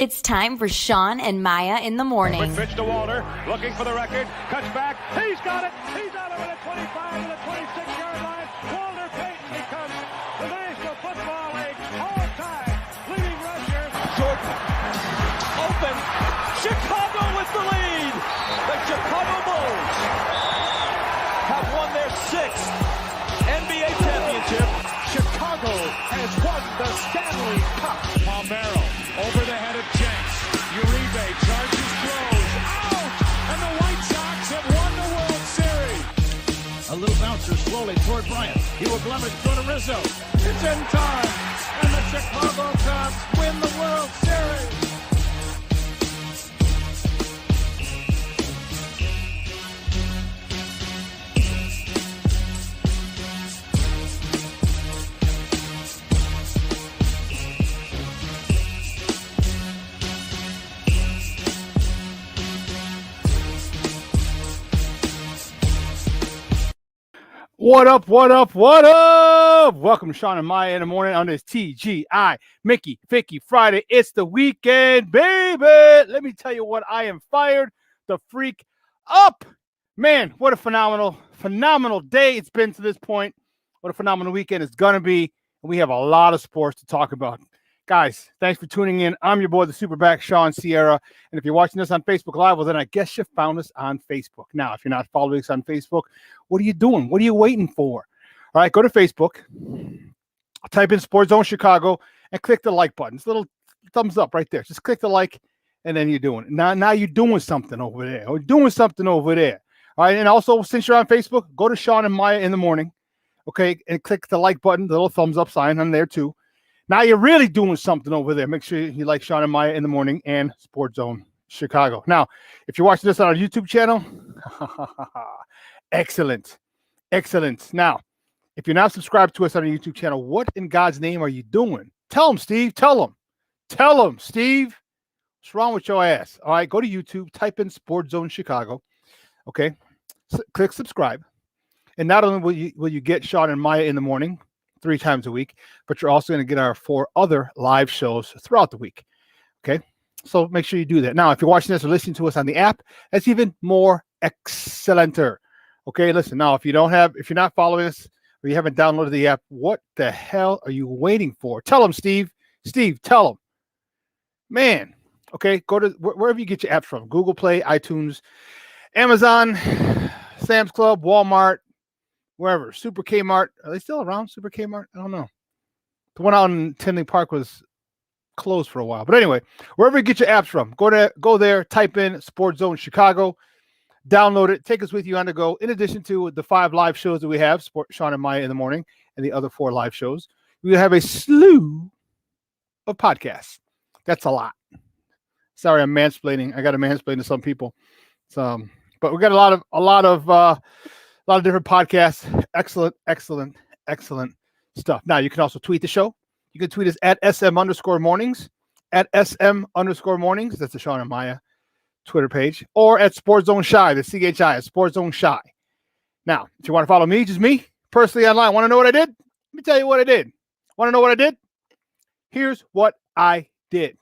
It's time for Shawn and Maya in the morning. Quick pitch to Walter, looking for the record, cuts back, he's got it, he's out of it at 25 to the 26-yard line. Walter Payton becomes the National Football League all-time leading rusher. Jordan, open, Chicago with the lead. The Chicago Bulls have won their 6th NBA championship. Chicago has won the Stanley Cup. Palmero over the head of Jenks. Uribe charges, throws, out! And the White Sox have won the World Series. A little bouncer slowly toward Bryant. He will glove it, go to Rizzo. It's in time, and the Chicago Cubs win the World Series. What up, what up, what up? Welcome to Shawn and Maya in the morning on this TGI Mickey Vicky Friday. It's the weekend, baby. Let me tell you what, I am fired the freak up. Man, what a phenomenal day it's been to this point. What a phenomenal weekend it's going to be. We have a lot of sports to talk about. Guys, thanks for tuning in. I'm your boy, the Superback, Shawn Sierra. And if you're watching this on Facebook Live, well, then I guess you found us on Facebook. Now, if you're not following us on Facebook, what are you doing? What are you waiting for? All right, go to Facebook, type in SportsZone Chicago, and click the like button. It's a little thumbs up right there. Just click the like, and then you're doing it. Now you're doing something over there. We're doing something over there. All right, and also, since you're on Facebook, go to Shawn and Maya in the morning, okay, and click the like button, the little thumbs up sign on there too. Now you're really doing something over there. Make sure you like Shawn and Maya in the morning and SportsZone Chicago. Now, if you're watching this on our YouTube channel, excellent. Now, if you're not subscribed to us on our YouTube channel, what in God's name are you doing? Tell them, Steve. Tell them, Steve. What's wrong with your ass? All right, go to YouTube, type in SportsZone Chicago. Okay, click subscribe. And not only will you get Shawn and Maya in the morning 3 times a week, but you're also going to get our 4 other live shows throughout the week. Okay, so make sure you do that. Now, if you're watching this or listening to us on the app, that's even more excellenter. Okay, listen, now if you're not following us or you haven't downloaded the app, what the hell are you waiting for? Tell them, Steve, tell them, man. Okay, go to wherever you get your apps from: Google Play, iTunes, Amazon, Sam's Club, Walmart, wherever. Super Kmart. Are they still around? Super Kmart? I don't know. The one out in Tinley Park was closed for a while. But anyway, wherever you get your apps from, go there, type in SportsZone Chicago, download it, take us with you on the go. In addition to the 5 live shows that we have, Shawn and Maya in the morning, and the other 4 live shows, we have a slew of podcasts. That's a lot. Sorry, I'm mansplaining. I got to mansplain to some people. But we got a lot of different podcasts. Excellent stuff. Now, you can also tweet the show. You can tweet us at SM_mornings, at SM_mornings. That's the Shawn and Maya Twitter page. Or at SportsZone Shy, the CHI, at SportsZone Shy. Now, if you want to follow me, just me, personally online, want to know what I did? Let me tell you what I did. Want to know what I did? Here's what I did.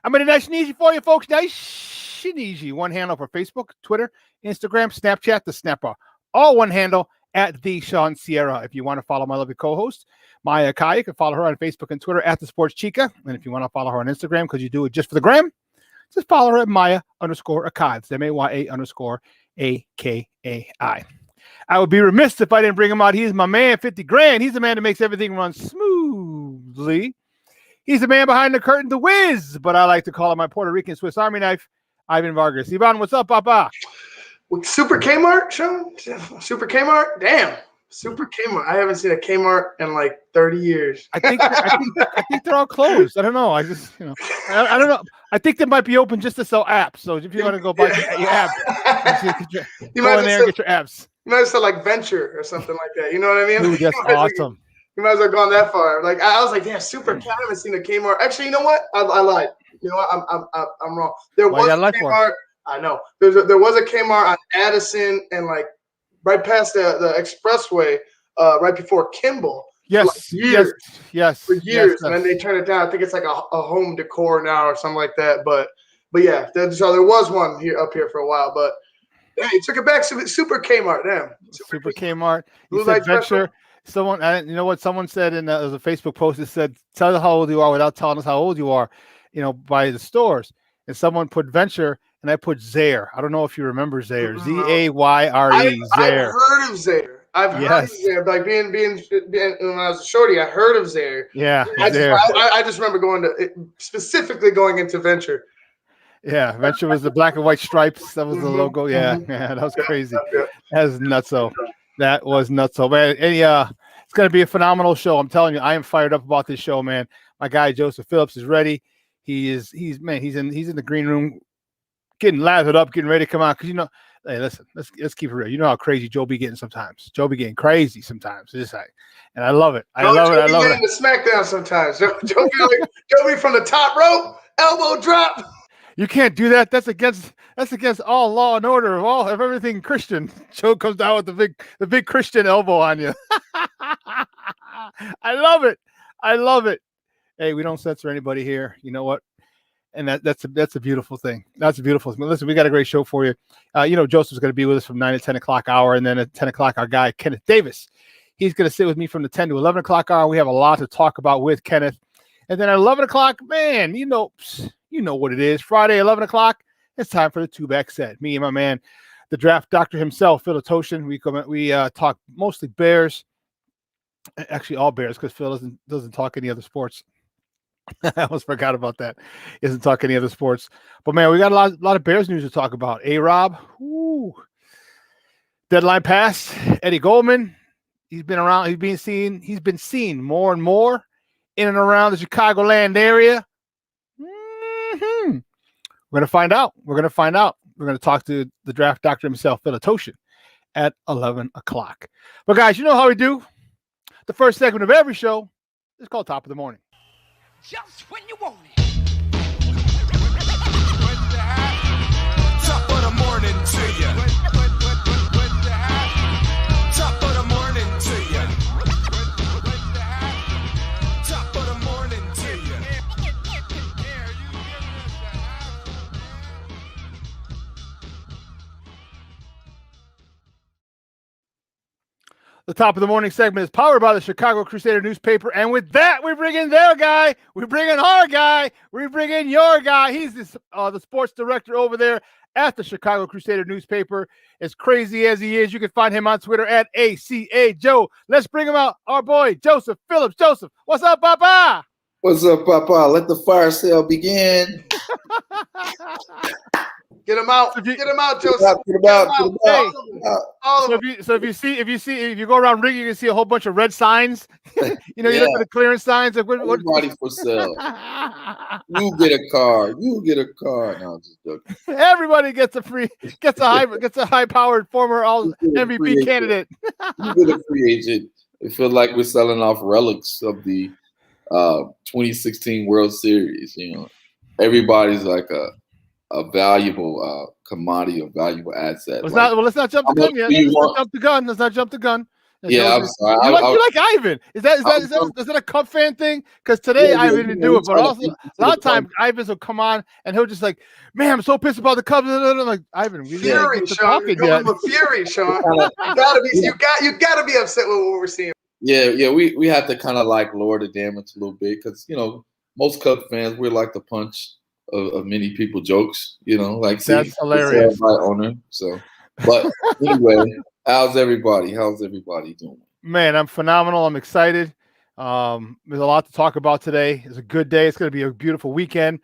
I made it nice and easy for you, folks. Nice and easy. One handle for Facebook, Twitter, Instagram, Snapchat, the Snapper. All one handle at the Shawn Sierra. If you want to follow my lovely co-host, Maya Kai, you can follow her on Facebook and Twitter at the Sports Chica. And if you want to follow her on Instagram because you do it just for the gram, just follow her at Maya_Akai. It's MAYA_AKAI. I would be remiss if I didn't bring him out. He's my man, 50 grand. He's the man that makes everything run smoothly. He's the man behind the curtain, the whiz, but I like to call him my Puerto Rican Swiss Army knife, Ivan Vargas. Ivan, what's up, Papa? Super Kmart, Shawn? Super Kmart? Damn. Super Kmart. I haven't seen a Kmart in like 30 years. I think they're all closed. I don't know. I don't know. I think they might be open just to sell apps. So if you want to go buy your app, go in there and get your apps. You might have said like Venture or something like that. You know what I mean? Dude, that's awesome. You might as well gone that far. Like I was like, damn, Super Kmart. I haven't seen a Kmart. Actually, you know what? I lied. You know what? I'm wrong. There was a Kmart. I know. There was a Kmart on Addison and like right past the expressway, right before Kimball. Yes, years. yes, for years, yes. and then they turn it down. I think it's like a home decor now or something like that. But yeah, so there was one up here for a while, but hey, took it back. Super Kmart, damn. Super Kmart. You Blue said light venture. Someone, you know what? Someone said in there was a Facebook post that said, "Tell us how old you are without telling us how old you are." By the stores. And someone put venture, and I put Zaire. I don't know if you remember Zaire. Zayre. I've heard of Zaire. I've heard of Zaire. Like being when I was a shorty, I heard of Zaire. Yeah, I just remember specifically going into venture. Yeah, venture was the black and white stripes. That was the logo. Yeah, that was crazy. That was nutso. That was nutso, man. And it's gonna be a phenomenal show. I'm telling you, I am fired up about this show, man. My guy Joseph Phillips is ready. He's in the green room, getting lathered up, getting ready to come out. Because hey, listen, let's keep it real. You know how crazy Joe be getting sometimes. Joe be getting crazy sometimes. It's like, and I love it. I love it. Getting the smackdown sometimes. Joe be from the top rope, elbow drop. You can't do that. That's against all law and order of everything Christian. Joe comes down with the big Christian elbow on you. I love it. I love it. Hey, we don't censor anybody here. You know what? And that's a beautiful thing. That's a beautiful thing. Listen, we got a great show for you. Joseph's going to be with us from 9 to 10 o'clock hour, and then at 10 o'clock, our guy Kenneth Davis. He's going to sit with me from the 10 to 11 o'clock hour. We have a lot to talk about with Kenneth. And then at 11 o'clock, man, you know what it is. Friday, 11 o'clock, it's time for the two-back set. Me and my man, the draft doctor himself, Phil Toshin. We talk mostly Bears. Actually, all Bears, because Phil doesn't talk any other sports. I almost forgot about that. He doesn't talk any other sports. But, man, we got a lot of Bears news to talk about. A-Rob, deadline pass. Eddie Goldman, he's been around. He's been seen more and more in and around the Chicagoland area. We're going to find out. We're going to talk to the draft doctor himself, Phil Toshin, at 11 o'clock. But, guys, you know how we do. The first segment of every show is called Top of the Morning. Just when you want it. Top of the morning to you. Top of the morning to you. Top of the morning to you. The Top of the Morning segment is powered by the Chicago Crusader newspaper. And with that, we bring in their guy. We bring in our guy. We bring in your guy. He's the sports director over there at the Chicago Crusader newspaper. As crazy as he is, you can find him on Twitter at ACA Joe. Let's bring him out. Our boy, Joseph Phillips. Joseph, what's up, Papa? What's up, Papa? Let the fire sale begin. Get him out. Get him out, Joseph. Get him out. Hey, if you go around Ring, you can see a whole bunch of red signs. You look at the clearance signs. Like, everybody for sale. You get a car. No, I'm just joking. Everybody gets a high-powered former all MVP candidate. You get a free agent. It feels like we're selling off relics of the 2016 World Series. Everybody's like a valuable commodity, a valuable asset. Let's not jump the gun yet. Let's not jump the gun. I'm sorry. You like Ivan? Is that a Cub fan thing? Because today Ivan didn't do it, but also a lot of times Ivan will come on and he'll just like, man, I'm so pissed about the Cubs. I'm like, Ivan, we fury, Shawn. Fury, Shawn. You gotta be upset with what we're seeing. Yeah. We have to kind of like lower the damage a little bit because most Cub fans, we're like the punch of many people jokes, that's hilarious. Owner. So, but anyway, how's everybody doing? Man, I'm phenomenal. I'm excited. There's a lot to talk about today. It's a good day. It's going to be a beautiful weekend.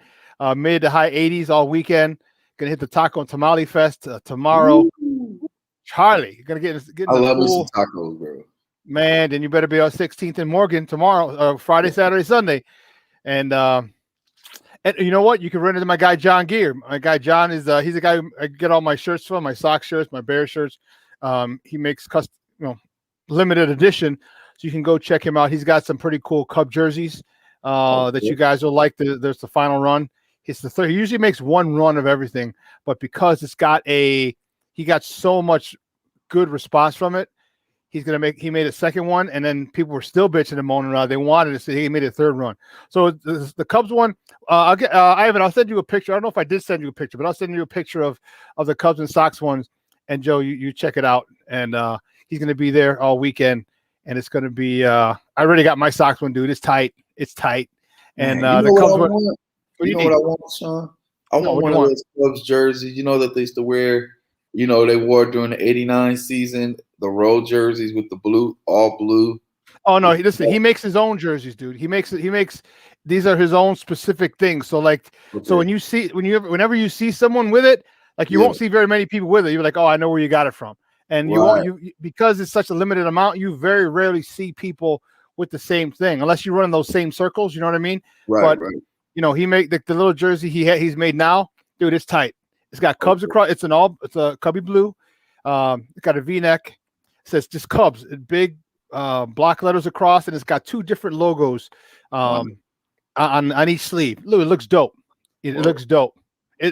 Mid to high 80s all weekend. Going to hit the Taco and Tamale Fest tomorrow. Ooh. Charlie, you're going to get I love me some tacos, bro. Man, then you better be on 16th and Morgan tomorrow, Friday, Saturday, Sunday. And you know what? You can run into my guy John Gear. My guy John is he's the guy I get all my shirts from, my sock shirts, my Bear shirts. He makes custom, limited edition. So you can go check him out. He's got some pretty cool Cub jerseys that you guys will like. There's the final run. It's the third. He usually makes one run of everything, but because he got so much good response from it, He made a second one, and then people were still bitching and moaning around. They wanted it, so he made a third run. So the Cubs one, Ivan, I'll send you a picture. I don't know if I did send you a picture, but I'll send you a picture of the Cubs and Sox ones. And Joe, you check it out. And he's going to be there all weekend, and it's going to be. I already got my Sox one, dude. It's tight. It's tight. And Man, the Cubs one. What I want, Shawn? I want one of those Cubs jerseys. You know that they used to wear. You know, they wore during the '89 season the road jerseys with the blue, all blue. Oh no! Listen, he makes his own jerseys, dude. He makes these are his own specific things. So so whenever you see someone with it, like you won't see very many people with it. You're like, oh, I know where you got it from, and you won't because it's such a limited amount. You very rarely see people with the same thing unless you run in those same circles. You know what I mean? Right. You know, he made the little jersey he's made now, dude. It's tight. It's got Cubs across. It's a Cubby blue. It's got a V-neck. It says just Cubs, big block letters across, and it's got two different logos on each sleeve. Look, it looks dope. It looks dope.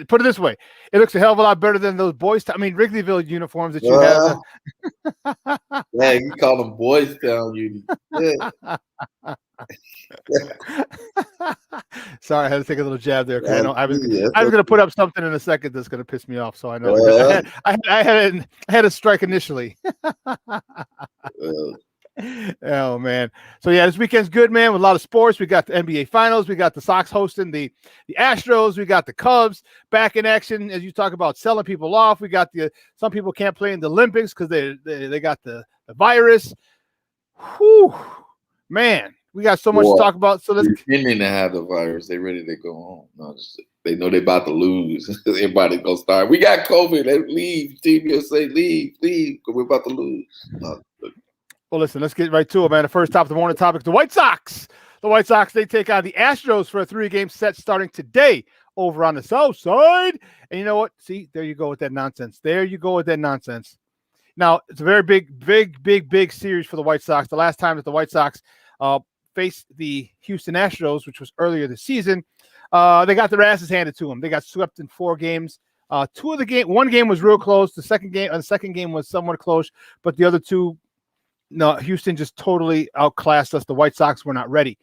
Put it this way, it looks a hell of a lot better than those Wrigleyville uniforms that you have. Yeah, you call them Boys Town uni. Yeah. Sorry, I had to take a little jab there. I was going to put up something in a second that's going to piss me off. So I know I had a strike initially. Oh man. So yeah, this weekend's good, man, with a lot of sports. We got the NBA Finals, we got the Sox hosting the Astros, we got the Cubs back in action as you talk about selling people off. We got some people can't play in the Olympics because they got the virus. Whew, man, we got so much to talk about. So let's pretending to have the virus, they ready to go home. No, they know they're about to lose. Everybody gonna start. We got COVID. They leave. Team USA, leave, because we're about to lose. No. Well, listen, let's get right to it, man. The first top of the morning topic, the White Sox. The White Sox, they take on the Astros for a 3-game set starting today over on the south side. And you know what? See, there you go with that nonsense. Now, it's a very big series for the White Sox. The last time that the White Sox faced the Houston Astros, which was earlier this season, they got their asses handed to them. They got swept in 4 games. One game was real close. The second game was somewhat close, but the other two, no, Houston just totally outclassed us. The White Sox were not ready.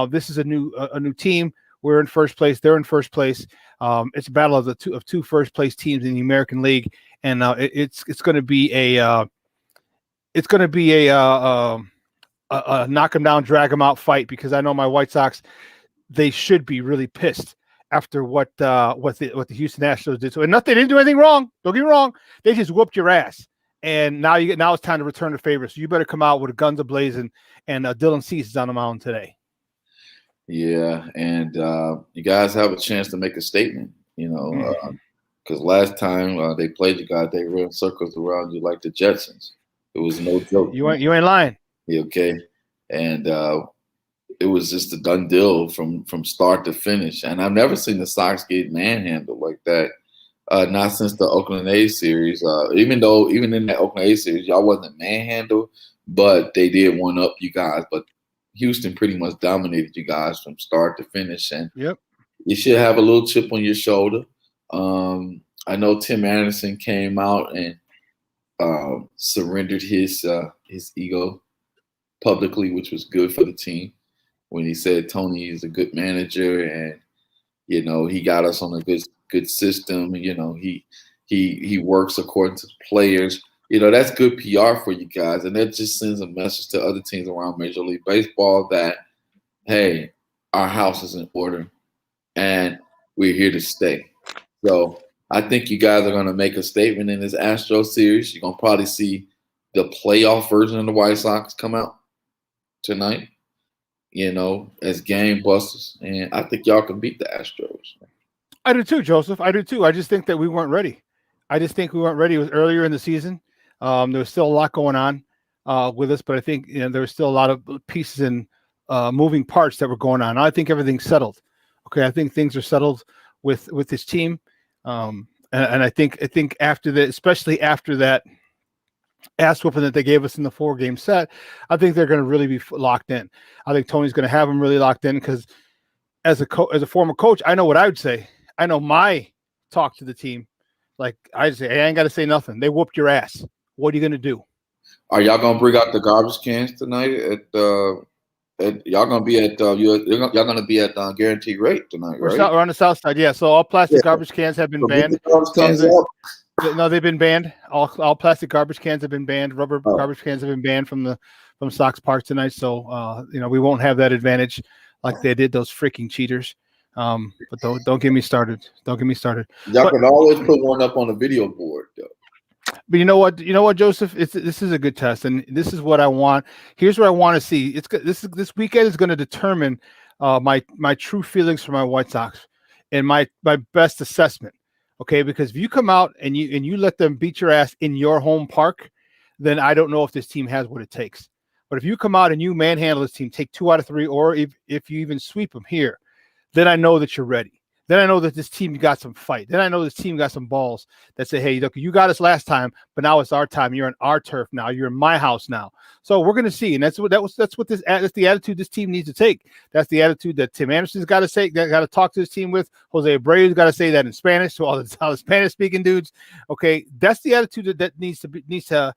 This is a new team. We're in first place. They're in first place. It's a battle of two first place teams in the American League, and it's going to be a knock them down, drag them out fight, because I know my White Sox, they should be really pissed after what the Houston Astros did. So, and they didn't do anything wrong. Don't get me wrong. They just whooped your ass. And now it's time to return the favor. So you better come out with the guns ablazing. And Dylan Cease is on the mound today. Yeah, and you guys have a chance to make a statement. You know, because last time they played you guys, they ran circles around you like the Jetsons. It was no joke. You ain't lying. Okay, and it was just a done deal from start to finish. And I've never seen the Sox get manhandled like that. Not since the Oakland A's series. Even in that Oakland A's series, y'all wasn't manhandled, but they did one up you guys. But Houston pretty much dominated you guys from start to finish, and you should have a little chip on your shoulder. I know Tim Anderson came out and surrendered his ego publicly, which was good for the team, when he said Tony is a good manager, and you know he got us on a good system. You know, he works according to the players. You know, that's good PR for you guys. And that just sends a message to other teams around Major League Baseball that, hey, our house is in order and we're here to stay. So I think you guys are going to make a statement in this Astro series. You're going to probably see the playoff version of the White Sox come out tonight, you know, as game busters. And I think y'all can beat the Astros. I do too, Joseph. I do too. I just think that we weren't ready. It was earlier in the season. There was still a lot going on with us, but I think there was still a lot of pieces and moving parts that were going on. I think everything's settled. Okay, I think things are settled with this team, and I think after that, especially after that ass whooping that they gave us in the 4-game set, I think they're going to really be locked in. I think Tony's going to have them really locked in, because as a former coach, I know what I would say. I know my talk to the team. Like I say, hey, I ain't got to say nothing. They whooped your ass. What are you going to do? Are y'all gonna bring out the garbage cans tonight? Y'all gonna be at y'all gonna be at guaranteed rate tonight, right? We're on the south side, yeah. So all plastic garbage cans have been So banned. get the garbage cans up. No, they've been banned. All plastic garbage cans have been banned. Rubber garbage cans have been banned from Sox Park tonight. So we won't have that advantage like they did those freaking cheaters. But don't get me started. Don't get me started. Y'all can always put one up on the video board, though. But you know what, Joseph? This is a good test, and this is what I want. Here's what I want to see. This weekend is going to determine my true feelings for my White Sox and my best assessment. Okay, because if you come out and you let them beat your ass in your home park, then I don't know if this team has what it takes. But if you come out and you manhandle this team, take 2 out of 3, or if you even sweep them here, then I know that you're ready. Then I know that this team got some fight. Then I know this team got some balls that say, hey, look, you got us last time, but now it's our time. You're on our turf now. You're in my house now. So we're going to see. And that's the attitude this team needs to take. That's the attitude that Tim Anderson's got to say, got to talk to his team with. Jose Abreu's got to say that in Spanish to all the Spanish speaking dudes. Okay. That's the attitude that needs to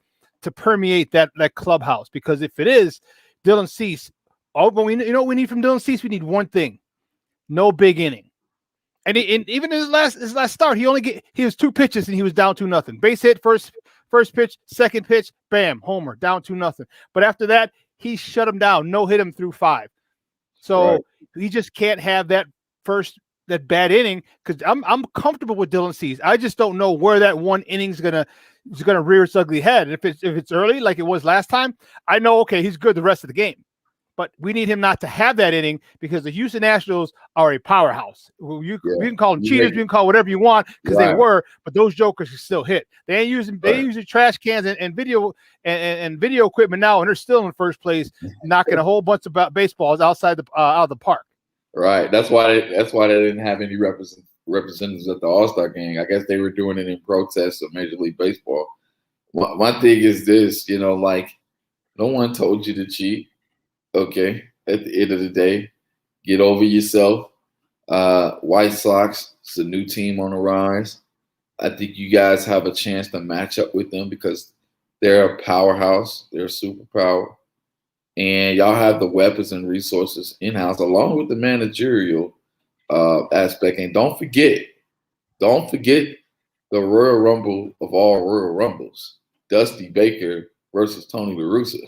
permeate that clubhouse, because if it is Dylan Cease, but we we need from Dylan Cease, we need one thing: no big inning. And even in his last start, he was 2 pitches and he was down 2-0. Base hit, first pitch, second pitch, bam, homer, down 2-0. But after that, he shut him down, no hit him through 5. So he just can't have that bad inning, because I'm comfortable with Dylan Cease. I just don't know where that one inning is gonna rear its ugly head. And if it's early like it was last time, I know he's good the rest of the game. But we need him not to have that inning, because the Houston Nationals are a powerhouse. You can call them cheaters, you can call whatever you want, because they were, but those jokers can still hit. They ain't using trash cans and video equipment now, and they're still in first place, knocking a whole bunch of baseballs outside out of the park. Right. That's why they didn't have any representatives at the All-Star game. I guess they were doing it in protest of Major League Baseball. My thing is this, no one told you to cheat. Okay, at the end of the day, get over yourself. White Sox, it's a new team on the rise. I think you guys have a chance to match up with them, because they're a powerhouse. They're a superpower. And y'all have the weapons and resources in-house, along with the managerial aspect. And don't forget the Royal Rumble of all Royal Rumbles, Dusty Baker versus Tony La Russa.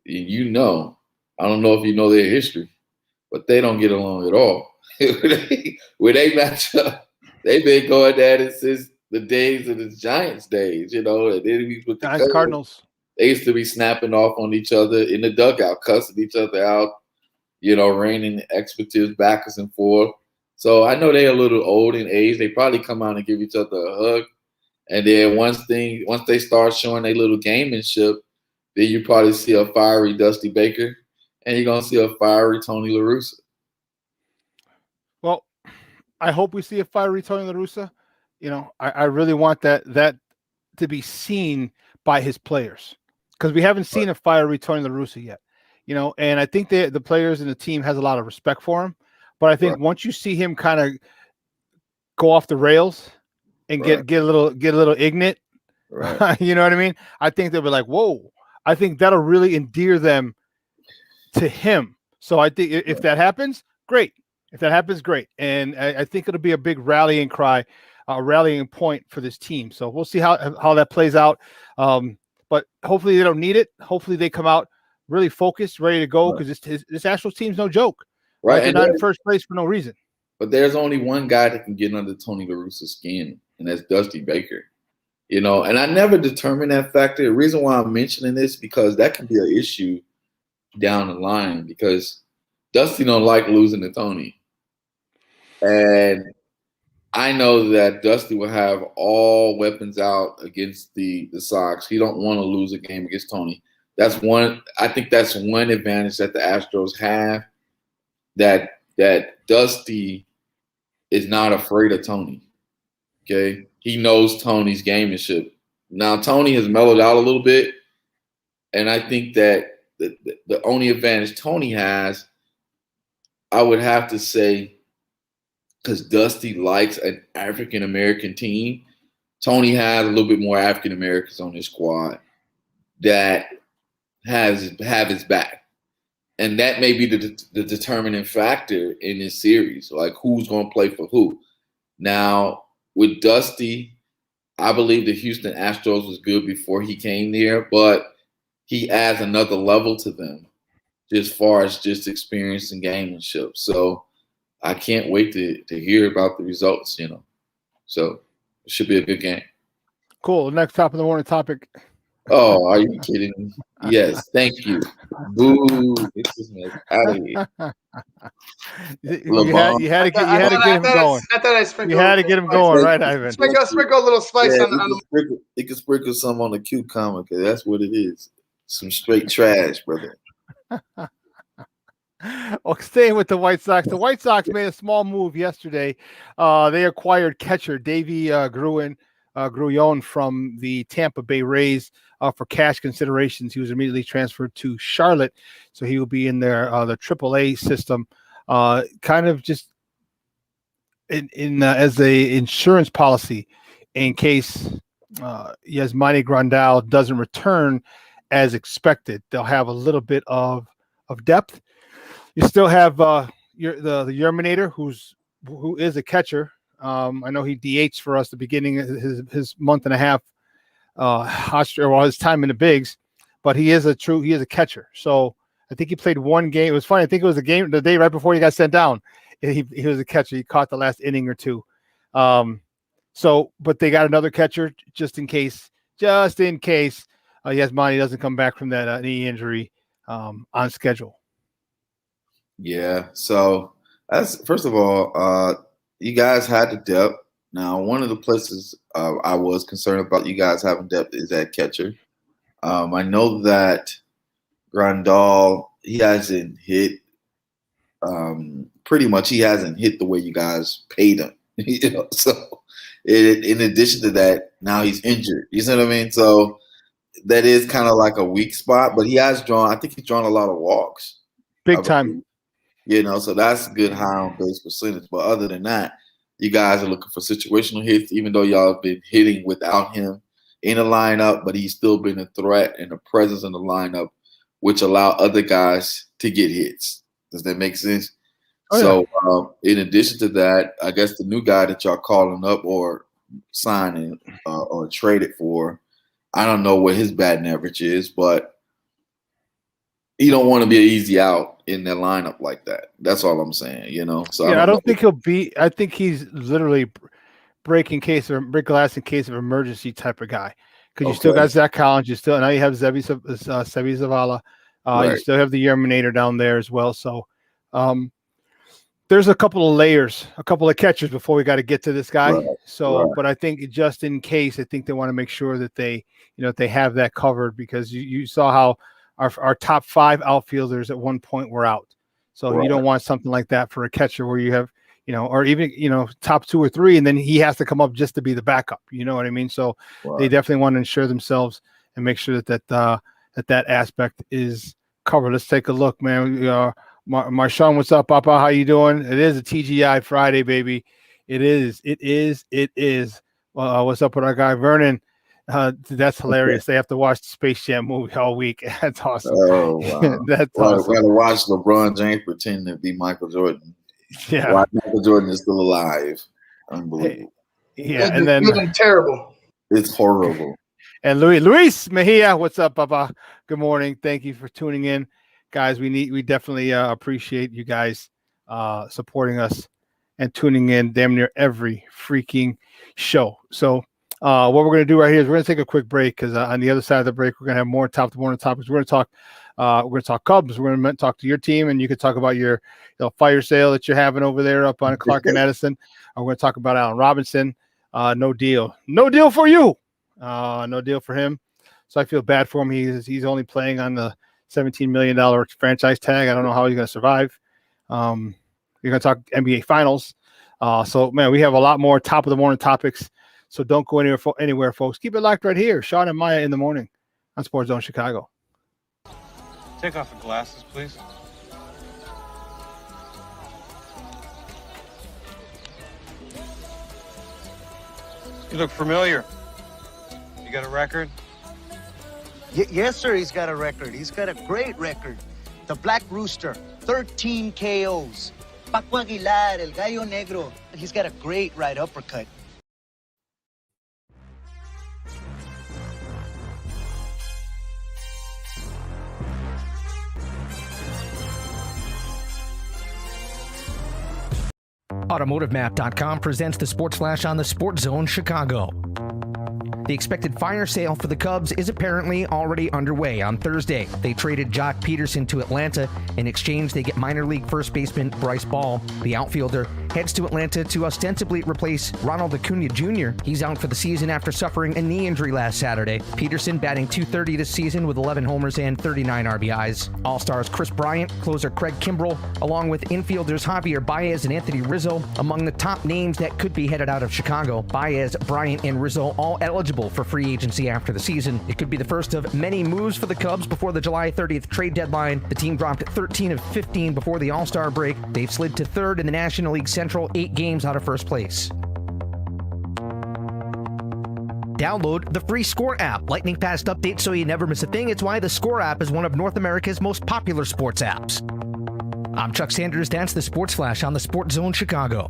And I don't know if you know their history, but they don't get along at all. When they match up, they've been going at it since the days of the Giants days, and then with the Cardinals. They used to be snapping off on each other in the dugout, cussing each other out, raining expletives backwards and forth. So I know they're a little old in age. They probably come out and give each other a hug. And then once they start showing their little gamemanship, then you probably see a fiery Dusty Baker, and you're going to see a fiery Tony La Russa. Well, I hope we see a fiery Tony La Russa. I really want that to be seen by his players, because we haven't seen a fiery Tony La Russa yet. And I think the players and the team has a lot of respect for him. But I think once you see him kind of go off the rails and get a little ignorant, you know what I mean? I think they'll be like, whoa. I think that'll really endear them to him. So I think if that happens, great. If that happens, great. And I think it'll be a big rallying cry, a rallying point for this team. So we'll see how that plays out. But hopefully they don't need it. Hopefully they come out really focused, ready to go, because this Astros team's no joke. Right. They're not in first place for no reason. But there's only one guy that can get under Tony La Russa's skin, and that's Dusty Baker. And I never determined that factor. The reason why I'm mentioning this, because that can be an issue down the line, because Dusty don't like losing to Tony. And I know that Dusty will have all weapons out against the Sox. He don't want to lose a game against Tony. I think that's one advantage that the Astros have, that Dusty is not afraid of Tony. Okay? He knows Tony's gamemanship. Now, Tony has mellowed out a little bit, and I think that the only advantage Tony has, I would have to say, because Dusty likes an African-American team, Tony has a little bit more African-Americans on his squad. that have his back. And that may be the determining factor in this series, like who's going to play for who. Now, with Dusty, I believe the Houston Astros was good before he came there, but he adds another level to them as far as just experience and gamemanship. So I can't wait to hear about the results, So it should be a good game. Cool. Next top of the morning topic. Oh, are you kidding me? Yes, thank you. Boo! Get this mess out of here. You had to get him going. I thought I sprinkled. You had to get him going, right, Ivan? Sprinkle a little spice on the. You can sprinkle some on the cucumber because that's what it is. Some straight trash, brother. Well, staying with the White Sox, made a small move yesterday. They acquired catcher Davey Grullon from the Tampa Bay Rays for cash considerations. He was immediately transferred to Charlotte, so he will be in the AAA system, kind of just in as a insurance policy in case Yasmani Grandal doesn't return as expected. They'll have a little bit of depth. You still have the Yerminator, who is a catcher. I know he DH'd for us the beginning of his month and a half, his time in the bigs, but he is a catcher. So I think he played one game. It was funny. I think it was the day right before he got sent down. He was a catcher. He caught the last inning or two. But they got another catcher just in case Yasmani doesn't come back from that knee injury on schedule. Yeah. So first of all, you guys had the depth. Now, one of the places I was concerned about you guys having depth is at catcher. I know that Grandal, he hasn't hit pretty much. He hasn't hit the way you guys paid him. So in addition to that, now he's injured. You see what I mean? So that is kind of like a weak spot. But I think he's drawn a lot of walks. Big time. So that's good high on base percentage. But other than that, you guys are looking for situational hits, even though y'all have been hitting without him in the lineup, but he's still been a threat and a presence in the lineup, which allow other guys to get hits. Does that make sense? In addition to that, I guess the new guy that y'all calling up or signing or traded for, I don't know what his batting average is, but he don't want to be an easy out in their lineup like that. That's all I'm saying, So I don't think he'll be. I think he's literally break glass in case of emergency type of guy. Because you still got Zach Collins, now you have Sebi Zavala, right. You still have the Yerminator down there as well. So there's a couple of layers, a couple of catchers before we got to get to this guy. Right. But I think just in case, I think they want to make sure that they have that covered because you saw how our top 5 outfielders at one point were out. So you don't want something like that for a catcher where you have, or even, top 2 or 3, and then he has to come up just to be the backup. You know what I mean? So they definitely want to ensure themselves and make sure that aspect is covered. Let's take a look, man. Marshawn, what's up, Papa? How you doing? It is a TGI Friday, baby. It is. What's up with our guy, Vernon? That's hilarious. They have to watch the Space Jam movie all week. That's awesome. Oh, wow. That's awesome. We got to watch LeBron James pretend to be Michael Jordan. Yeah. Why Michael Jordan is still alive. Unbelievable. Yeah, and then terrible. It's horrible. And Luis Mejia, what's up, Papa? Good morning. Thank you for tuning in. Guys, we definitely appreciate you guys supporting us and tuning in damn near every freaking show. So what we're going to do right here is we're going to take a quick break because on the other side of the break, we're going to have more top of the morning topics. We're going to talk Cubs. We're going to talk to your team, and you can talk about your fire sale that you're having over there up on Clark and Edison. We're going to talk about Allen Robinson. No deal for you. No deal for him. So I feel bad for him. He's only playing on the $17 million franchise tag. I don't know how he's going to survive. You're going to talk NBA Finals. So, man, we have a lot more top of the morning topics. So don't go anywhere, folks. Keep it locked right here. Shawn and Maya in the morning on SportsZone Chicago. Take off the glasses, please. You look familiar. You got a record? Yes, sir, he's got a record. He's got a great record. The Black Rooster, 13 KOs. Paco Aguilar, El Gallo Negro. He's got a great right uppercut. AutomotiveMap.com presents the Sports Flash on the SportsZone Chicago. The expected fire sale for the Cubs is apparently already underway. On Thursday, they traded Jock Peterson to Atlanta. In exchange, they get minor league first baseman Bryce Ball. The outfielder heads to Atlanta to ostensibly replace Ronald Acuna Jr. He's out for the season after suffering a knee injury last Saturday. Peterson batting .230 this season with 11 homers and 39 RBIs. All-Stars Chris Bryant, closer Craig Kimbrell, along with infielders Javier Baez and Anthony Rizzo, among the top names that could be headed out of Chicago. Baez, Bryant, and Rizzo all eligible for free agency after the season. It could be the first of many moves for the Cubs before the July 30th trade deadline. The team dropped 13 of 15 before the All-Star break. They've slid to third in the National League Central, 8 games out of first place. Download the free Score app. Lightning fast updates so you never miss a thing. It's why the Score app is one of North America's most popular sports apps. I'm Chuck Sanders. That's the Sports Flash on the SportsZone Chicago.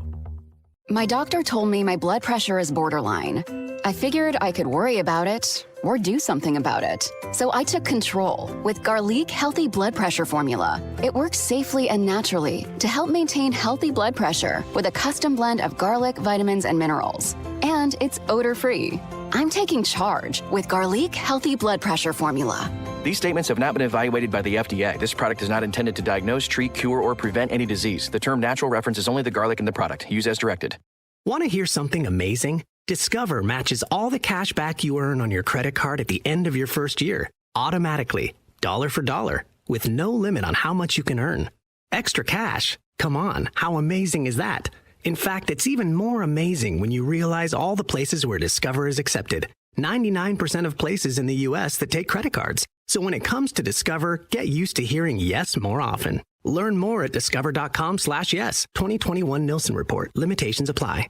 My doctor told me my blood pressure is borderline. I figured I could worry about it or do something about it. So I took control with Garlic Healthy Blood Pressure Formula. It works safely and naturally to help maintain healthy blood pressure with a custom blend of garlic, vitamins, and minerals. And it's odor-free. I'm taking charge with Garlic Healthy Blood Pressure Formula. These statements have not been evaluated by the FDA. This product is not intended to diagnose, treat, cure, or prevent any disease. The term natural references only the garlic in the product. Use as directed. Want to hear something amazing? Discover matches all the cash back you earn on your credit card at the end of your first year, automatically, dollar for dollar, with no limit on how much you can earn. Extra cash? Come on, how amazing is that? In fact, it's even more amazing when you realize all the places where Discover is accepted. 99% of places in the U.S. that take credit cards. So when it comes to Discover, get used to hearing yes more often. Learn more at discover.com/yes. 2021 Nielsen Report. Limitations apply.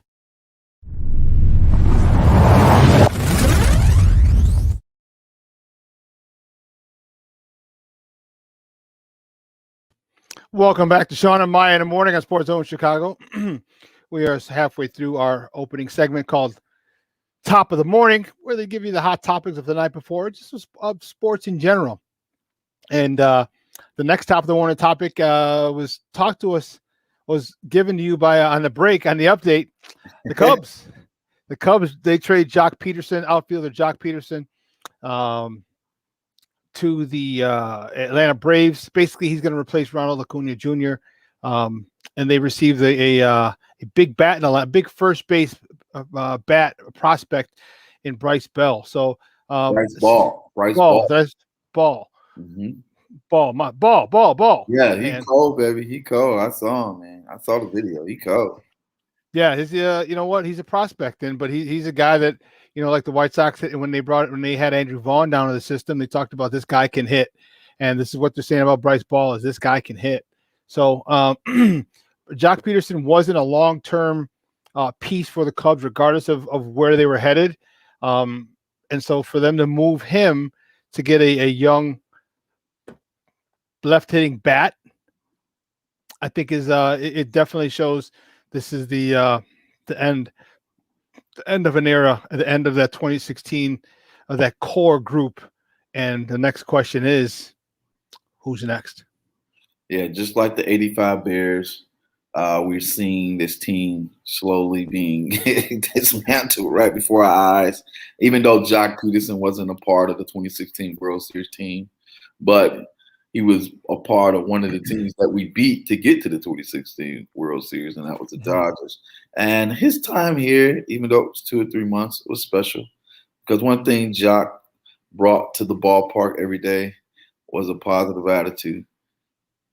Welcome back to Shawn and Maya in the morning on SportsZone Chicago. We are halfway through our opening segment called Top of the Morning, where they give you the hot topics of the night before, just of sports in general. And the next Top of the Morning topic was given to you by on the break, on the update, the Cubs. The Cubs, they trade Jock Peterson, outfielder Jock Peterson, to the Atlanta Braves. Basically, he's going to replace Ronald Acuna Jr. And they received a big bat and a big first base bat prospect in Bryce Bell. So Bryce Ball. That's Ball. Mm-hmm. Ball. Yeah, he's cold, baby. He cold. I saw him, man. I saw the video. He cold. Yeah, you know what? He's a prospect, but he's a guy that, like the White Sox, when they had Andrew Vaughn down to the system, they talked about this guy can hit, and this is what they're saying about Bryce Ball is this guy can hit. So Jock Peterson wasn't a long-term piece for the Cubs, regardless of where they were headed, and so for them to move him to get a young left-hitting bat, I think it definitely shows this is the end of an era, at the end of that 2016 of that core group. And the next question is, who's next? Yeah, just like the 85 Bears, we're seeing this team slowly being dismantled right before our eyes, even though Jock Peterson wasn't a part of the 2016 World Series team. But he was a part of one of the teams that we beat to get to the 2016 World Series, and that was the Dodgers. And his time here, even though it was 2 or 3 months, was special because one thing Jock brought to the ballpark every day was a positive attitude.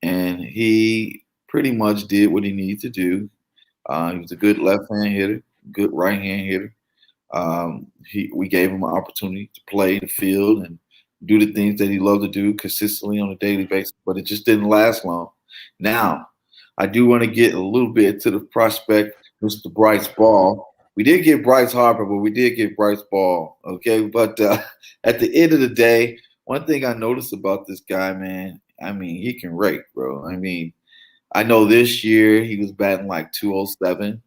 And he pretty much did what he needed to do. He was a good left-hand hitter, good right-hand hitter. We gave him an opportunity to play the field and do the things that he loved to do consistently on a daily basis, but it just didn't last long. Now, I do want to get a little bit to the prospect, Mr. Bryce Ball. We did get Bryce Harper, but we did get Bryce Ball, okay? But at the end of the day, one thing I noticed about this guy, man, I mean, he can rake, bro. I mean, I know this year he was batting like 207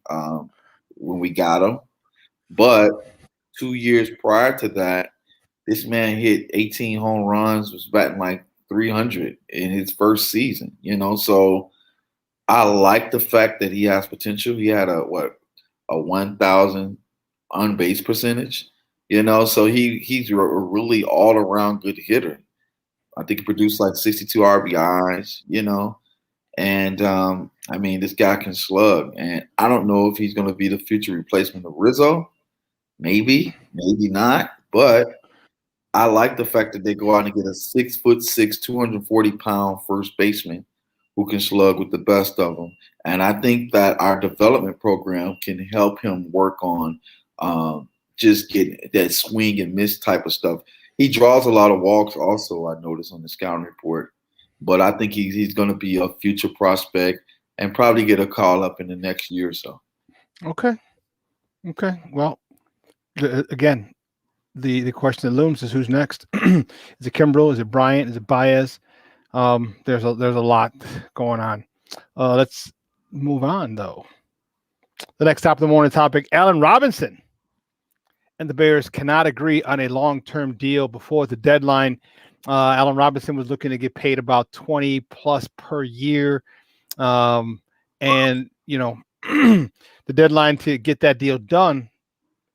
when we got him, but 2 years prior to that, this man hit 18 home runs, was batting like 300 in his first season, So I like the fact that he has potential. He had a 1,000 on base percentage, So he's a really all around good hitter. I think he produced like 62 RBIs, And I mean, this guy can slug, and I don't know if he's going to be the future replacement of Rizzo. Maybe, maybe not. But I like the fact that they go out and get a 6'6", 240-pound first baseman who can slug with the best of them. And I think that our development program can help him work on just getting that swing and miss type of stuff. He draws a lot of walks also, I noticed on the scouting report. But I think he's going to be a future prospect and probably get a call up in the next year or so. Okay. Well, again, the question that looms is who's next? Is it Kimbrel? Is it Bryant? Is it Baez? There's a lot going on. Let's move on, though. The next top of the morning topic, Allen Robinson and the Bears cannot agree on a long-term deal before the deadline. Allen Robinson was looking to get paid about 20 plus per year. And, the deadline to get that deal done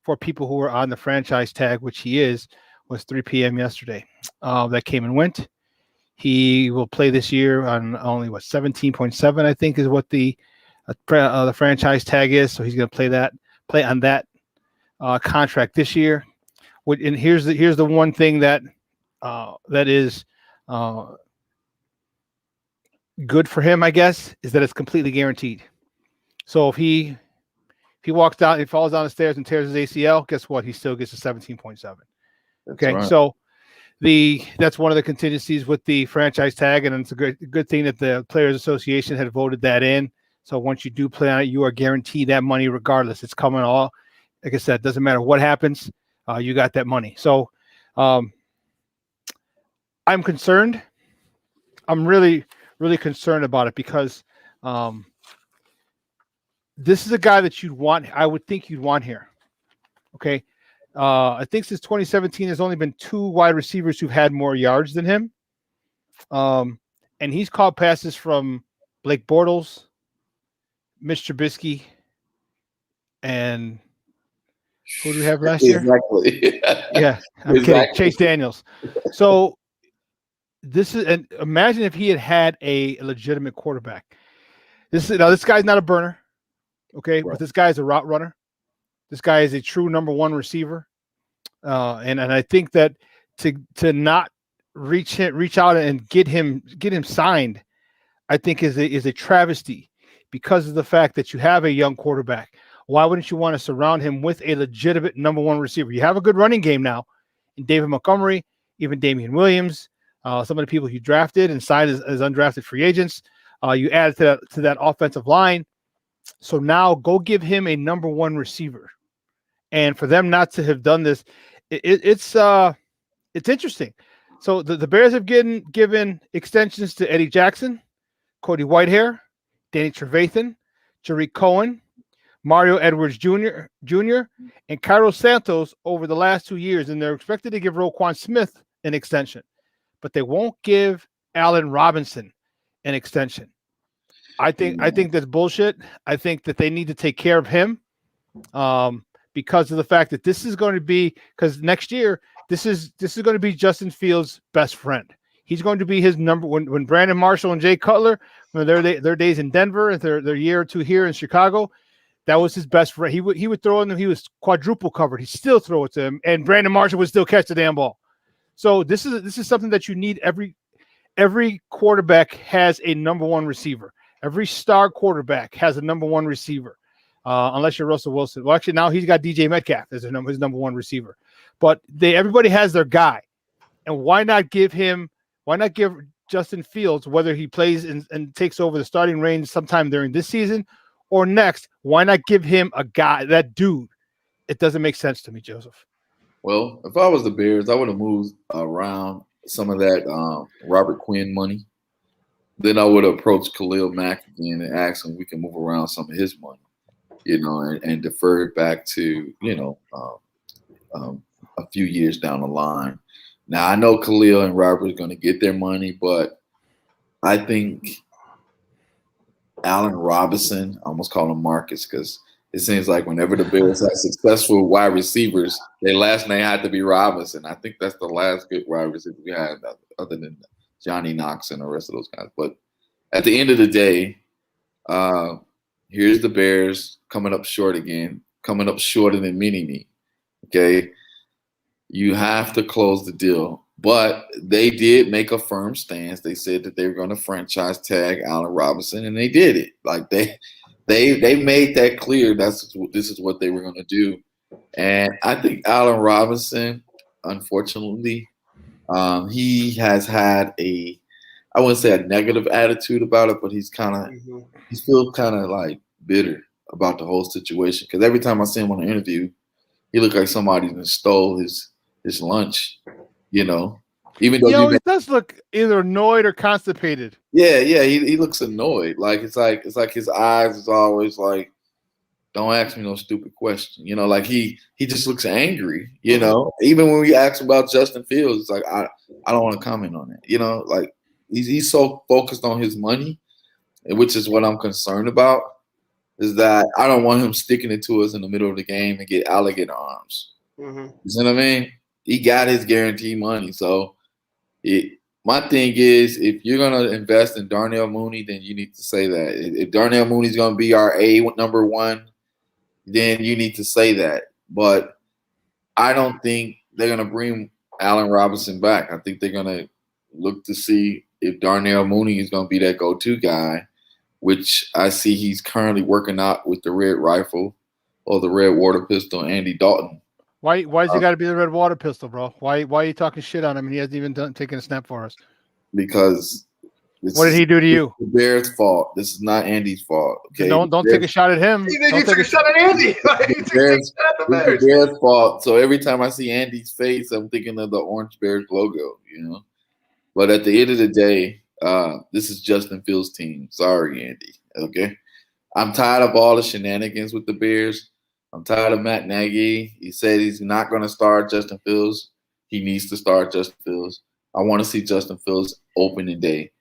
for people who are on the franchise tag, which he is, was 3 p.m. yesterday. That came and went. He will play this year on only 17.7, I think, is what the franchise tag is. So he's going to play on that contract this year. And here's the one thing that is good for him, I guess, is that it's completely guaranteed. So if he walks down, he falls down the stairs and tears his ACL, guess what? He still gets a 17.7. Okay, right. So that's one of the contingencies with the franchise tag, and it's a good thing that the Players Association had voted that in. So once you do play on it, you are guaranteed that money regardless. It's coming all, like I said, doesn't matter what happens, you got that money. So I'm concerned. I'm really, really concerned about it because this is a guy that you'd want. I would think you'd want here. Okay. I think since 2017, there's only been 2 wide receivers who've had more yards than him. And he's caught passes from Blake Bortles, Mitch Trubisky, and who do we have last year? Exactly. Yeah, I'm kidding. Chase Daniels. So and imagine if he had a legitimate quarterback. This guy's not a burner. Okay, right. But this guy is a route runner. This guy is a true number 1 receiver, and I think that to not reach out and get him signed, I think is a travesty because of the fact that you have a young quarterback. Why wouldn't you want to surround him with a legitimate number 1 receiver? You have a good running game now in David Montgomery, even Damian Williams, some of the people you drafted and signed as undrafted free agents. You added to that offensive line. So now go give him a number 1 receiver. And for them not to have done this, it's interesting. So the Bears have given extensions to Eddie Jackson, Cody Whitehair, Danny Trevathan, Jerick Cohen, Mario Edwards Jr., and Cairo Santos over the last 2 years, and they're expected to give Roquan Smith an extension, but they won't give Allen Robinson an extension. I think that's bullshit. I think that they need to take care of him because of the fact that this is going to be, because next year this is going to be Justin Fields' best friend. He's going to be his number when Brandon Marshall and Jay Cutler, when their days in Denver and their year or two here in Chicago, that was his best friend. He would throw in them. He was quadruple covered. He still throw it to him, and Brandon Marshall would still catch the damn ball. So this is something that you need. Every quarterback has a number 1 receiver. Every star quarterback has a number 1 receiver, unless you're Russell Wilson. Well, actually, now he's got DJ Metcalf as his number 1 receiver. But everybody has their guy, and why not give Justin Fields, whether he plays and takes over the starting reins sometime during this season or next? Why not give him a guy, that dude? It doesn't make sense to me, Joseph. Well, if I was the Bears, I would have moved around some of that Robert Quinn money, then I would approach Khalil Mack again and ask him if we can move around some of his money, and defer it back to, a few years down the line. Now, I know Khalil and Robert are going to get their money, but I think Allen Robinson, I almost call him Marcus, because it seems like whenever the Bears have successful wide receivers, their last name had to be Robinson. I think that's the last good wide receiver we had, other than Johnny Knox and the rest of those guys. But at the end of the day, here's the Bears coming up short again, coming up shorter than many. Okay, you have to close the deal. But they did make a firm stance. They said that they were going to franchise tag Allen Robinson, and they did it. Like they made that clear. This is what they were going to do. And I think Allen Robinson, unfortunately, he has had I wouldn't say a negative attitude about it, but he's still kind of like bitter about the whole situation. Because every time I see him on an interview, he looked like somebody stole his lunch. Even though he does look either annoyed or constipated. Yeah, he looks annoyed. Like it's like his eyes is always like, don't ask me no stupid question. Like he just looks angry. Even when we ask about Justin Fields, it's like I don't want to comment on it. Like he's so focused on his money, which is what I'm concerned about. Is that I don't want him sticking it to us in the middle of the game and get alligator arms. Mm-hmm. You see what I mean? He got his guaranteed money, so. My thing is, if you're going to invest in Darnell Mooney, then you need to say that. If Darnell Mooney's going to be our number one, then you need to say that. But I don't think they're going to bring Allen Robinson back. I think they're going to look to see if Darnell Mooney is going to be that go-to guy, which I see he's currently working out with the Red Rifle or the Red Water Pistol, Andy Dalton. Why's he got to be the Red Water Pistol, bro? Why are you talking shit on him and he hasn't even taken a snap for us? Because what did he do to you? It's the Bears' fault. This is not Andy's fault. Okay, don't take a shot at him. You took a shot at Andy. It's the Bears' fault. So every time I see Andy's face, I'm thinking of the Orange Bears logo. But at the end of the day, this is Justin Fields' team. Sorry, Andy. Okay, I'm tired of all the shenanigans with the Bears. I'm tired of Matt Nagy. He said he's not going to start Justin Fields. He needs to start Justin Fields. I want to see Justin Fields opening day.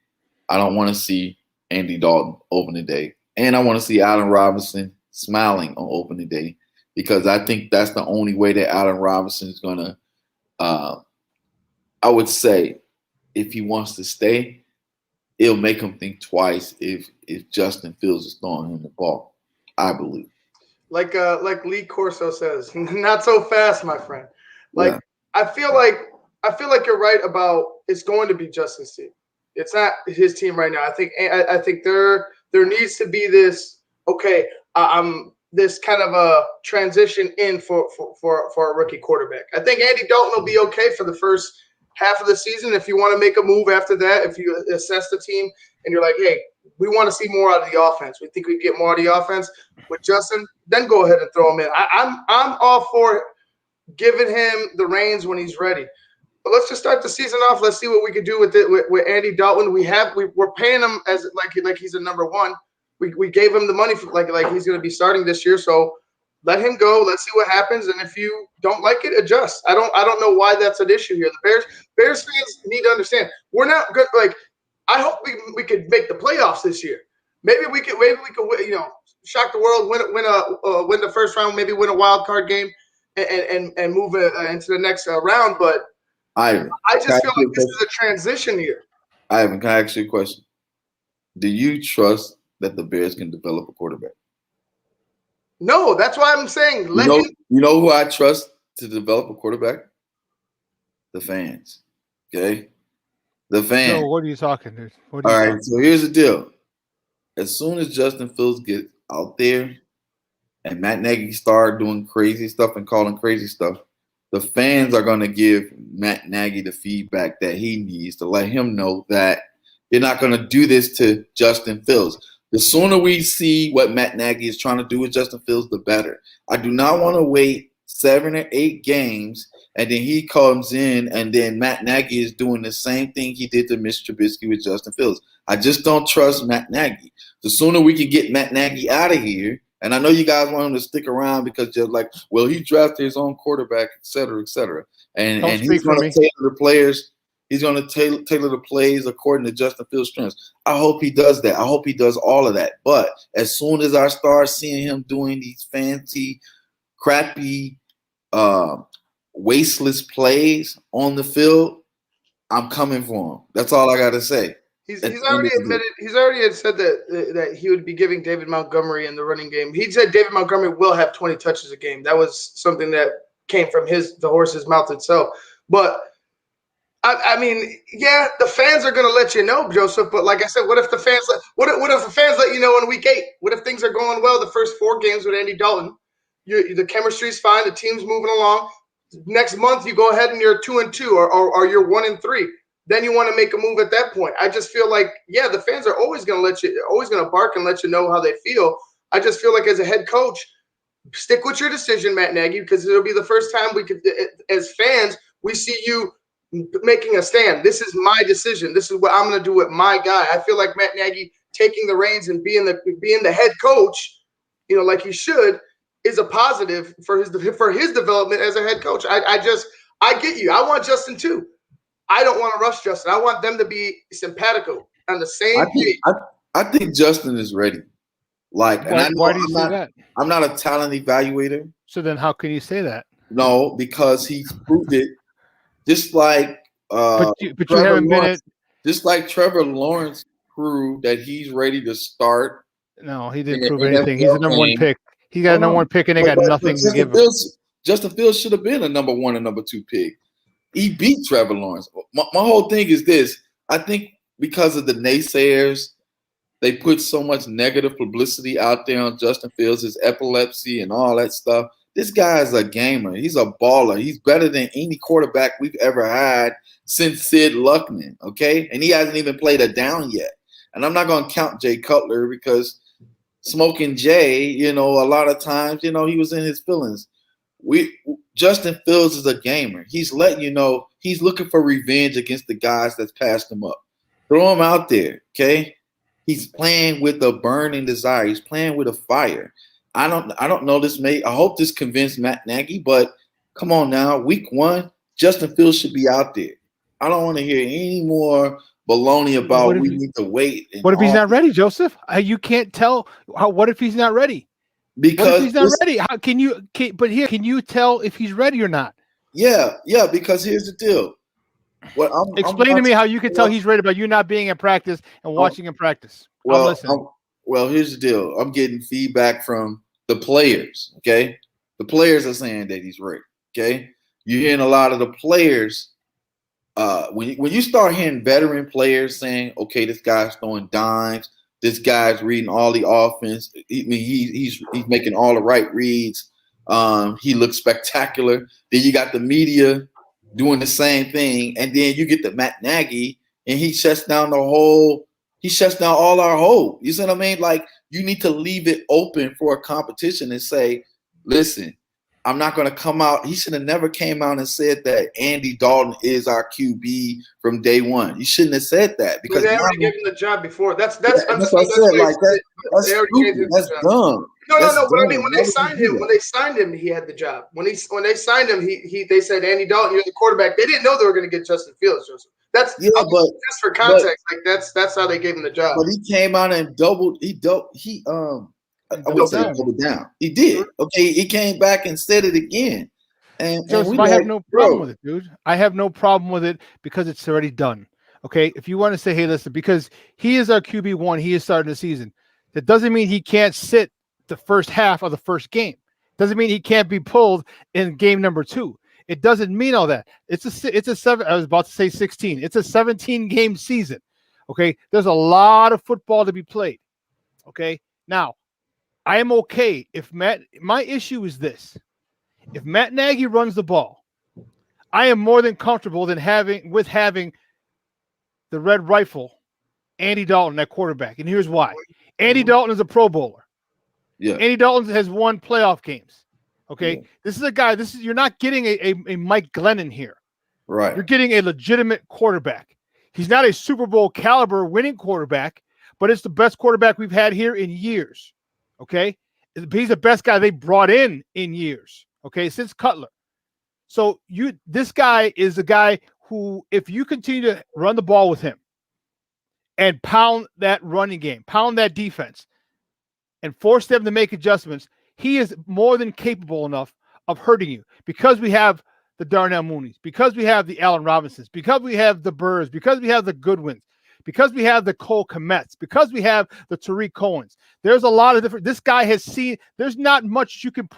I don't want to see Andy Dalton opening day. And I want to see Allen Robinson smiling on opening day, because I think that's the only way that Allen Robinson is going to I would say if he wants to stay, it'll make him think twice if Justin Fields is throwing him the ball, I believe. Like Lee Corso says, not so fast, my friend. Like I feel like you're right about it's going to be Justin's team. It's not his team right now. I think there needs to be this this kind of a transition in for a rookie quarterback. I think Andy Dalton will be okay for the first half of the season. If you want to make a move after that, if you assess the team and you're like, hey, we want to see more out of the offense. We think we get more out of the offense with Justin. Then go ahead and throw him in. I'm all for giving him the reins when he's ready. But let's just start the season off. Let's see what we could do with it with Andy Dalton. We're paying him as like he's a number one. We gave him the money for like he's going to be starting this year. So let him go. Let's see what happens. And if you don't like it, adjust. I don't know why that's an issue here. The Bears fans need to understand we're not good. Like I hope we could make the playoffs this year. Maybe we could shock the world, win the first round, maybe win a wild card game, and move into the next round. But I just feel like this is a transition year. Ivan, can I ask you a question? Do you trust that the Bears can develop a quarterback? No, that's why I'm saying. You know who I trust to develop a quarterback? The fans. Okay? The fans. So what are you talking, dude? All right, so here's the deal. As soon as Justin Fields gets out there and Matt Nagy start doing crazy stuff and calling crazy stuff, the fans are going to give Matt Nagy the feedback that he needs to let him know that you're not going to do this to Justin Fields. The sooner we see what Matt Nagy is trying to do with Justin Fields, the better. I do not want to wait 7 or 8 games and then he comes in, and then Matt Nagy is doing the same thing he did to Mr. Trubisky with Justin Fields. I just don't trust Matt Nagy. The sooner we can get Matt Nagy out of here, and I know you guys want him to stick around because you're like, well, he drafted his own quarterback, et cetera, et cetera. And he's going to tailor the players. He's going to tailor the plays according to Justin Fields' strengths. I hope he does that. I hope he does all of that. But as soon as I start seeing him doing these fancy, crappy, wasteless plays on the field, I'm coming for him. That's all I got to say. He's already admitted. He's already said that he would be giving David Montgomery in the running game. He said David Montgomery will have 20 touches a game. That was something that came from the horse's mouth itself. But I mean, yeah, the fans are going to let you know, Joseph. But like I said, what if the fans let you know in week 8? What if things are going well the first 4 games with Andy Dalton? The chemistry's fine. The team's moving along. Next month, you go ahead and you're 2-2, or you're 1-3. Then you want to make a move at that point. I just feel like, yeah, the fans are always going to bark and let you know how they feel. I just feel like as a head coach, stick with your decision, Matt Nagy, because it'll be the first time we could, as fans, we see you making a stand. This is my decision. This is what I'm going to do with my guy. I feel like Matt Nagy taking the reins and being the head coach, like he should, is a positive for his development as a head coach. I get you. I want Justin too. I don't want to rush Justin. I want them to be simpatico on the same page. I think Justin is ready. Why do you say that? I'm not a talent evaluator. So then how can you say that? No, because he's proved it. Just like but you haven't been it. Just like Trevor Lawrence proved that he's ready to start. No, he didn't prove anything. He's the number 1 pick. He got a number 1 pick, and they got nothing to give him. Justin Fields should have been a number 1 and number 2 pick. He beat Trevor Lawrence. My whole thing is this. I think because of the naysayers, they put so much negative publicity out there on Justin Fields, his epilepsy and all that stuff. This guy is a gamer. He's a baller. He's better than any quarterback we've ever had since Sid Luckman, okay? And he hasn't even played a down yet. And I'm not going to count Jay Cutler because Smoking Jay, a lot of times, he was in his feelings. Justin Fields is a gamer. He's letting you know he's looking for revenge against the guys that's passed him up. Throw him out there, okay? He's playing with a burning desire. He's playing with a fire. I don't know this I hope this convinced Matt Nagy, but come on now, week 1, Justin Fields should be out there. I don't want to hear any more baloney about we need to wait. What if he's not ready, Joseph? You can't tell. What if he's not ready? Because what if he's not ready? How can you? Can you tell if he's ready or not? Yeah. Because here's the deal. Explain to me how you can tell he's ready by you not being in practice and watching him practice. Well, here's the deal. I'm getting feedback from the players. Okay, the players are saying that he's ready. Okay, you're hearing a lot of the players. When you start hearing veteran players saying, "Okay, this guy's throwing dimes. This guy's reading all the offense. He's making all the right reads. He looks spectacular." Then you got the media doing the same thing, and then you get the Matt Nagy, and he shuts down all our hope. You see what I mean? Like, you need to leave it open for a competition and say, "Listen, I'm not going to come out." He should have never came out and said that Andy Dalton is our QB from day 1. You shouldn't have said that because they already gave him the job before. That's what I said. Like that's stupid. That's dumb. No. But I mean, when they signed him, he had the job. When they signed him, they said, "Andy Dalton, you're the quarterback." They didn't know they were going to get Justin Fields, Joseph. Just for context, that's how they gave him the job. But he came out and doubled. I would say doubled down. He did. Okay, he came back and said it again. And I have no problem with it, dude. I have no problem with it because it's already done. Okay, if you want to say, "Hey, listen," because he is our QB1, he is starting the season. That doesn't mean he can't sit the first half of the first game. Doesn't mean he can't be pulled in game number 2. It doesn't mean all that. It's a 7. I was about to say 16. It's a 17-game season. Okay, there's a lot of football to be played. Okay, now I am okay if my issue is this. If Matt Nagy runs the ball, I am more than comfortable having the red rifle, Andy Dalton, at quarterback. And here's why. Andy Dalton is a Pro Bowler. Yeah. Andy Dalton has won playoff games. Okay, this is a guy. You're not getting a Mike Glennon here. Right. You're getting a legitimate quarterback. He's not a Super Bowl caliber winning quarterback, but it's the best quarterback we've had here in years. Okay, he's the best guy they brought in years. Okay, since Cutler. So this guy is a guy who, if you continue to run the ball with him and pound that running game, pound that defense, and force them to make adjustments, he is more than capable enough of hurting you, because we have the Darnell Mooneys, because we have the Allen Robinsons, because we have the Burrs, because we have the Goodwins, because we have the Cole Kmets, because we have the Tariq Cohens. There's a lot of different. This guy has seen. There's not much you can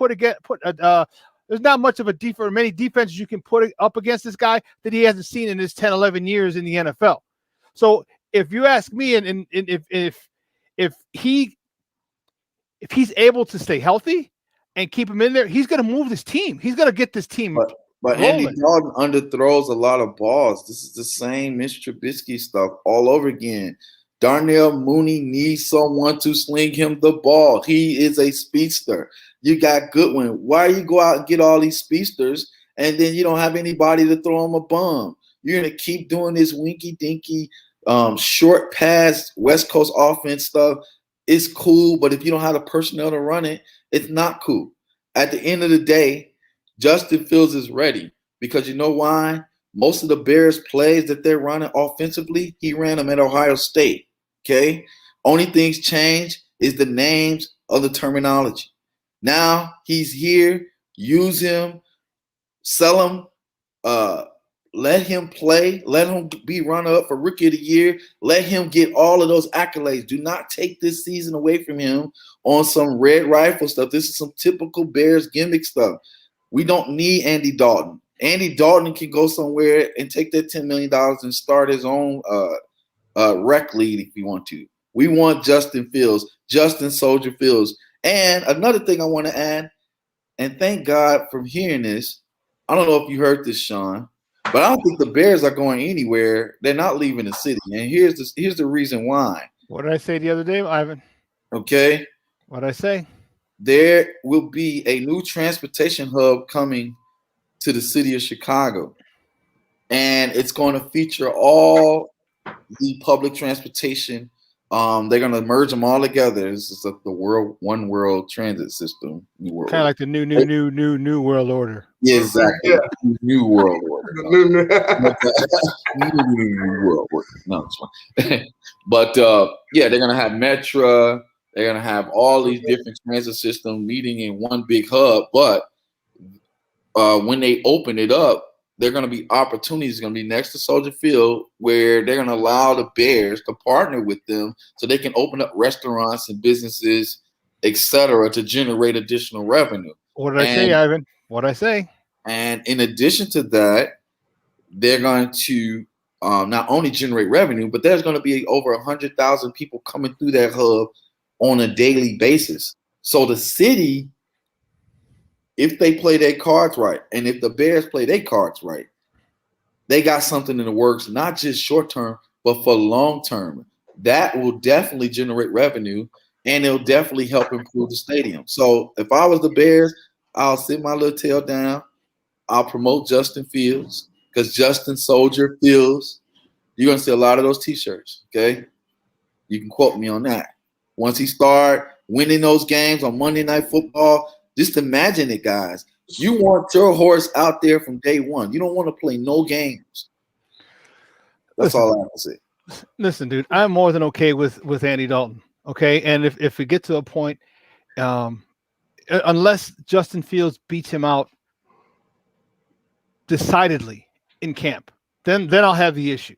there's not much of a defense, many defenses you can put up against this guy that he hasn't seen in his 10, 11 years in the NFL. So if you ask me, and if he's able to stay healthy and keep him in there, he's going to move this team. He's going to get this team. But Andy Dalton underthrows a lot of balls. This is the same Mitch Trubisky stuff all over again. Darnell Mooney needs someone to sling him the ball. He is a speedster. You got Goodwin. Why you go out and get all these speedsters and then you don't have anybody to throw him a bomb? You're going to keep doing this winky-dinky short pass West Coast offense stuff. It's cool, but if you don't have the personnel to run it, it's not cool. At the end of the day, Justin Fields is ready, because you know why? Most of the Bears plays that they're running offensively, he ran them at Ohio State, okay? Only things change is the names of the terminology. Now he's here. Use him. Sell him. Let him play. Let him be runner-up for Rookie of the Year. Let him get all of those accolades. Do not take this season away from him on some red rifle stuff. This is some typical Bears gimmick stuff. We don't need Andy Dalton. Andy Dalton can go somewhere and take that $10 million and start his own rec league if you want to. We want Justin Fields, Justin Soldier Fields. And another thing I want to add, and thank God from hearing this, I don't know if you heard this, Shawn, but I don't think the Bears are going anywhere. They're not leaving the city. And here's the reason why. What did I say the other day, Ivan? Okay. What did I say? There will be a new transportation hub coming to the city of Chicago. And it's going to feature all the public transportation. They're going to merge them all together. This is the one world transit system. Kind of like the new world order. Yeah, exactly. Yeah. New world order. New world order. No, it's fine. But yeah, they're going to have Metra. They're going to have all these different transit systems meeting in one big hub. But when they open it up, there are going to be opportunities going to be next to Soldier Field where they're going to allow the Bears to partner with them so they can open up restaurants and businesses, etc., to generate additional revenue. What did I say, Ivan? What did I say? And in addition to that, they're going to not only generate revenue, but there's going to be over 100,000 people coming through that hub on a daily basis. So the city, if they play their cards right, and if the Bears play their cards right, they got something in the works, not just short term, but for long term. That will definitely generate revenue, and it'll definitely help improve the stadium. So if I was the Bears, I'll sit my little tail down. I'll promote Justin Fields, because Justin Soldier Fields, you're going to see a lot of those T-shirts, okay? You can quote me on that. Once he start winning those games on Monday Night Football, just imagine it, guys. You want your horse out there from day one. You don't want to play no games. That's all I have to say. Listen, dude, I'm more than okay with Andy Dalton, okay? And if we get to a point, unless Justin Fields beats him out decidedly in camp, then I'll have the issue,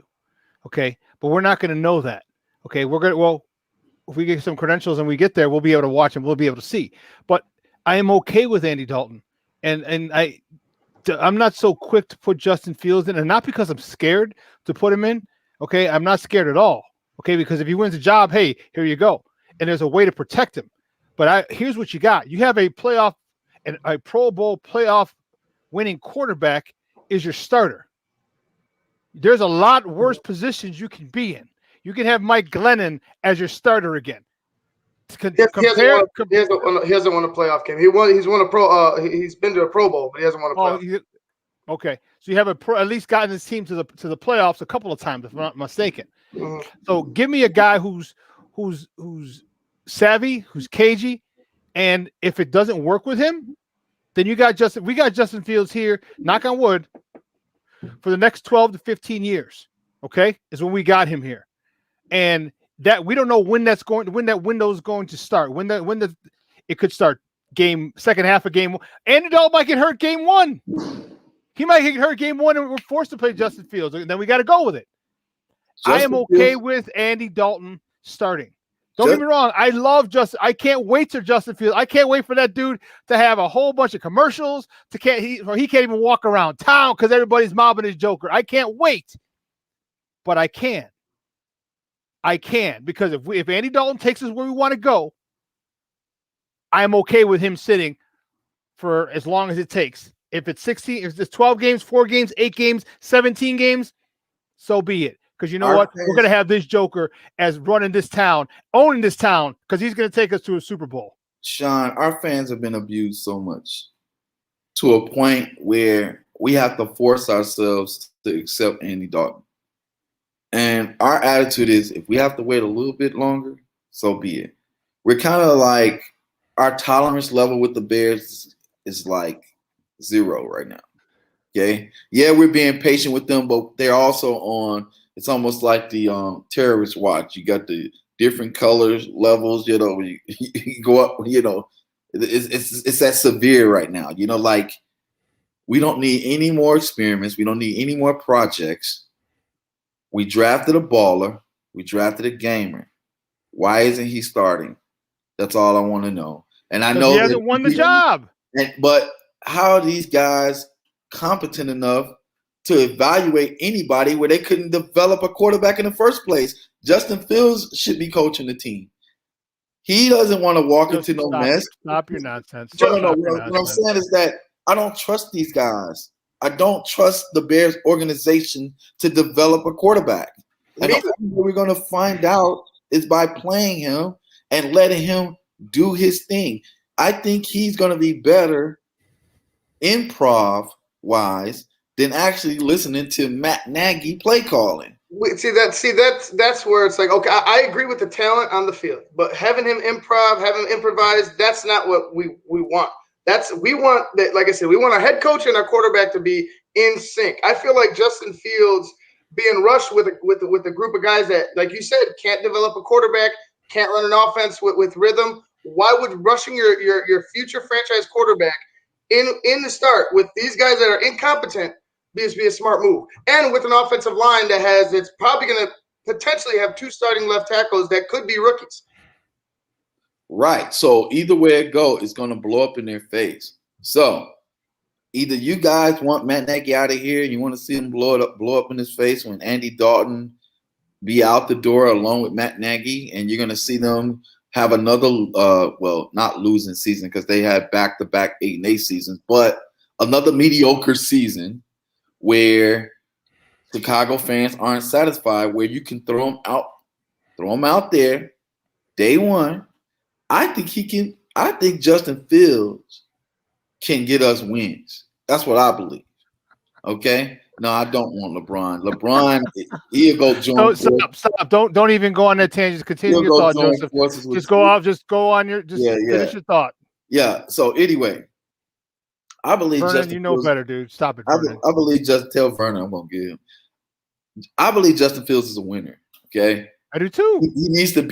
okay? But we're not going to know that, okay? If we get some credentials and we get there, we'll be able to watch him. We'll be able to see. But I am okay with Andy Dalton, and I'm not so quick to put Justin Fields in, and not because I'm scared to put him in. Okay, I'm not scared at all. Okay, because if he wins a job, hey, here you go, and there's a way to protect him. But here's what you got: you have a playoff and a Pro Bowl playoff winning quarterback is your starter. There's a lot worse positions you can be in. You can have Mike Glennon as your starter again. He hasn't won a playoff game. He's won a pro. He's been to a Pro Bowl, but he hasn't won a playoff. Okay, so you have at least gotten his team to the playoffs a couple of times, if I'm not mistaken. Mm-hmm. So give me a guy who's savvy, who's cagey, and if it doesn't work with him, then we got Justin Fields here, knock on wood, for the next 12 to 15 years. Okay, is when we got him here, and that we don't know when that window is going to start. It could start second half of game one. Andy Dalton might get hurt game one. He might get hurt game one, and we're forced to play Justin Fields. And then we got to go with it. I am okay with Andy Dalton starting. Don't get me wrong. I love Justin. I can't wait to Justin Fields. I can't wait for that dude to have a whole bunch of commercials. He can't even walk around town because everybody's mobbing his Joker. I can't wait, but I can. Because if Andy Dalton takes us where we want to go, I'm okay with him sitting for as long as it takes. If it's 16, if it's 12 games, 4 games, 8 games, 17 games, so be it. Because you know what? We're going to have this Joker as running this town, owning this town, because he's going to take us to a Super Bowl. Shawn, our fans have been abused so much to a point where we have to force ourselves to accept Andy Dalton. And our attitude is, if we have to wait a little bit longer, so be it. We're kind of like, our tolerance level with the Bears is like 0 right now. Okay. Yeah, we're being patient with them, but they're also on, it's almost like the terrorist watch. You got the different colors, levels, you go up, it's that severe right now. Like, we don't need any more experiments. We don't need any more projects. We drafted a baller. We drafted a gamer. Why isn't he starting? That's all I want to know. And I know he hasn't won the job. But how are these guys competent enough to evaluate anybody where they couldn't develop a quarterback in the first place? Justin Fields should be coaching the team. He doesn't want to walk into no mess. Stop your nonsense. No. What I'm saying is that I don't trust these guys. I don't trust the Bears organization to develop a quarterback. And the only way we're going to find out is by playing him and letting him do his thing. I think he's going to be better improv-wise than actually listening to Matt Nagy play calling. That's where it's like, okay, I agree with the talent on the field, but having him improvise, that's not what we want. We want that, like I said, we want our head coach and our quarterback to be in sync. I feel like Justin Fields being rushed with a group of guys that, like you said, can't develop a quarterback, can't run an offense with rhythm. Why would rushing your future franchise quarterback in the start with these guys that are incompetent be a smart move? And with an offensive line it's probably going to potentially have 2 starting left tackles that could be rookies. Right. So either way it goes, it's going to blow up in their face. So either you guys want Matt Nagy out of here, you want to see him blow up in his face when Andy Dalton be out the door along with Matt Nagy, and you're going to see them have another, not losing season because they had back-to-back 8-8 seasons, but another mediocre season where Chicago fans aren't satisfied, where you can throw them out there day one. I think Justin Fields can get us wins. That's what I believe. Okay? No, I don't want LeBron. LeBron, he'll go join. Stop. Don't even go on that tangent. Continue your thought, Joseph. Just go on your finish your thought. Yeah. So anyway, I believe Vernon, Justin you know Fields, better, dude. Stop it. I believe tell Vernon I'm gonna get him. I believe Justin Fields is a winner. Okay. I do too. He needs to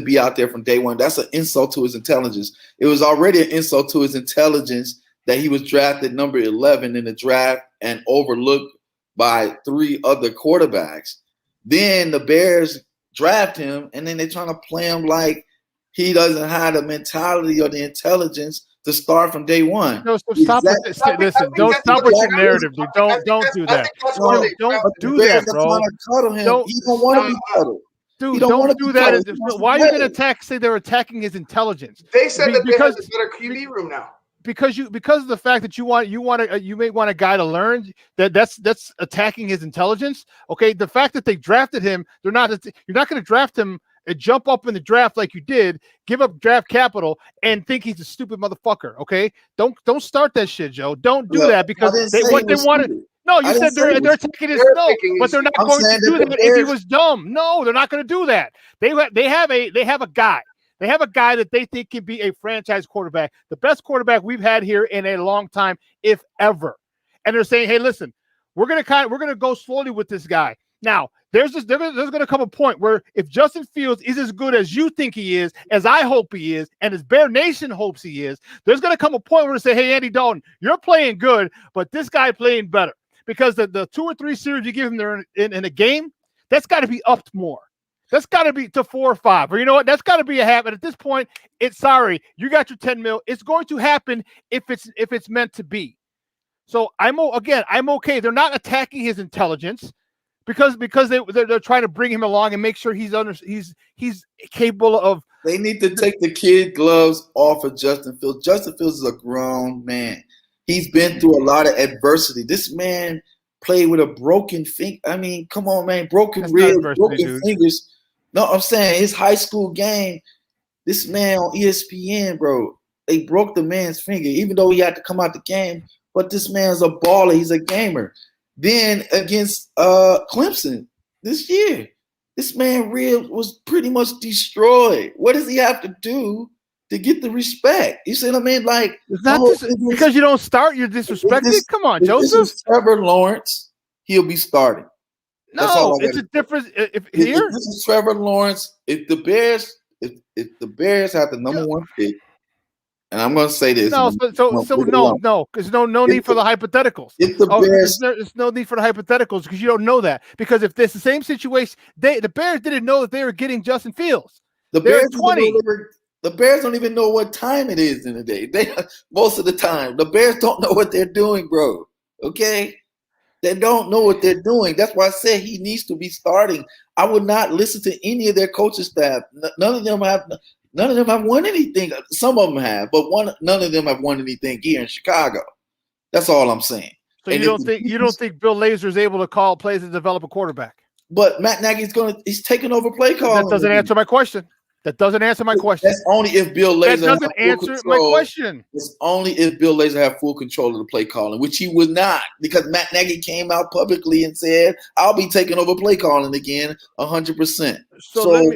be out there from day one. That's an insult to his intelligence. It was already an insult to his intelligence that he was drafted number 11 in the draft and overlooked by 3 other quarterbacks. Then the Bears draft him, and then they're trying to play him like he doesn't have the mentality or the intelligence to start from day one. No, so stop with this. Listen, don't stop with your narrative, dude. Don't do that. Don't do that, bro. He don't want to be cuddled. Dude, don't do that. Why are you going to say they're attacking his intelligence? They said that they have a better QB room now. Because of the fact that you may want a guy to learn that's attacking his intelligence. Okay, the fact that they drafted him, you're not going to draft him jump up in the draft like you did, give up draft capital, and think he's a stupid motherfucker. Okay, don't start that shit, Joe. Don't do that because what they wanted. No, you said they're taking his but they're not going to do that if he was dumb. No, they're not going to do that. They have a guy. They have a guy that they think can be a franchise quarterback, the best quarterback we've had here in a long time, if ever. And they're saying, hey, listen, we're gonna go slowly with this guy. Now, there's gonna come a point where if Justin Fields is as good as you think he is, as I hope he is, and as Bear Nation hopes he is, there's gonna come a point where they say, hey, Andy Dalton, you're playing good, but this guy playing better. Because the 2 or 3 series you give him there in a game, that's got to be upped more. That's got to be to 4 or 5. Or you know what? That's got to be a habit. At this point, it's sorry. You got your 10 mil. It's going to happen if it's meant to be. So I'm okay. They're not attacking his intelligence because they're trying to bring him along and make sure he's capable of. They need to take the kid gloves off of Justin Fields. Justin Fields is a grown man. He's been through a lot of adversity. This man played with a broken finger. I mean, come on, man. Broken ribs, broken fingers. No, I'm saying his high school game, this man on ESPN, bro, they broke the man's finger, even though he had to come out the game. But this man's a baller. He's a gamer. Then against Clemson this year, this man rib was pretty much destroyed. What does he have to do to get the respect? You see what I mean? Like, it's not because you don't start, you're disrespected. Come on, Joseph. This is Trevor Lawrence. He'll be starting. No, it's a difference. If this is Trevor Lawrence, if the Bears have the number 1 pick, and I'm going to say this. No, because no need for the hypotheticals. If the Bears, there's no need for the hypotheticals because you don't know that. Because if it's the same situation, the Bears didn't know that they were getting Justin Fields. The Bears 20. The Bears don't even know what time it is in the day. Most of the time, the Bears don't know what they're doing, bro. Okay, they don't know what they're doing. That's why I said he needs to be starting. I would not listen to any of their coaching staff. None of them have won anything. Some of them have, but none of them have won anything here in Chicago. That's all I'm saying. So you don't think Bill Lazor is able to call plays and develop a quarterback? But Matt Nagy's he's taking over play calling. That doesn't answer my question. That doesn't answer my question. That's only if Bill Lazor. That doesn't answer my question. It's only if Bill Lazor have full control of the play calling, which he would not, because Matt Nagy came out publicly and said, "I'll be taking over play calling again, 100%." So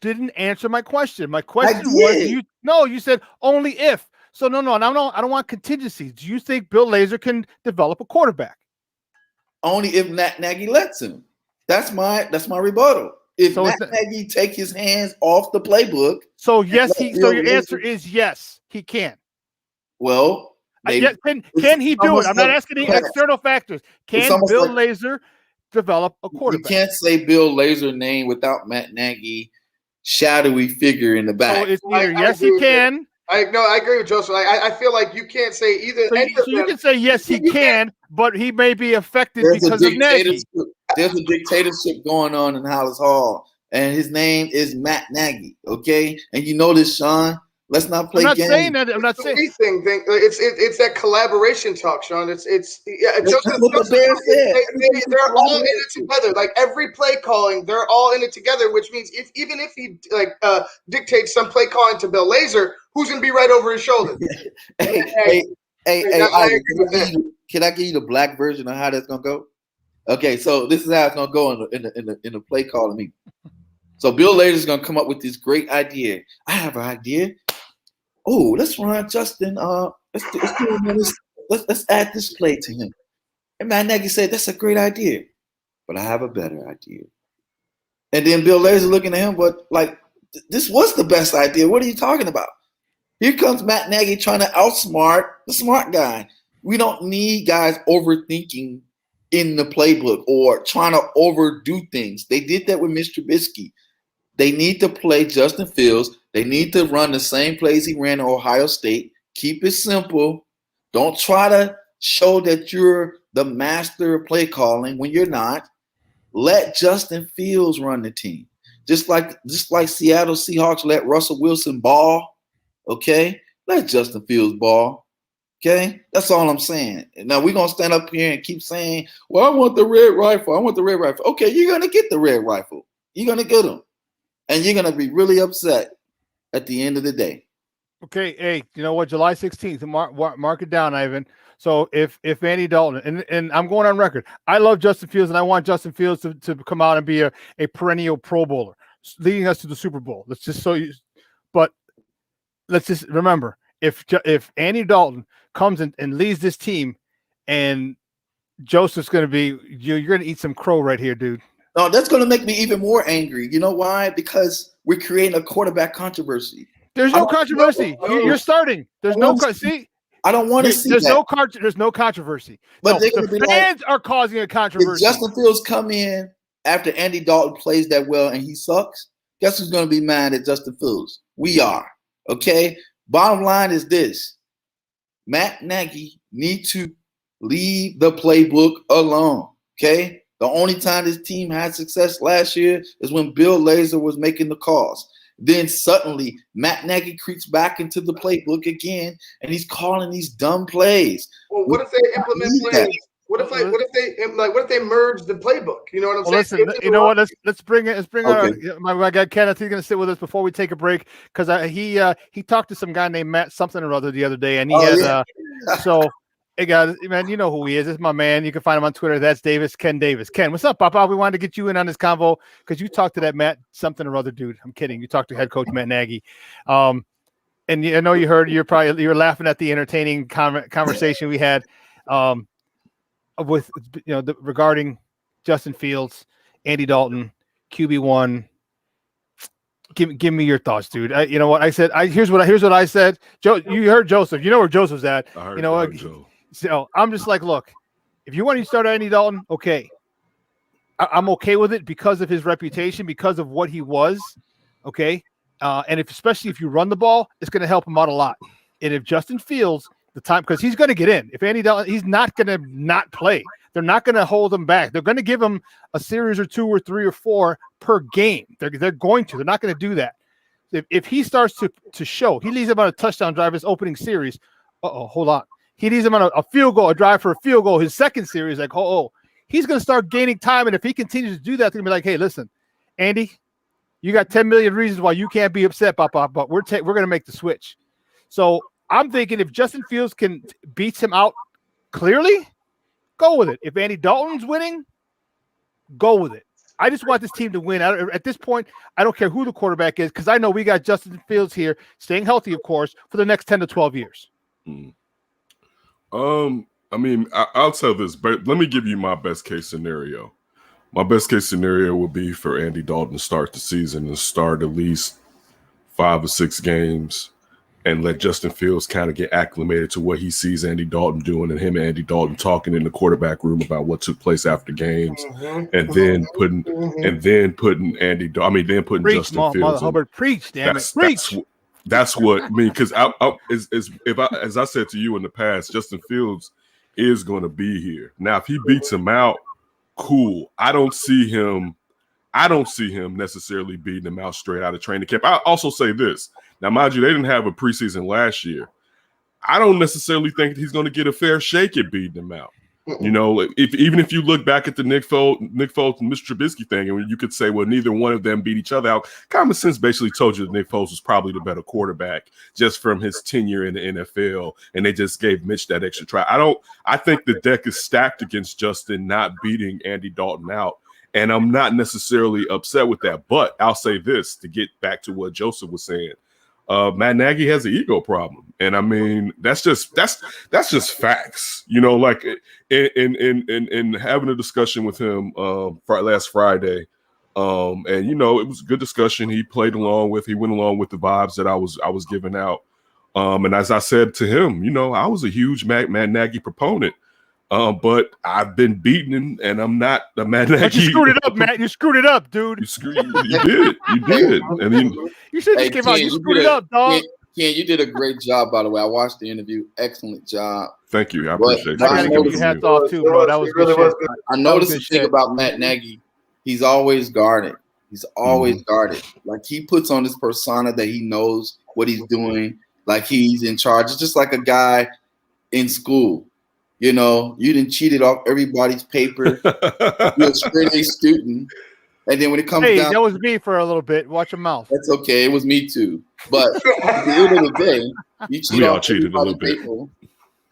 didn't answer my question. My question was, you said only if. So no, I don't want contingencies. Do you think Bill Lazor can develop a quarterback? Only if Matt Nagy lets him. That's my rebuttal. If Matt Nagy take his hands off the playbook. So yes, so your answer is yes, he can. Well, can he do it? I'm not asking any external factors. Can Bill Lazor develop a quarterback? You can't say Bill Lazor name without Matt Nagy shadowy figure in the back. So it's either yes, he can. I agree with Joseph. I feel like you can't say either. So you can say yes, he can, but he may be affected because of Nagy. There's a dictatorship going on in Hollis Hall, and his name is Matt Nagy. Okay, and you know this, Shawn. Let's not play games. Saying that. I'm not saying anything. It's that collaboration talk, Shawn. They're all in it together. Like every play calling, they're all in it together. Which means even if he dictates some play calling to Bill Lazor, who's going to be right over his shoulder? Hey, can I give you the black version of how that's going to go? Okay, so this is how it's gonna go in the play calling meeting. So Bill Lazor is gonna come up with this great idea. I have an idea. Oh, let's run Justin. Let's add this play to him. And Matt Nagy said, "That's a great idea, but I have a better idea." And then Bill Lazor looking at him, but like, this was the best idea. What are you talking about? Here comes Matt Nagy trying to outsmart the smart guy. We don't need guys overthinking in the playbook or trying to overdo things. They did that with Mr. Trubisky. They need to play Justin Fields. They need to run the same plays he ran at Ohio State. Keep it simple. Don't try to show that you're the master of play calling when you're not. Let Justin Fields run the team. Just like Seattle Seahawks let Russell Wilson ball. Okay? Let Justin Fields ball. Okay, that's all I'm saying. Now we're gonna stand up here and keep saying, "Well, I want the red rifle. I want the red rifle." Okay, you're gonna get the red rifle. You're gonna get them, and you're gonna be really upset at the end of the day. Okay, hey, you know what? July 16th, mark it down, Ivan. So if Andy Dalton, and I'm going on record, I love Justin Fields, and I want Justin Fields to come out and be a perennial Pro Bowler, leading us to the Super Bowl. But let's just remember, if Andy Dalton comes and leads this team, and Joseph's going to be, you're going to eat some crow right here, dude. No, that's going to make me even more angry. You know why? Because we're creating a quarterback controversy. There's no controversy. You're starting. There's no see. I don't want to see there's that. There's no controversy. But the fans are causing a controversy. If Justin Fields come in after Andy Dalton plays that well and he sucks, guess who's going to be mad at Justin Fields? We are. Okay? Bottom line is this. Matt Nagy need to leave the playbook alone. Okay? The only time this team had success last year is when Bill Lazor was making the calls. Then suddenly Matt Nagy creeps back into the playbook again, and he's calling these dumb plays. Well, what if they implement plays? What if they merge the playbook? You know what I'm saying? Listen, you know what? Let's bring my guy Kenneth. He's going to sit with us before we take a break because he talked to some guy named Matt something or other the other day, and he so. Hey guys, man, you know who he is. This is my man. You can find him on Twitter. That's Ken Davis. Ken, what's up, Papa? We wanted to get you in on this convo because you talked to that Matt something or other dude. I'm kidding. You talked to head coach Matt Nagy, and I know you heard. You were laughing at the entertaining conversation we had with regarding Justin Fields, Andy Dalton, QB1. Give me your thoughts, dude. You know what I said? Here's what I said. Joe, you heard Joseph. You know where Joseph's at. I heard, you know what? So I'm just like, look, if you want to start Andy Dalton, okay. I'm okay with it because of his reputation, because of what he was, okay? And especially if you run the ball, it's going to help him out a lot. And if Justin Fields, because he's going to get in. If Andy Dalton, he's not going to not play. They're not going to hold him back. They're going to give him a series or 2 or 3 or 4 per game. They're going to. They're not going to do that. If he starts to show, he leads him on a touchdown drive his opening series. Hold on. He leads him on a field goal, a drive for a field goal. His second series, like, he's going to start gaining time. And if he continues to do that, they're going to be like, hey, listen, Andy, you got 10 million reasons why you can't be upset, Papa, but we're going to make the switch. So I'm thinking if Justin Fields beats him out clearly, go with it. If Andy Dalton's winning, go with it. I just want this team to win. At this point, I don't care who the quarterback is because I know we got Justin Fields here, staying healthy, of course, for the next 10 to 12 years. I mean, I'll tell this, but let me give you my best case scenario. My best case scenario would be for Andy Dalton to start the season and start at least 5 or 6 games and let Justin Fields kind of get acclimated to what he sees Andy Dalton doing, and him and Andy Dalton talking in the quarterback room about what took place after games, and then putting Preach, Justin Fields. Hubbard, preach, damn it, preach. That's what I mean. Because as I said to you in the past, Justin Fields is going to be here now. If he beats him out, cool. I don't see him necessarily beating him out straight out of training camp. I also say this. Now, mind you, they didn't have a preseason last year. I don't necessarily think he's going to get a fair shake at beating him out. You know, even if you look back at the Nick Foles and Mr. Trubisky thing, and you could say, well, neither one of them beat each other out. Common sense basically told you that Nick Foles was probably the better quarterback just from his tenure in the NFL, and they just gave Mitch that extra try. I think the deck is stacked against Justin not beating Andy Dalton out. And I'm not necessarily upset with that. But I'll say this to get back to what Joseph was saying. Matt Nagy has an ego problem. And I mean, that's just facts. You know, like in having a discussion with him last Friday. And you know, it was a good discussion. He went along with the vibes that I was giving out. And as I said to him, you know, I was a huge Matt Nagy proponent. But I've been beaten, and I'm not the Matt Nagy. But you screwed it up, Matt. You screwed it up, dude. You did. I mean, you should just came out. You screwed it up, dog. Ken, you did a great job, by the way. I watched the interview. Excellent job. Thank you. I appreciate it. I gotta give you hats off too, bro. That was really good. I noticed the thing about Matt Nagy. He's always guarded. He's always guarded. Like he puts on this persona that he knows what he's doing. Like he's in charge. It's just like a guy in school. You know, you didn't cheated off everybody's paper. You're a straight A student, And then when it comes Hey, down, that was me for a little bit. Watch your mouth. that's okay. It was me too. But at the end of the day, you cheat We all off cheated a little bit.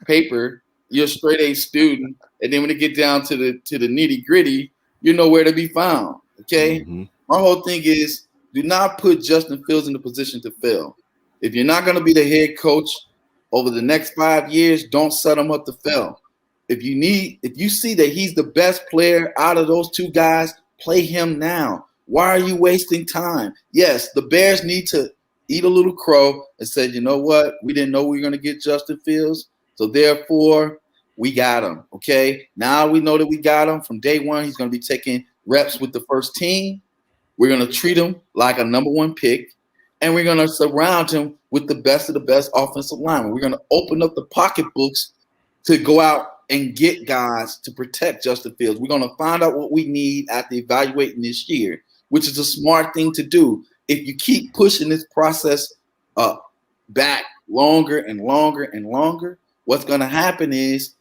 paper. You're a straight A student, and then when it get down to the nitty gritty, you're nowhere to be found. Okay. Mm-hmm. My whole thing is, do not put Justin Fields in the position to fail. If you're not going to be the head coach over the next 5 years, don't set him up to fail. If you see that he's the best player out of those two guys, play him now. Why are you wasting time? Yes, the Bears need to eat a little crow and say, you know what? We didn't know we were going to get Justin Fields, so therefore we got him. Okay, now we know that we got him. From day one, he's going to be taking reps with the first team. We're going to treat him like a number one pick, and we're going to surround him with the best of the best offensive linemen. We're going to open up the pocketbooks to go out and get guys to protect Justin Fields. We're going to find out what we need after evaluating this year, which is a smart thing to do. If you keep pushing this process back longer and longer and longer, what's going to happen is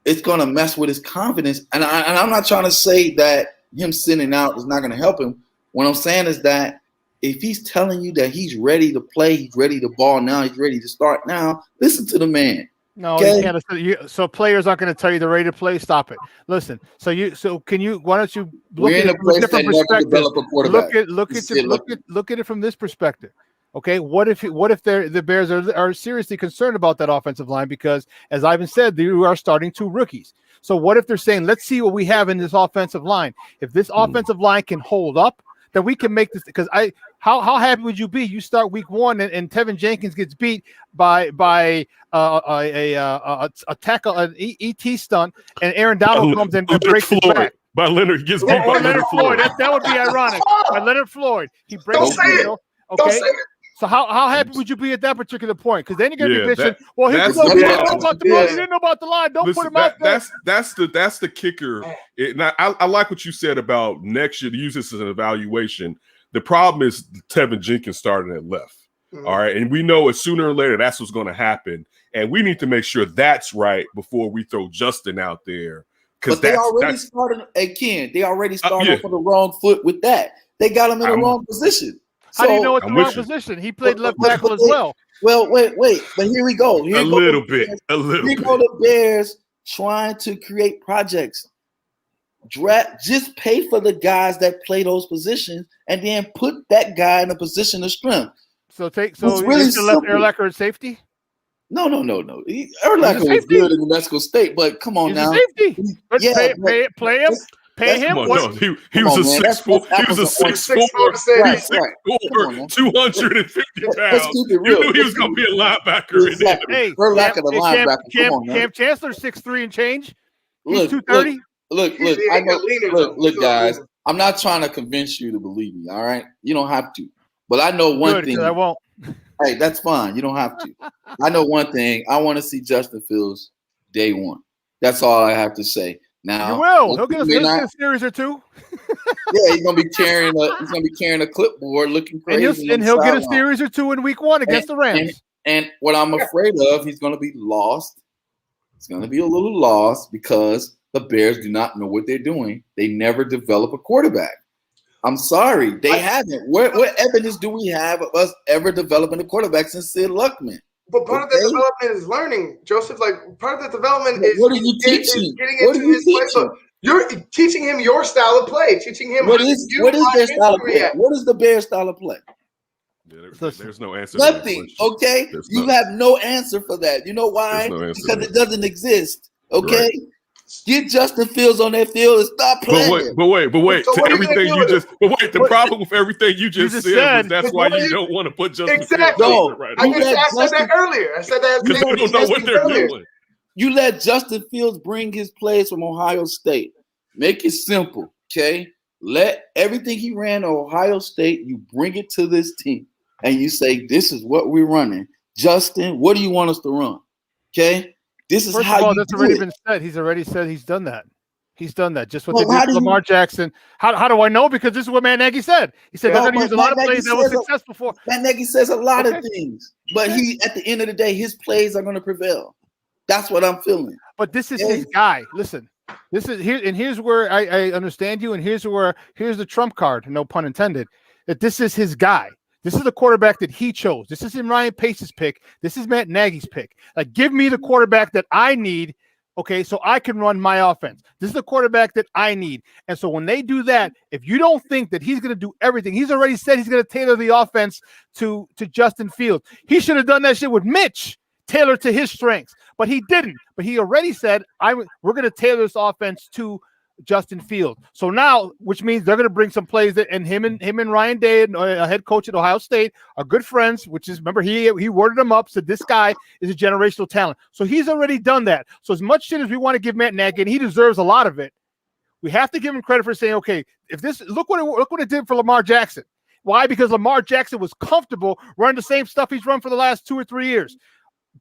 it's going to mess with his confidence. And I'm not trying to say that him sitting out is not going to help him. What I'm saying is that if he's telling you that he's ready to play, he's ready to ball now, he's ready to start now, listen to the man. No, okay? you can't. So players aren't going to tell you they're ready to play. Stop it. Listen. So can you? Why don't you look at it from a different perspective? Look at it from this perspective. Okay, what if the Bears are seriously concerned about that offensive line because, as Ivan said, they are starting two rookies. So what if they're saying, let's see what we have in this offensive line. If this offensive line can hold up, then we can make this. Because how happy would you be? You start week one and Tevin Jenkins gets beat by a tackle, an ET stunt, and Aaron Donald comes in and breaks his back. By Leonard gets beat by Leonard Floyd. That would be ironic. By Leonard Floyd, he breaks his ankle. Okay. So how happy would you be at that particular point? Because then you're gonna be bitching. Well, he didn't know about the line. Don't put him out there. That's the kicker. I like what you said about next year to use this as an evaluation. The problem is Tevin Jenkins starting at left. All right, and we know sooner or later that's what's going to happen, and we need to make sure that's right before we throw Justin out there. But they already started again. They already started on the wrong foot with that. They got him in the wrong position. How do you know it's the wrong position? He played left tackle as well. Well, wait. But here we go. A little bit. Here go the Bears trying to create projects. Just pay for the guys that play those positions, and then put that guy in a position of strength. So really left Urlacher at safety. No. Urlacher was good in New Mexico State, but come on now. Safety. Play him. Pay him. No, he was a 6'4". He was a 6'4", 250 pounds. Let's keep it real. You knew he was going to be a linebacker. Exactly. Hey, Cam Chancellor 6'3" and change. He's 230. Look, guys. I'm not trying to convince you to believe me. All right, you don't have to. But I know one thing. I won't. Hey, that's fine. You don't have to. I know one thing. I want to see Justin Fields day one. That's all I have to say. Now you will. He'll get a series or two. Yeah, he's gonna be carrying a clipboard, looking crazy, and he'll get a series or two in week one against the Rams. And what I'm afraid of, he's gonna be lost. He's gonna be a little lost because the Bears do not know what they're doing. They never develop a quarterback. I'm sorry, they haven't. What evidence do we have of us ever developing a quarterback since Sid Luckman? But part of the development is learning, Joseph. Like part of the development is what are you teaching? Getting into his playbook. You're teaching him your style of play. Teaching him what is their style of play? What is the Bears style of play? There's no answer. Nothing. Okay, you have no answer for that. You know why? Because it doesn't exist. Okay. Right. Get Justin Fields on that field and stop playing. But wait. So the problem with everything you just said was that's why you don't want to put Justin Fields on right now. I said that earlier. I said that because they don't know what they're doing. You let Justin Fields bring his plays from Ohio State. Make it simple, okay? Let everything he ran to Ohio State, you bring it to this team, and you say, this is what we're running. Justin, what do you want us to run? Okay? This is how you that's already been said. He's already said he's done that. He's done that. Just what they did with Lamar Jackson. How do I know? Because this is what Matt Nagy said. He said they're going to use a lot of plays that was successful for. Matt Nagy says a lot of things, but at the end of the day, his plays are going to prevail. That's what I'm feeling. But this is his guy. Listen, Here's where I understand you, and here's the trump card, no pun intended, that this is his guy. This is the quarterback that he chose. This isn't Ryan Pace's pick. This is Matt Nagy's pick. Like, give me the quarterback that I need, okay, so I can run my offense. This is the quarterback that I need. And so when they do that, if you don't think that he's going to do everything, he's already said he's going to tailor the offense to Justin Fields. He should have done that shit with Mitch, tailored to his strengths, but he didn't. But he already said, we're going to tailor this offense to Justin Fields. So now, which means they're going to bring some plays that, and him and Ryan Day, a head coach at Ohio State, are good friends. Which is, remember, he worded him up, said this guy is a generational talent. So he's already done that. So as much shit as we want to give Matt Nagy, and he deserves a lot of it, we have to give him credit for saying, okay, if this look what it did for Lamar Jackson. Why? Because Lamar Jackson was comfortable running the same stuff he's run for the last 2 or 3 years.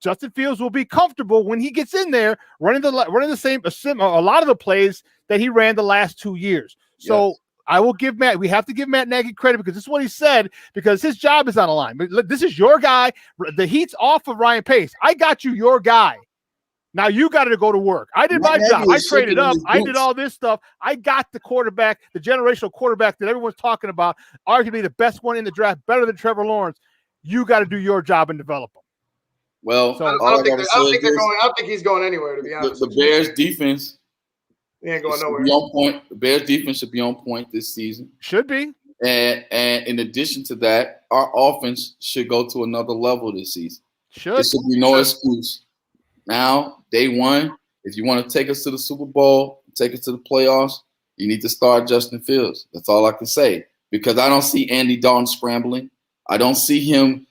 Justin Fields will be comfortable when he gets in there running the same a lot of the plays that he ran the last 2 years. So yes. I will give Matt. We have to give Matt Nagy credit because this is what he said, because his job is on the line. But this is your guy. The heat's off of Ryan Pace. I got you, your guy. Now you got to go to work. I did my job. I traded up. I did all this stuff. I got the quarterback, the generational quarterback that everyone's talking about, arguably the best one in the draft, better than Trevor Lawrence. You got to do your job and develop him. Well, I don't think he's going anywhere, to be honest. The Bears defense, he ain't going nowhere. Be on point. The Bears defense should be on point this season. Should be. And in addition to that, our offense should go to another level this season. There should be no excuse. Now, day one, if you want to take us to the Super Bowl, take us to the playoffs, you need to start Justin Fields. That's all I can say. Because I don't see Andy Dalton scrambling. I don't see him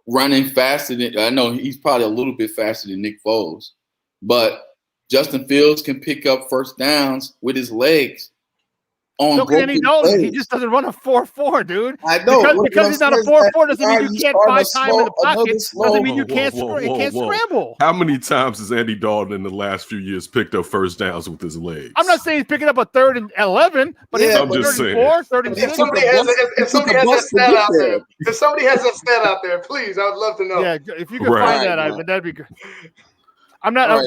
running faster than, I know he's probably a little bit faster than Nick Foles, but Justin Fields can pick up first downs with his legs. Andy Dalton, he just doesn't run a 4.4, dude. I know. Because he's not a 4.4 doesn't mean you can't buy time in the pocket. Doesn't mean you can't scramble. How many times has Andy Dalton in the last few years picked up first downs with his legs? I'm not saying he's picking up a 3rd and 11, but he's I'm just saying. 3rd and 6. If somebody has that stat out there, please, I would love to know. Yeah, if you can find that, Ivan, that'd be good.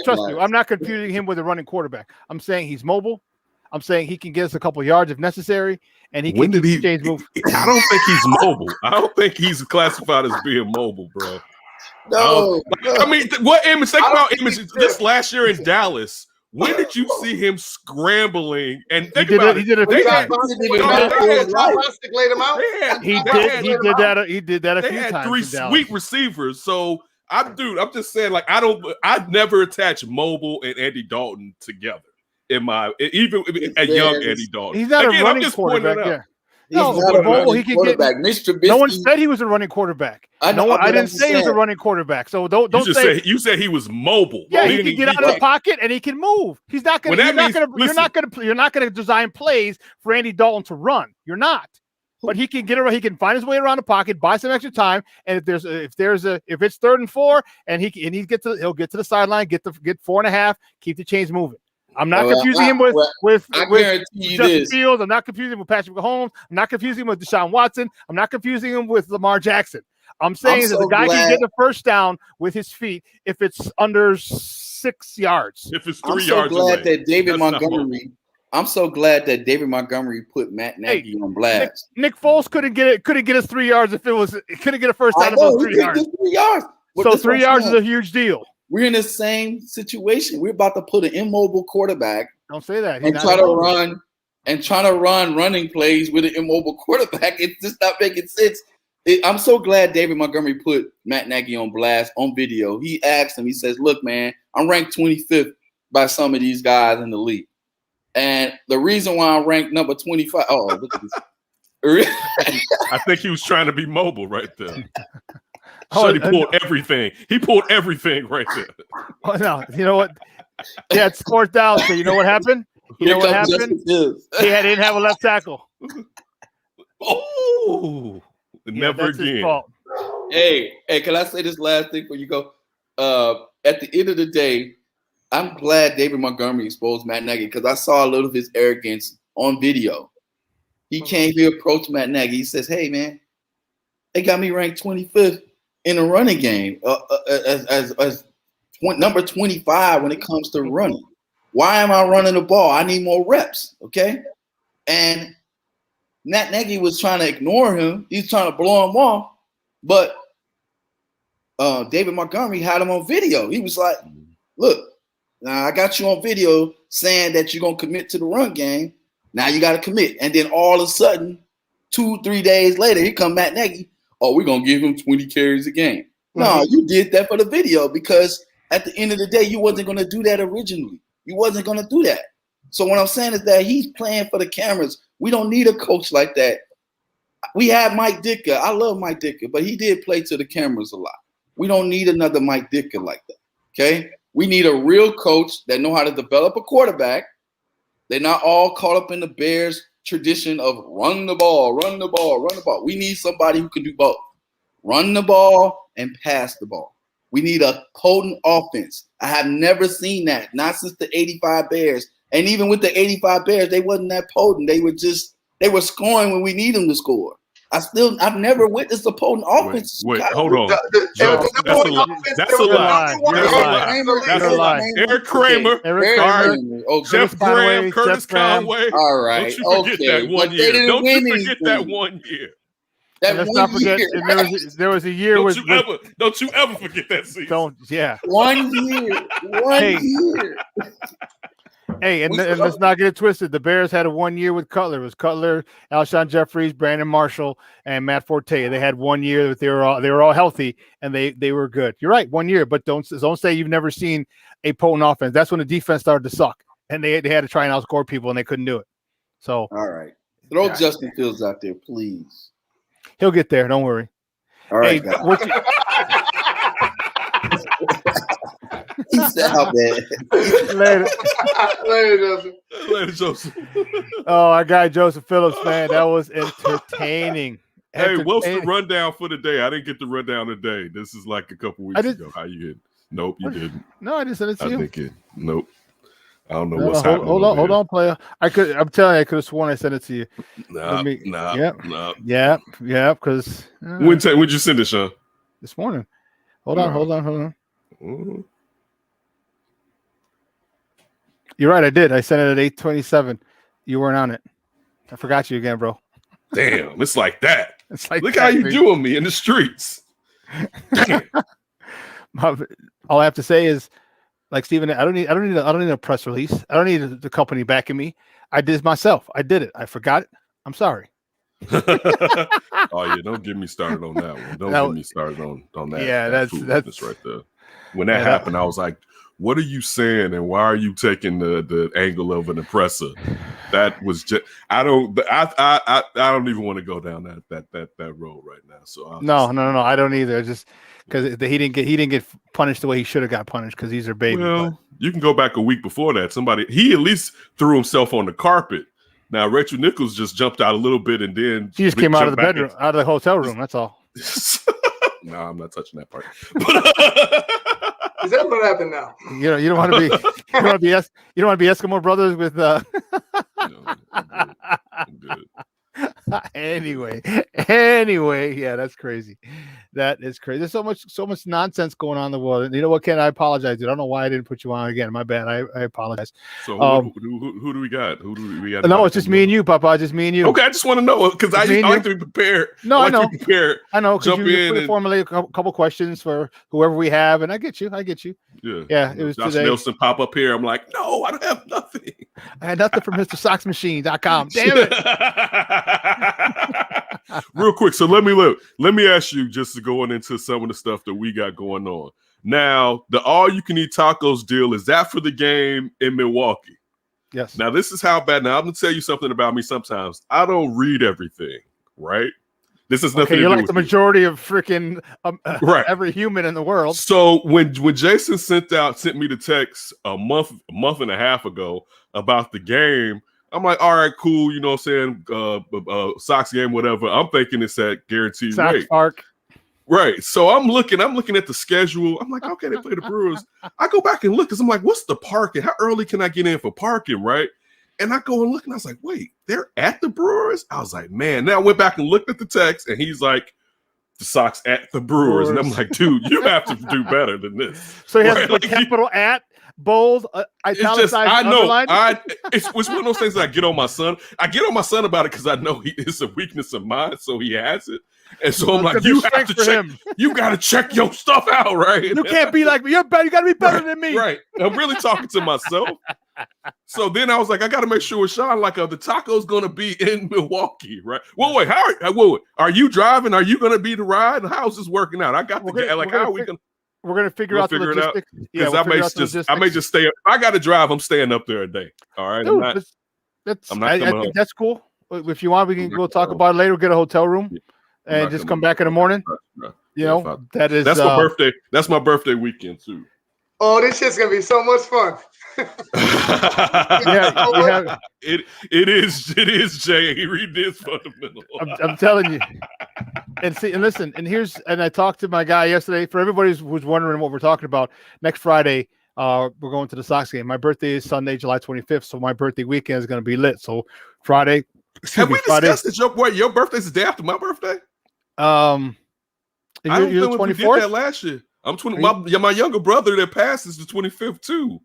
Trust me, I'm not confusing him with a running quarterback. I'm saying he's mobile. I'm saying he can get us a couple yards if necessary, and he can change move. I don't think he's mobile. I don't think he's classified as being mobile, bro. No. I mean, what image? Think about images. This last year in Dallas. When did you see him scrambling? And think about it. He did it. He did that a few times. They had 3 sweet receivers. So I'm just saying, like, I've never attached mobile and Andy Dalton together. Even a young Andy Dalton. He's not a running quarterback. Yeah. No, he can get. No one said he was a running quarterback. I didn't say he was a running quarterback. So don't say. You said he was mobile. Yeah, he can get out of the pocket and he can move. He's not going to. You're not going to design plays for Andy Dalton to run. You're not. But he can get around. He can find his way around the pocket, buy some extra time, and if it's 3rd and 4, and he'll get to the sideline, get 4.5, keep the chains moving. I'm not confusing him with Justin Fields. I'm not confusing him with Patrick Mahomes. I'm not confusing him with Deshaun Watson. I'm not confusing him with Lamar Jackson. I'm saying that the guy can get the first down with his feet if it's under 6 yards. If it's 3 yards away. I'm so glad that David Montgomery put Matt Nagy on blast. Nick Foles couldn't get us 3 yards if it couldn't get a first down above 3 yards. 3 yards. So 3 yards is a huge deal. We're in the same situation. We're about to put an immobile quarterback. Don't say that. And try to run running plays with an immobile quarterback. It's just not making sense. I'm so glad David Montgomery put Matt Nagy on blast on video. He asked him, he says, look, man, I'm ranked 25th by some of these guys in the league. And the reason why I'm ranked number 25, look at this. I think he was trying to be mobile right there. So he pulled everything. He pulled everything right there. Oh, no. You know what? Yeah, it's 4th down. So you know what happened? He didn't have a left tackle. Oh, never again. Hey, can I say this last thing before you go? At the end of the day, I'm glad David Montgomery exposed Matt Nagy because I saw a little of his arrogance on video. He came here, approached Matt Nagy. He says, hey, man, they got me ranked 25th in a running game as number 25 when it comes to running. Why am I running the ball? I need more reps, okay? And Matt Nagy was trying to ignore him. He's trying to blow him off, but David Montgomery had him on video. He was like, look, now I got you on video saying that you're going to commit to the run game. Now you got to commit. And then all of a sudden, 2-3 days later, here come Matt Nagy. Oh, we're going to give him 20 carries a game. No, you did that for the video because at the end of the day, you wasn't going to do that originally. You wasn't going to do that. So what I'm saying is that he's playing for the cameras. We don't need a coach like that. We had Mike Ditka. I love Mike Ditka, but he did play to the cameras a lot. We don't need another Mike Ditka like that, okay? We need a real coach that know how to develop a quarterback. They're not all caught up in the Bears tradition of run the ball, run the ball, run the ball. We need somebody who can do both. Run the ball and pass the ball. We need a potent offense. I have never seen that, not since the 85 Bears. And even with the 85 Bears, they wasn't that potent. They were scoring when we need them to score. I've never witnessed a potent offense. Wait, hold on. That's a lie. That's a lie. Eric Kramer. Jeff Graham, Curtis Conway. All right. Don't you forget that 1 year. Don't you forget that 1 year. Let's not forget there was a year don't you ever forget that season. 1 year. 1 year. Hey, and let's not get it twisted. The Bears had a 1 year with Cutler. It was Cutler, Alshon Jeffries, Brandon Marshall, and Matt Forte. They had 1 year that they were all healthy and they were good. You're right, 1 year, but don't say you've never seen a potent offense. That's when the defense started to suck, and they had to try and outscore people, and they couldn't do it. So all right, throw Justin Fields out there, please. He'll get there. Don't worry. All right, Peace out, man. Later, Joseph. Oh, our guy Joseph Phillips, man, that was entertaining. Hey, what's the rundown for the day? I didn't get the rundown today. This is like a couple weeks ago. How you hit? Nope, you didn't. No, I didn't send it to you. Nope. I don't know what's happening. Hold on, player. I'm telling you, I could have sworn I sent it to you. Nah. Yeah. Because when'd you send it, Shawn? This morning. Hold on. Mm-hmm. You're right. I did. I sent it at 8:27. You weren't on it. I forgot you again, bro. Damn, it's like that. It's like look how you doing me in the streets. All I have to say is, like Steven, I don't need a press release. I don't need the company backing me. I did it myself. I did it. I forgot it. I'm sorry. Oh yeah, don't get me started on that one. Don't get me started on that. Yeah, that's right there. When that happened, I was like, what are you saying, and why are you taking the angle of an oppressor? That was just I don't even want to go down that road right now. So no, I don't either. Just because he didn't get punished the way he should have got punished because he's their baby. Well, you can go back a week before that. He at least threw himself on the carpet. Now Rachel Nichols just jumped out a little bit and then she just came out of the bedroom, out of the hotel room. That's all. No, I'm not touching that part. Is that what happened now? You don't want to be you don't want to be Eskimo brothers with No, I'm good. Anyway, yeah, that's crazy. That is crazy. There's so much nonsense going on in the world. And you know what, Ken? I apologize, dude. I don't know why I didn't put you on again. My bad. I apologize. So who do we got? Who do we got? No, it's just me and you, Papa. Just me and you. Okay, I just want to know because I like to be prepared. No, I know. I know. Jump in and formulate a couple questions for whoever we have, and I get you. Yeah. It was Josh today. Nelson pop up here. I'm like, no, I don't have nothing. I had nothing from MrSocksMachine.com. Damn it. Real quick, so let me ask you just to go into some of the stuff that we got going on. Now, the all-you-can-eat tacos deal, is that for the game in Milwaukee? Yes. Now, this is how bad. Now, I'm going to tell you something about me sometimes. I don't read everything, right? This is nothing to you're do like with the majority of freaking right. every human in the world. So when Jason sent me the text a month and a half ago about the game, I'm like, all right, cool. You know what I'm saying? Sox game, whatever. I'm thinking it's at guaranteed Sox rate. Park. Right. So I'm looking at the schedule. I'm like, okay, they play the Brewers. I go back and look because I'm like, what's the parking? How early can I get in for parking? Right. And I go and look and I was like, wait, they're at the Brewers? I was like, man. Then I went back and looked at the text and he's like, the Sox at the Brewers. And I'm like, dude, you have to do better than this. So he has to put capital at bold, It's just, italicized, I know. underlined. It's one of those things that I get on my son. I get on my son about it because I know it's a weakness of mine, so he has it. And so I'm like, you have to check. You got to check your stuff out, right? You can't be like me. You're better. You got to be better than me. Right. I'm really talking to myself. So then I was like, I got to make sure with Shawn, like, the taco's going to be in Milwaukee, right? Well, wait, are you driving? Are you going to be the ride? How's this working out? I got to get, like, how are we going to? We're going to figure out the logistics. Yeah, I may just stay. If I got to drive, I'm staying up there a day. All right. Dude, I think that's cool. If you want, we'll talk about it later. We'll get a hotel room and just come back in the morning. That's my birthday. That's my birthday weekend too. Oh, this shit's gonna be so much fun. It is, Jay. He read this fundamental. I'm telling you. And listen, and I talked to my guy yesterday. For everybody who's wondering what we're talking about, next Friday, we're going to the Sox game. My birthday is Sunday, July 25th, so my birthday weekend is going to be lit. So Friday, have we discussed that your birthday's the day after my birthday? You're the 24th? We did that last year. I'm 20. My younger brother that passed is the 25th too.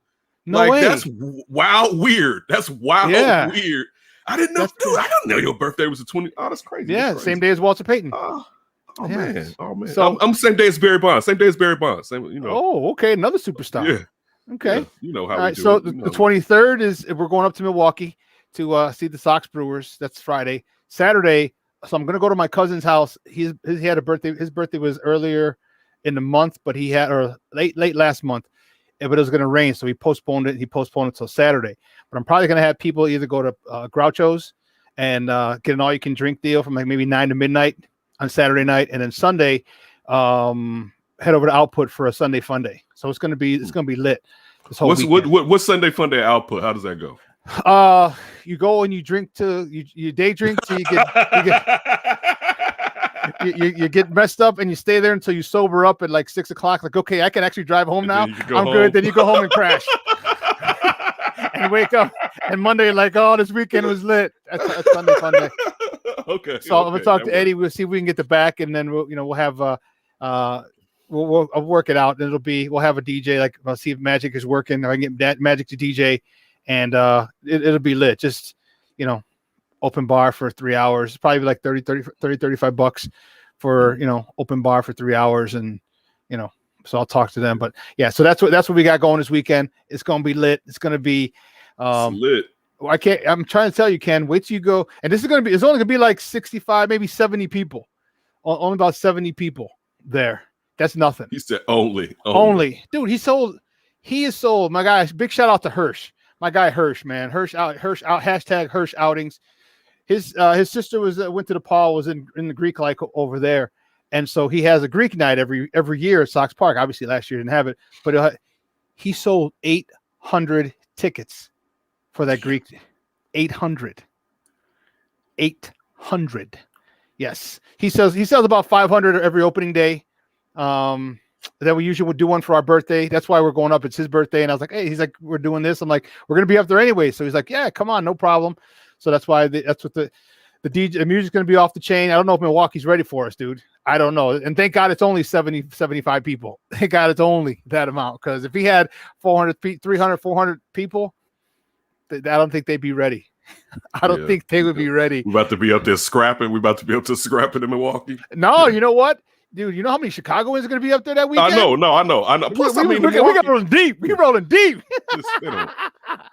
No way. That's wild weird. That's wild weird. I didn't know, dude. I didn't know your birthday was the 20th. Oh, that's crazy. Yeah, that's crazy. Same day as Walter Payton. Man. So I'm same day as Barry Bonds. Same, Oh, okay, another superstar. Yeah. Okay. Yeah, you know how. All right. So the 23rd is we're going up to Milwaukee to see the Sox Brewers. That's Friday. Saturday. So I'm going to go to my cousin's house. He had a birthday. His birthday was earlier in the month, but late last month. But it was going to rain, so he postponed it. He postponed it till Saturday. But I'm probably going to have people either go to Groucho's and get an all-you-can-drink deal from like maybe 9 to midnight on Saturday night, and then Sunday head over to Output for a Sunday Fun Day. So it's going to be lit. This whole what's Sunday Fun Day at Output? How does that go? You go and you drink you day drink till you get messed up and you stay there until you sober up at like 6 o'clock. Like, okay, I can actually drive home now. I'm good. Then you go home and crash and wake up. And Monday, like, oh, this weekend was lit. That's Sunday Fun Day. Okay. So I'm gonna talk to Eddie. We'll see if we can get the back, and then we'll have we'll work it out. And we'll have a DJ. Like, I'll see if Magic is working. Or I can get Magic to DJ, and it'll be lit. Just open bar for 3 hours, probably like $35 for, open bar for 3 hours. And, so I'll talk to them, but yeah, so that's what we got going this weekend. It's going to be lit. It's going to be, lit. I'm trying to tell you, Ken, wait till you go. And it's only going to be like 65, maybe 70 people, only about 70 people there. That's nothing. He said only. Dude, he is sold. My guy, big shout out to Hirsch. My guy Hirsch, man. Hirsch out. Hashtag Hirsch outings. His sister went to DePaul, was in the Greek like over there, and so he has a Greek night every year at Sox Park. Obviously, last year didn't have it, but he sold 800 tickets for that Greek. 800. Yes, he sells about 500 every opening day. Then we usually would do one for our birthday. That's why we're going up. It's his birthday, and I was like, hey, he's like, we're doing this. I'm like, we're gonna be up there anyway. So he's like, yeah, come on, no problem. So that's why that's what the DJ, the music's going to be off the chain. I don't know if Milwaukee's ready for us, dude. I don't know. And thank God it's only 75 people. Thank God it's only that amount. Because if he had 300, 400 people, I don't think they'd be ready. I don't think they would be ready. We're about to be up there scrapping. We're about to be up to scrapping in Milwaukee. No, you know what? Dude, you know how many Chicagoans are going to be up there that weekend? I know. Plus, we got rolling deep. We're rolling deep.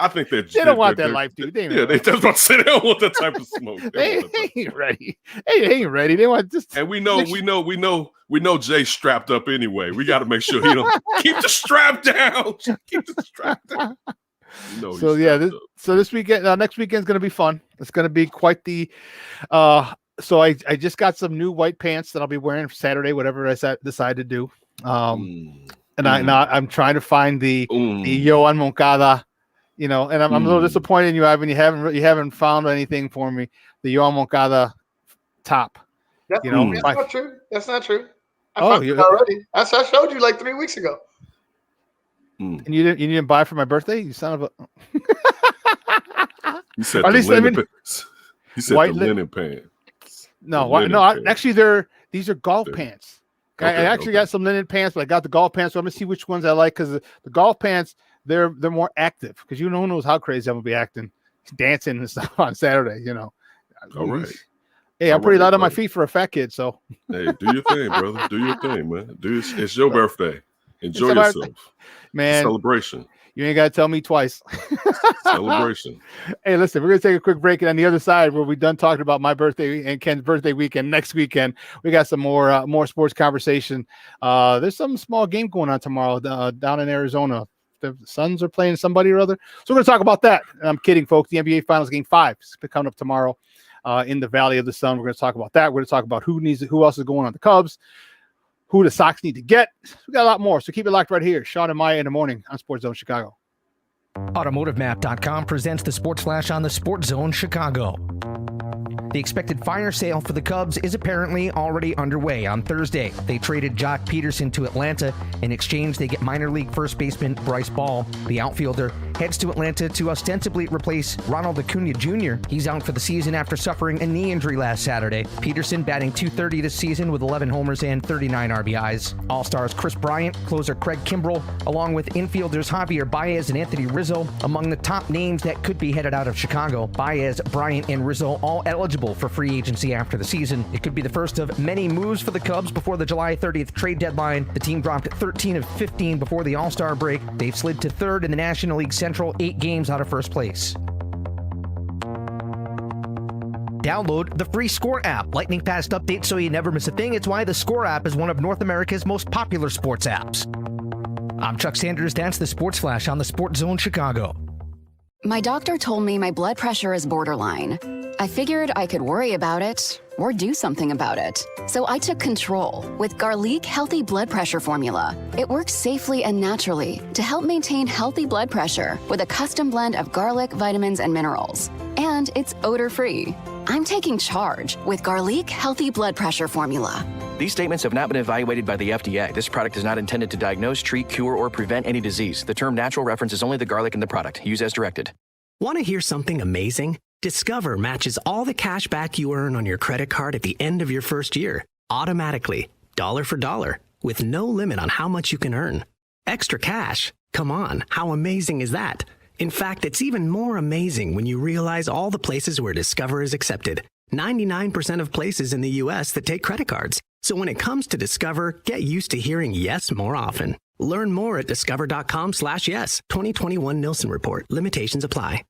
I think that they don't want that life, dude. They don't want that type of smoke. They ain't ready. They ain't ready. They want just. And we know Jay's strapped up anyway. We got to make sure he don't keep the strap down. Keep the strap down. So yeah, this weekend, next weekend's going to be fun. It's going to be quite the. So I just got some new white pants that I'll be wearing for Saturday, whatever I decide to do. And I'm trying to find the Yoan Moncada, and I'm a little disappointed in you, Ivan. You haven't found anything for me. The Yoan Moncada top. That's not true. That's not true. I found it already. I showed you like 3 weeks ago. And you didn't buy it for my birthday? You son of a. You said the linen pants. He said the linen pants. No, actually, these are golf pants. I actually got some linen pants, but I got the golf pants. So I'm gonna see which ones I like because the golf pants they're more active because who knows how crazy I'm gonna be acting, dancing and stuff on Saturday. All right. Hey, I'm pretty light on my feet for a fat kid, so. Hey, do your thing, brother. Do your thing, man. It's your birthday. Enjoy yourself. Man. Celebration. You ain't got to tell me twice. Celebration. Hey, listen, we're going to take a quick break. And on the other side, where we're done talking about my birthday and Ken's birthday weekend, next weekend, we got some more sports conversation. There's some small game going on tomorrow down in Arizona. The Suns are playing somebody or other. So we're going to talk about that. And I'm kidding, folks. The NBA Finals Game 5 is coming up tomorrow in the Valley of the Sun. We're going to talk about that. We're going to talk about who else is going on the Cubs, who the Sox need to get. We got a lot more. So keep it locked right here. Shawn and Maya in the morning on SportsZone Chicago. AutomotiveMap.com presents the Sports Flash on the SportsZone Chicago. The expected fire sale for the Cubs is apparently already underway. On Thursday, they traded Jock Peterson to Atlanta. In exchange, they get minor league first baseman Bryce Ball. The outfielder heads to Atlanta to ostensibly replace Ronald Acuna Jr. He's out for the season after suffering a knee injury last Saturday. Peterson batting .230 this season with 11 homers and 39 RBIs. All-Stars Chris Bryant, closer Craig Kimbrell, along with infielders Javier Baez and Anthony Rizzo, among the top names that could be headed out of Chicago. Baez, Bryant, and Rizzo all eligible for free agency after the season. It could be the first of many moves for the Cubs before the July 30th trade deadline. The team dropped 13 of 15 before the All-Star break. They've slid to third in the National League Central, 8 games out of first place. Download the free Score app. Lightning fast updates so you never miss a thing. It's why the Score app is one of North America's most popular sports apps. I'm Chuck Sanders. That's the Sports Flash on the SportsZone Chicago. My doctor told me my blood pressure is borderline. I figured I could worry about it or do something about it. So I took control with Garlic Healthy Blood Pressure Formula. It works safely and naturally to help maintain healthy blood pressure with a custom blend of garlic, vitamins, and minerals. And it's odor-free. I'm taking charge with Garlic Healthy Blood Pressure Formula. These statements have not been evaluated by the FDA. This product is not intended to diagnose, treat, cure, or prevent any disease. The term natural references only the garlic in the product. Use as directed. Want to hear something amazing? Discover matches all the cash back you earn on your credit card at the end of your first year, automatically, dollar for dollar, with no limit on how much you can earn. Extra cash? Come on, how amazing is that? In fact, it's even more amazing when you realize all the places where Discover is accepted. 99% of places in the U.S. that take credit cards. So when it comes to Discover, get used to hearing yes more often. Learn more at discover.com/yes. 2021 Nielsen Report. Limitations apply.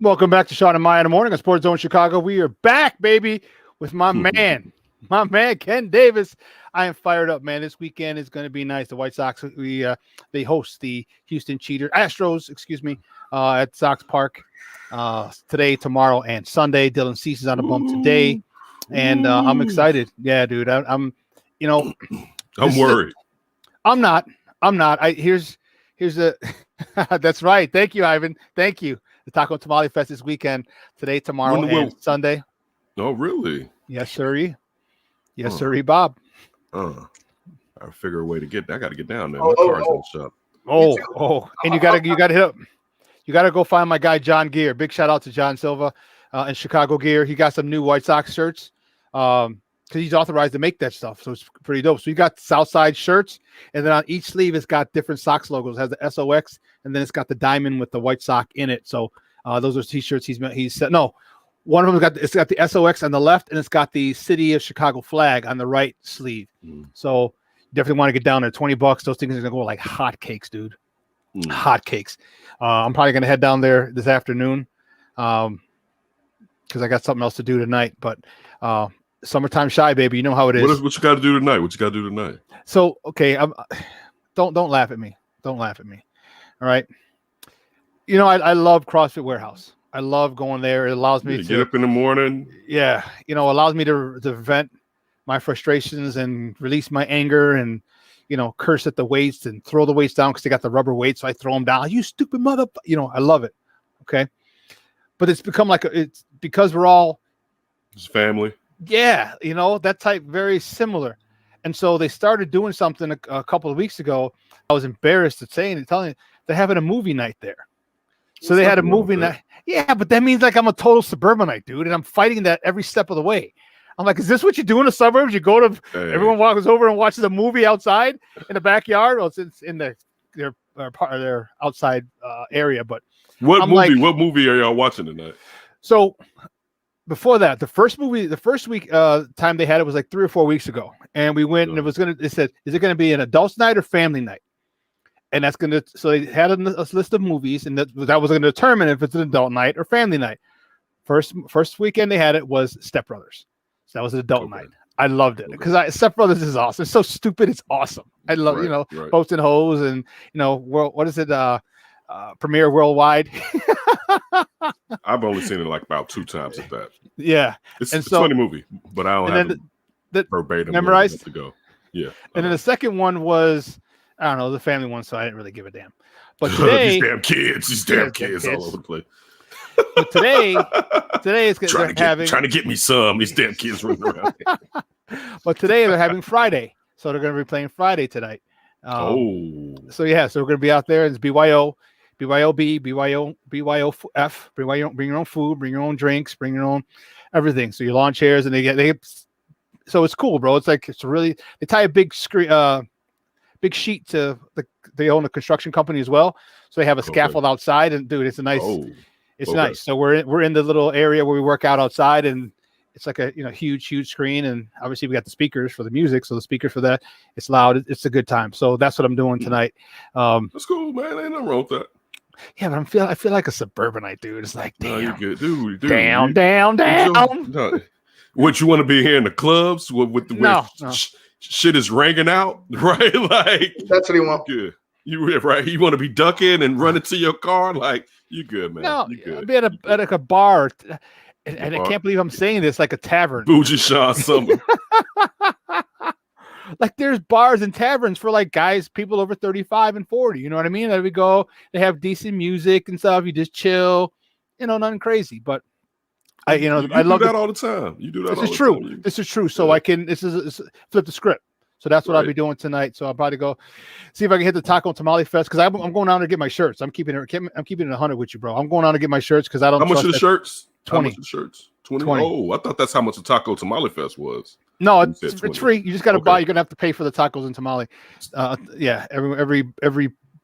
Welcome back to Shawn and Maya in the morning on SportsZone Chicago. We are back, baby, with my man, Ken Davis. I am fired up, man. This weekend is going to be nice. The White Sox, they host the Houston Astros, at Sox Park today, tomorrow, and Sunday. Dylan Cease is on the bump today, and I'm excited. Yeah, dude, I'm worried. I'm not. Here's the. That's right. Thank you, Ivan. Thank you. The Taco Tamale Fest this weekend, today, tomorrow, and Sunday. Oh, really? Yes, sirree. Yes, sirree, Bob. I figure a way to get. I got to get down there. My car's in the shop. And you gotta hit up. You gotta go find my guy John Gear. Big shout out to John Silva and Chicago Gear. He got some new White Sox shirts because he's authorized to make that stuff. So it's pretty dope. So you got Southside shirts, and then on each sleeve it's got different Sox logos. It has the SOX, and then it's got the diamond with the White Sox in it. So those are T-shirts he's said. No, one of them got the SOX on the left, and it's got the City of Chicago flag on the right sleeve. So definitely want to get down there. $20. Those things are gonna go like hotcakes, dude. Hotcakes. I'm probably gonna head down there this afternoon because I got something else to do tonight. But summertime shy, baby. You know how it is. What you got to do tonight? So okay, don't laugh at me. Don't laugh at me. All right. You know, I love CrossFit Warehouse. I love going there. It allows me to get up in the morning. Yeah, allows me to vent my frustrations and release my anger and curse at the weights and throw the weights down because they got the rubber weights. So I throw them down. You stupid mother. I love it. Okay, but it's become it's because we're all family. Yeah, that type very similar. And so they started doing something a couple of weeks ago. I was embarrassed at telling you they're having a movie night there. So they had a movie night. Yeah, but that means like I'm a total suburbanite, dude, and I'm fighting that every step of the way. I'm like, is this what you do in the suburbs? You go to everyone walks over and watches a movie outside in the backyard. Well, it's in their part of their outside area. But what movie are y'all watching tonight? So before that, the first week time they had it was like 3 or 4 weeks ago, and we went and it said, is it going to be an adults night or family night? And that's going to, so they had a list of movies, and that was going to determine if it's an adult night or family night. First weekend they had it was Step Brothers. So that was an adult night. I loved it because Step Brothers is awesome. It's so stupid. It's awesome. I love, Boats and Hoes and, what is it? Premiere worldwide. I've only seen it like about 2 times at that. Yeah. It's a funny movie, but I don't have the verbatim memorized to go. Yeah. And then the second one was, I don't know, the family one, so I didn't really give a damn. But today, these damn kids all over the place. But today is trying to get me some. These damn kids running around. But today they're having Friday, so they're going to be playing Friday tonight. So we're going to be out there. It's BYO, BYOB, BYOF. Bring your own food, bring your own drinks, bring your own everything. So your lawn chairs, and so it's cool, bro. It's like they tie a big screen, big sheet to they own a construction company as well, so they have a scaffold outside, and dude, it's a nice. It's nice. So we're in the little area where we work out outside, and it's like a huge screen, and obviously we got the speakers for the music. So the speakers for that, it's loud. It's a good time. So that's what I'm doing tonight. That's cool, man. Ain't nothing wrong with that. Yeah, but I feel like a suburbanite, dude. It's like, damn, no, you're good, dude. Down. No. What, you want to be here in the clubs with the shit is ringing out, right? Like that's what he wants. Good. You right? You want to be ducking and running to your car, like. You good, man. No, you good. I'll be at a bar, and I can't believe I'm saying this, like a tavern. Bougie Shawn Summer. Like there's bars and taverns for like people over 35 and 40. You know what I mean? There we go. They have decent music and stuff. You just chill. Nothing crazy. But I love that all the time. You do that. This is true. This is true. So I can. This is flip the script. So that's what I'll be doing tonight. So I'll probably go see if I can hit the Taco and Tamale Fest, because I'm going down to get my shirts. I'm keeping it 100 with you, bro. I'm going down to get my shirts because I don't. How much are the shirts? 20. How much are the shirts? 20. Oh, I thought that's how much the Taco Tamale Fest was. No, it's free. You just got to buy. You're gonna have to pay for the tacos and tamale. Yeah, every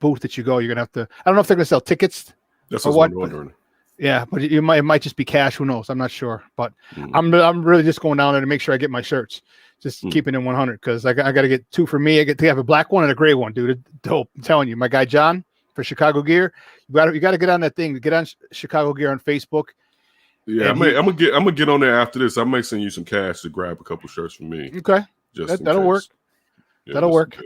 booth that you go, you're gonna have to. I don't know if they're gonna sell tickets. That's what I'm wondering. Yeah, but it might just be cash. Who knows? I'm not sure. But I'm really just going down there to make sure I get my shirts. Just keeping it 100 because I got to get 2 for me. I get to have a black one and a gray one, dude. It's dope. I'm telling you, my guy John for Chicago Gear. You got to get on that thing. Get on Chicago Gear on Facebook. Yeah, I'm gonna get on there after this. I may send you some cash to grab a couple shirts for me. Okay, that'll work. Yeah, that'll work.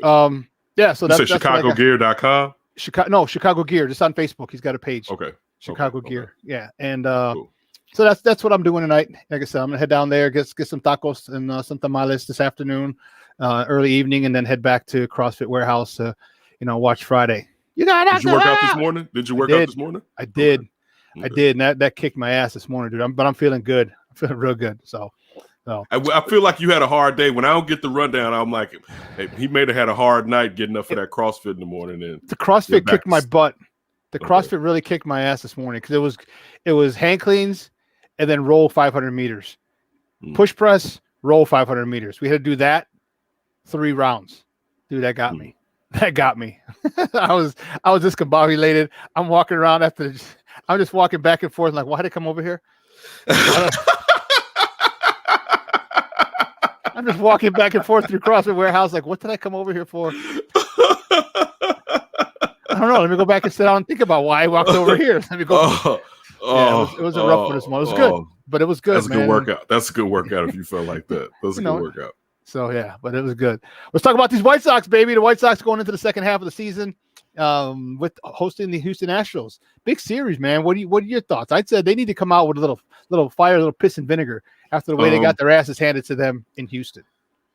Yeah. So that's ChicagoGear.com. Chicago Gear. Just on Facebook. He's got a page. Okay. Chicago Gear. Yeah, and cool. So that's what I'm doing tonight. Like I said, I'm gonna head down there, get some tacos and some tamales this afternoon, early evening, and then head back to CrossFit Warehouse to, watch Friday. Did you work out this morning? Did you work out this morning? I did. Okay. I did, and that kicked my ass this morning, dude. But I'm feeling good. I'm feeling real good. So I feel like you had a hard day. When I don't get the rundown, I'm like, hey, he may have had a hard night getting up for that CrossFit in the morning. And the CrossFit kicked my butt. The CrossFit really kicked my ass this morning because it was hang cleans and then roll 500 meters, push press, roll 500 meters. We had to do that 3 rounds. Dude, that got me. That got me. I was discombobulated. I'm walking around I'm just walking back and forth like, why did I come over here? I'm just walking back and forth through CrossFit Warehouse like, what did I come over here for? I don't know. Let me go back and sit down and think about why I walked over here. Let me go. It was a rough one this morning. It was good, but it was good. That's a good workout. That's a good workout if you felt like that. That's a good workout. So yeah, but it was good. Let's talk about these White Sox, baby. The White Sox going into the second half of the season, with hosting the Houston Astros. Big series, man. What are your thoughts? I'd say they need to come out with a little fire, a little piss and vinegar after the way they got their asses handed to them in Houston.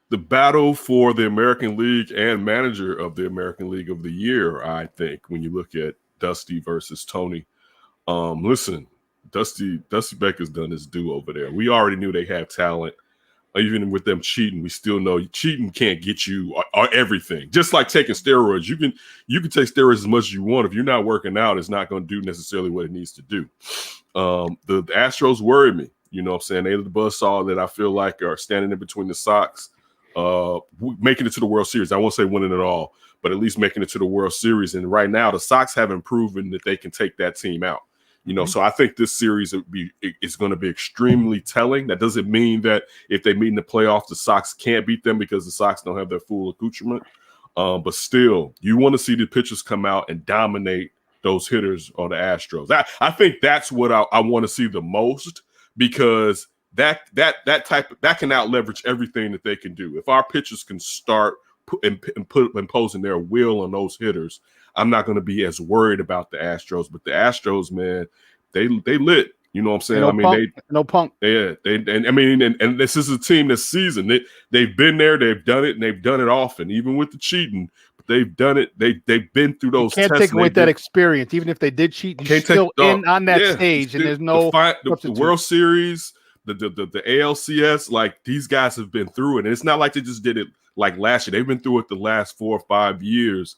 The battle for the American League and manager of the American League of the Year, I think, when you look at Dusty versus Tony. Listen, Dusty Becker's done his due over there. We already knew they have talent. even with them cheating, we still know cheating can't get you or everything. Just like taking steroids, you can take steroids as much as you want. If you're not working out, it's not going to do necessarily what it needs to do. The Astros worry me. You know what I'm saying? They're the buzzsaw that I feel like are standing in between the Sox, making it to the World Series. I won't say winning it all, but at least making it to the World Series. And right now, the Sox haven't proven that they can take that team out. You know, so I think this series is going to be extremely telling. That doesn't mean that if they meet in the playoffs, the Sox can't beat them because the Sox don't have their full accoutrement. But still, you want to see the pitchers come out and dominate those hitters on the Astros. I think that's what I want to see the most, because that can out leverage everything that they can do. If our pitchers can start imposing their will on those hitters, I'm not going to be as worried about the Astros. But the Astros, man, they lit. You know what I'm saying? No punk. Yeah, and this is a team this season. They've been there, they've done it, and they've done it often, even with the cheating. But they've done it. They've been through those. You can't take away that experience, even if they did cheat. You're still on that stage, and there's no the World Series, the ALCS. Like, these guys have been through it, and it's not like they just did it like last year. They've been through it the last 4 or 5 years.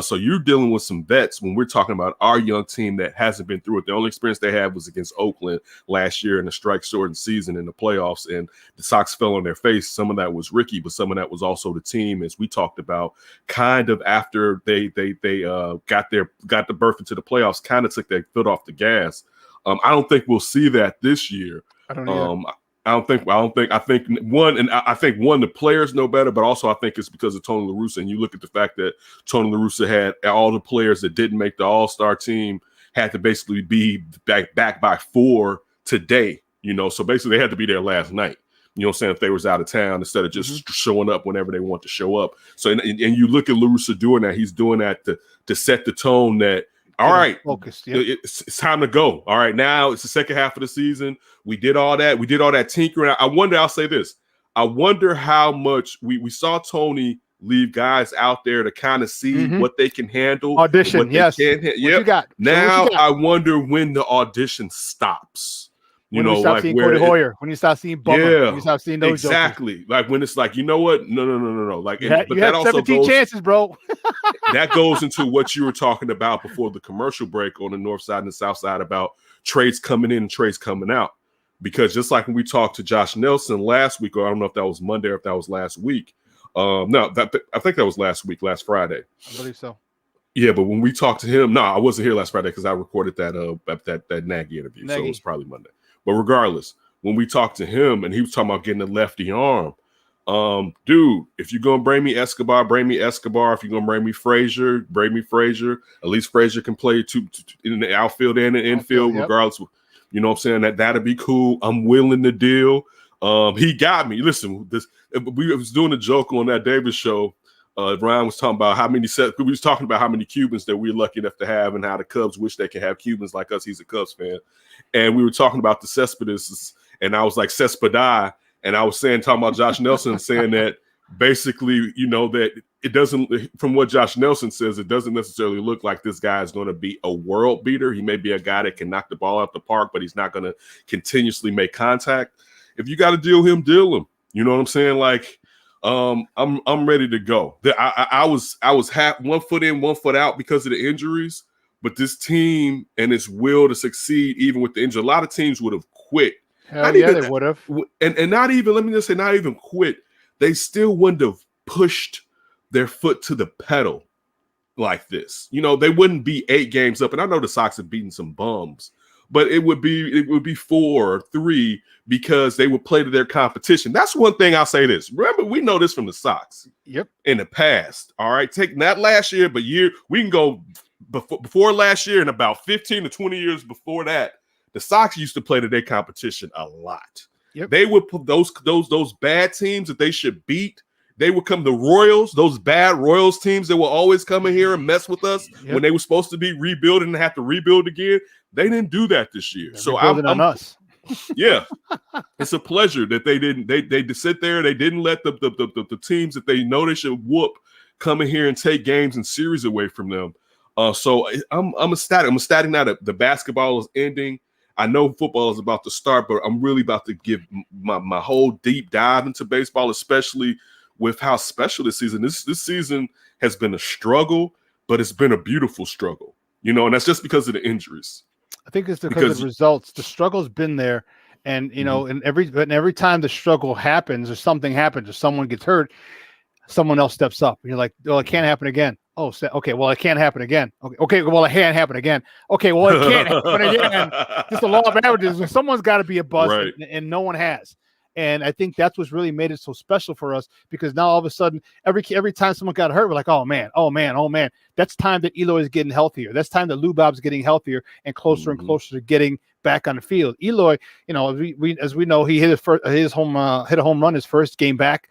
So you're dealing with some vets when we're talking about our young team that hasn't been through it. The only experience they had was against Oakland last year in a strike-shortened season in the playoffs, and the Sox fell on their face. Some of that was Ricky, but some of that was also the team, as we talked about, kind of after they got the berth into the playoffs, kind of took their foot off the gas. I don't think we'll see that this year. I don't either. I think the players know better, but also I think it's because of Tony La Russa. And you look at the fact that Tony La Russa had all the players that didn't make the All-Star team had to basically be back by 4 today, you know. So basically they had to be there last night. You know what I'm saying? If they was out of town, instead of just showing up whenever they want to show up. So and you look at La Russa doing that, he's doing that to set the tone that, all right, focused. Yep. It's time to go. All right, now it's the second half of the season. We did all that tinkering. I'll say this. I wonder how much we saw Tony leave guys out there to kind of see what they can handle. Audition, yes. Yep. You got? Now I wonder when the audition stops. When you start seeing Cody Hoyer, when you start seeing Bummer, when you start seeing those exactly jokers. Like when it's like, you know what? No. Like, you had 17 chances, bro. That goes into what you were talking about before the commercial break on the north side and the south side about trades coming in and trades coming out. Because just like when we talked to Josh Nelson last week, or I don't know if that was Monday or if that was last week. I think that was last Friday. I believe so. Yeah, but when we talked to him, I wasn't here last Friday because I recorded that Nagy interview, so it was probably Monday. But regardless, when we talked to him and he was talking about getting a lefty arm, dude, if you're gonna bring me Escobar, bring me Escobar. If you're gonna bring me Frazier, bring me Frazier. At least Frazier can play in the outfield and the infield, regardless. You know what I'm saying? That'd be cool. I'm willing to deal. He got me. Listen, we was doing a joke on that Davis show. Ryan was talking about we was talking about how many Cubans that we're lucky enough to have and how the Cubs wish they could have Cubans like us. He's a Cubs fan. And we were talking about the Cespedes, and I was like, Cespedes. And I was talking about Josh Nelson, saying that basically, you know, that it doesn't, from what Josh Nelson says, it doesn't necessarily look like this guy is going to be a world beater. He may be a guy that can knock the ball out the park, but he's not going to continuously make contact. If you got to deal him, deal him. You know what I'm saying? Like, I'm ready to go. I was half 1 foot in, 1 foot out because of the injuries, but this team and its will to succeed, even with the injury, a lot of teams would have quit. Hell yeah, they would have. And not even, let me just say, not even quit. They still wouldn't have pushed their foot to the pedal like this. You know, they wouldn't be 8 games up. And I know the Sox have beaten some bums, but it would be 4 or 3 because they would play to their competition. That's one thing I'll say this. Remember, we know this from the Sox. Yep. In the past. All right. Take not last year, but we can go before last year and about 15 to 20 years before that. The Sox used to play to their competition a lot. Yep. They would put those bad teams that they should beat. They would come, the Royals, those bad Royals teams that will always come in here and mess with us when they were supposed to be rebuilding and have to rebuild again. They didn't do that this year. So I'm on us. Yeah, it's a pleasure that they didn't. They sit there. They didn't let the teams that they know they should whoop come in here and take games and series away from them. So I'm ecstatic. I'm ecstatic now that the basketball is ending. I know football is about to start, but I'm really about to give my whole deep dive into baseball, especially with how special this season. This season has been a struggle, but it's been a beautiful struggle, and that's just because of the injuries. I think it's because of the results. The struggle's been there, and and every time the struggle happens, or something happens, or someone gets hurt, someone else steps up. And you're like, well, it can't happen again. Oh, okay. Well, it can't happen again. Okay. Well, it can't happen again. Okay. Well, it can't happen again. Just the law of averages. Someone's got to be a bust, right. and no one has. And I think that's what's really made it so special for us, because now all of a sudden, every time someone got hurt, we're like, oh man. That's time that Eloy is getting healthier. That's time that Lubob's getting healthier and closer and closer to getting back on the field. Eloy, as we know, he hit hit a home run his first game back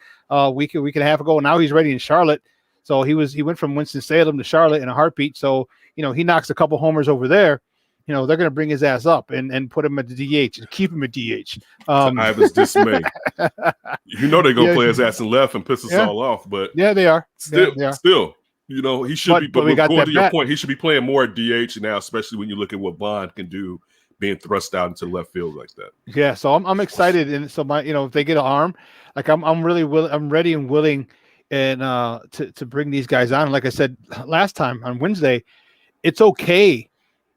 week and a half ago. And now he's ready in Charlotte. So he went from Winston-Salem to Charlotte in a heartbeat. So, he knocks a couple homers over there. They're going to bring his ass up and put him at the DH and keep him at DH. I was dismayed. They're going to play his ass in left and piss us all off. But yeah, they are. Still, he should be. But going to your point, he should be playing more at DH now, especially when you look at what Vaughn can do being thrust out into left field like that. Yeah, so I'm excited, and so if they get an arm, like I'm ready and willing, and to bring these guys on. Like I said last time on Wednesday, it's okay.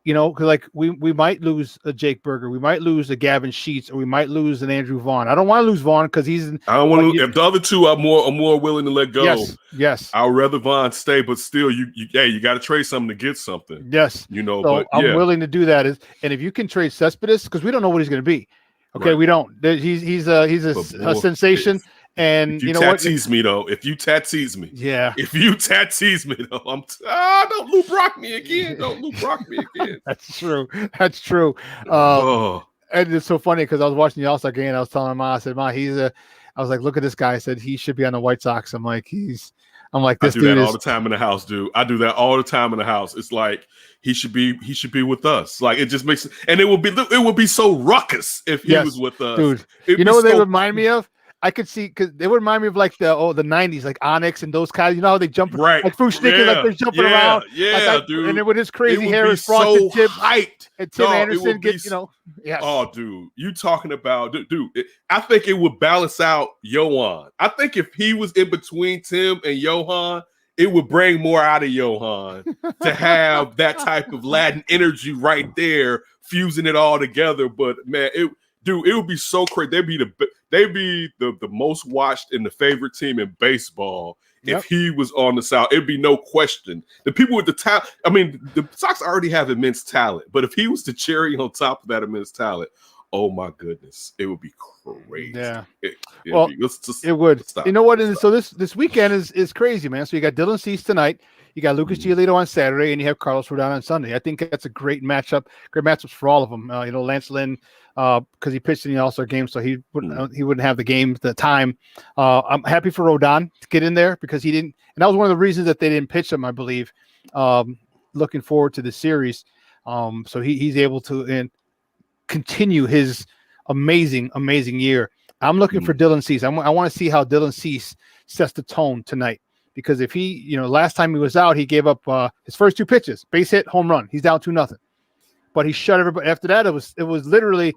Because like we might lose a Jake Berger, we might lose a Gavin Sheets, or we might lose an Andrew Vaughn. I don't want to lose Vaughn because he's. I don't want to. If the other two are more willing to let go, yes. I'd rather Vaughn stay, but still, you got to trade something to get something. Yes, So but I'm willing to do that. And if you can trade Cespedes, because we don't know what he's going to be. Okay, right. We don't. He's a sensation. And if you tease me though, if you tease me, don't Lou Brock me again. Don't Lou Brock me again. That's true. And it's so funny because I was watching the All-Star game and I was telling Ma, I said, Ma, I was like, look at this guy. I said he should be on the White Sox. I'm like, this I do dude that all the time in the house, dude. I do that all the time in the house. It's like he should be with us. Like it just makes, and it would be so ruckus if he was with us, dude. What they remind me of? I could see, because they would remind me of like the 90s, like Onyx and those guys. You know how they jump, right? Like Fushnik, like they're jumping around, dude. And then with his crazy hair, his frosted tip, hyped. And Tim Anderson gets, yes. Oh, dude, you talking about, dude? I think it would balance out Johan. I think if he was in between Tim and Johan, it would bring more out of Johan to have that type of Latin energy right there, fusing it all together. But man, it would be so crazy. They'd be the most watched and the favorite team in baseball if he was on the South. It'd be no question. The people with the talent, I mean, the Sox already have immense talent, but if he was the cherry on top of that immense talent, oh my goodness, it would be crazy. Yeah. It would. Stop. You know what? And so this weekend is crazy, man. So you got Dylan Cease tonight. You got Lucas Giolito on Saturday, and you have Carlos Rodon on Sunday. I think that's a great matchup. Great matchups for all of them. Lance Lynn, because he pitched in the All-Star game, so he wouldn't have the time. I'm happy for Rodon to get in there because he didn't, and that was one of the reasons that they didn't pitch him, I believe. Looking forward to the series, so he's able to continue his amazing year. I'm looking for Dylan Cease. I want to see how Dylan Cease sets the tone tonight. Because if he, last time he was out, he gave up his first two pitches, base hit, home run. He's down 2-0. But he shut everybody. After that, it was literally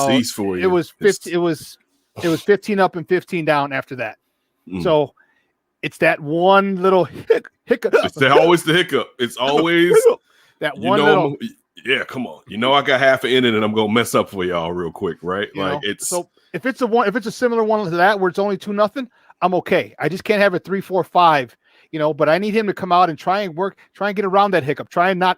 cease for you. It was 15 up and 15 down after that. So it's that one little hiccup. It's always the hiccup. It's always that one little. Yeah, come on. I got half an inning and I'm gonna mess up for y'all real quick, right? It's so if it's a similar one to that where it's only 2-0. I'm okay. I just can't have it 3-4-5, but I need him to come out and try and get around that hiccup. Try and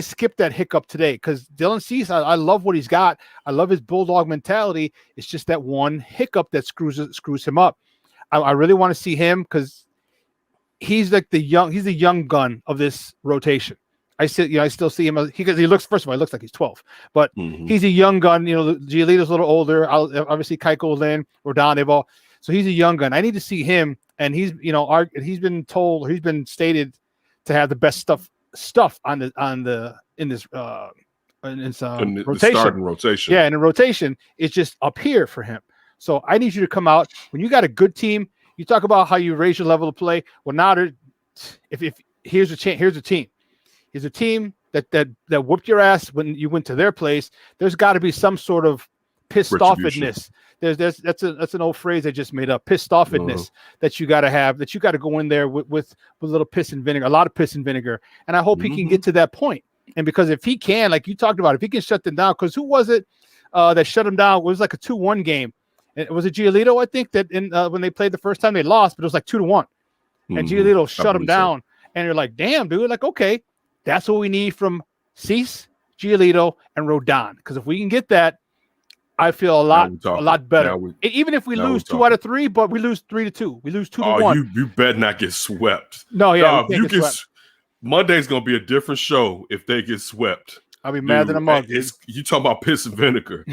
skip that hiccup today. Because Dylan Cease, I love what he's got. I love his bulldog mentality. It's just that one hiccup that screws him up. I really want to see him because he's like the young gun of this rotation. I still see him because he looks like he's 12, but he's a young gun. Giolito's a little older. Obviously Keiko, Lynn, Rodon, they've all. So he's a young gun. I need to see him, and he's been stated to have the best stuff in this rotation. The starting rotation. Yeah, and the rotation is just up here for him. So I need you to come out when you got a good team. You talk about how you raise your level of play. Well, now here's a team. Here's a team that whooped your ass when you went to their place, there's got to be some sort of pissed offedness. That's an old phrase I just made up. Pissed offedness that you got to have. That you got to go in there with a little piss and vinegar, a lot of piss and vinegar. And I hope he can get to that point. And because if he can, like you talked about, if he can shut them down, because who was it that shut him down? It was like a 2-1 game. And it was a Giolito, I think, that when they played the first time they lost, but it was like 2-1. And Giolito shut him down. And you're like, damn, dude, like, okay, that's what we need from Cease, Giolito, and Rodon. Because if we can get that, I feel a lot better. Even if we lose 2 out of 3, but we lose 3-2. We lose 2-1. You better not get swept. No, yeah. Monday's gonna be a different show if they get swept. I'll be mad than a mug. You talking about piss and vinegar.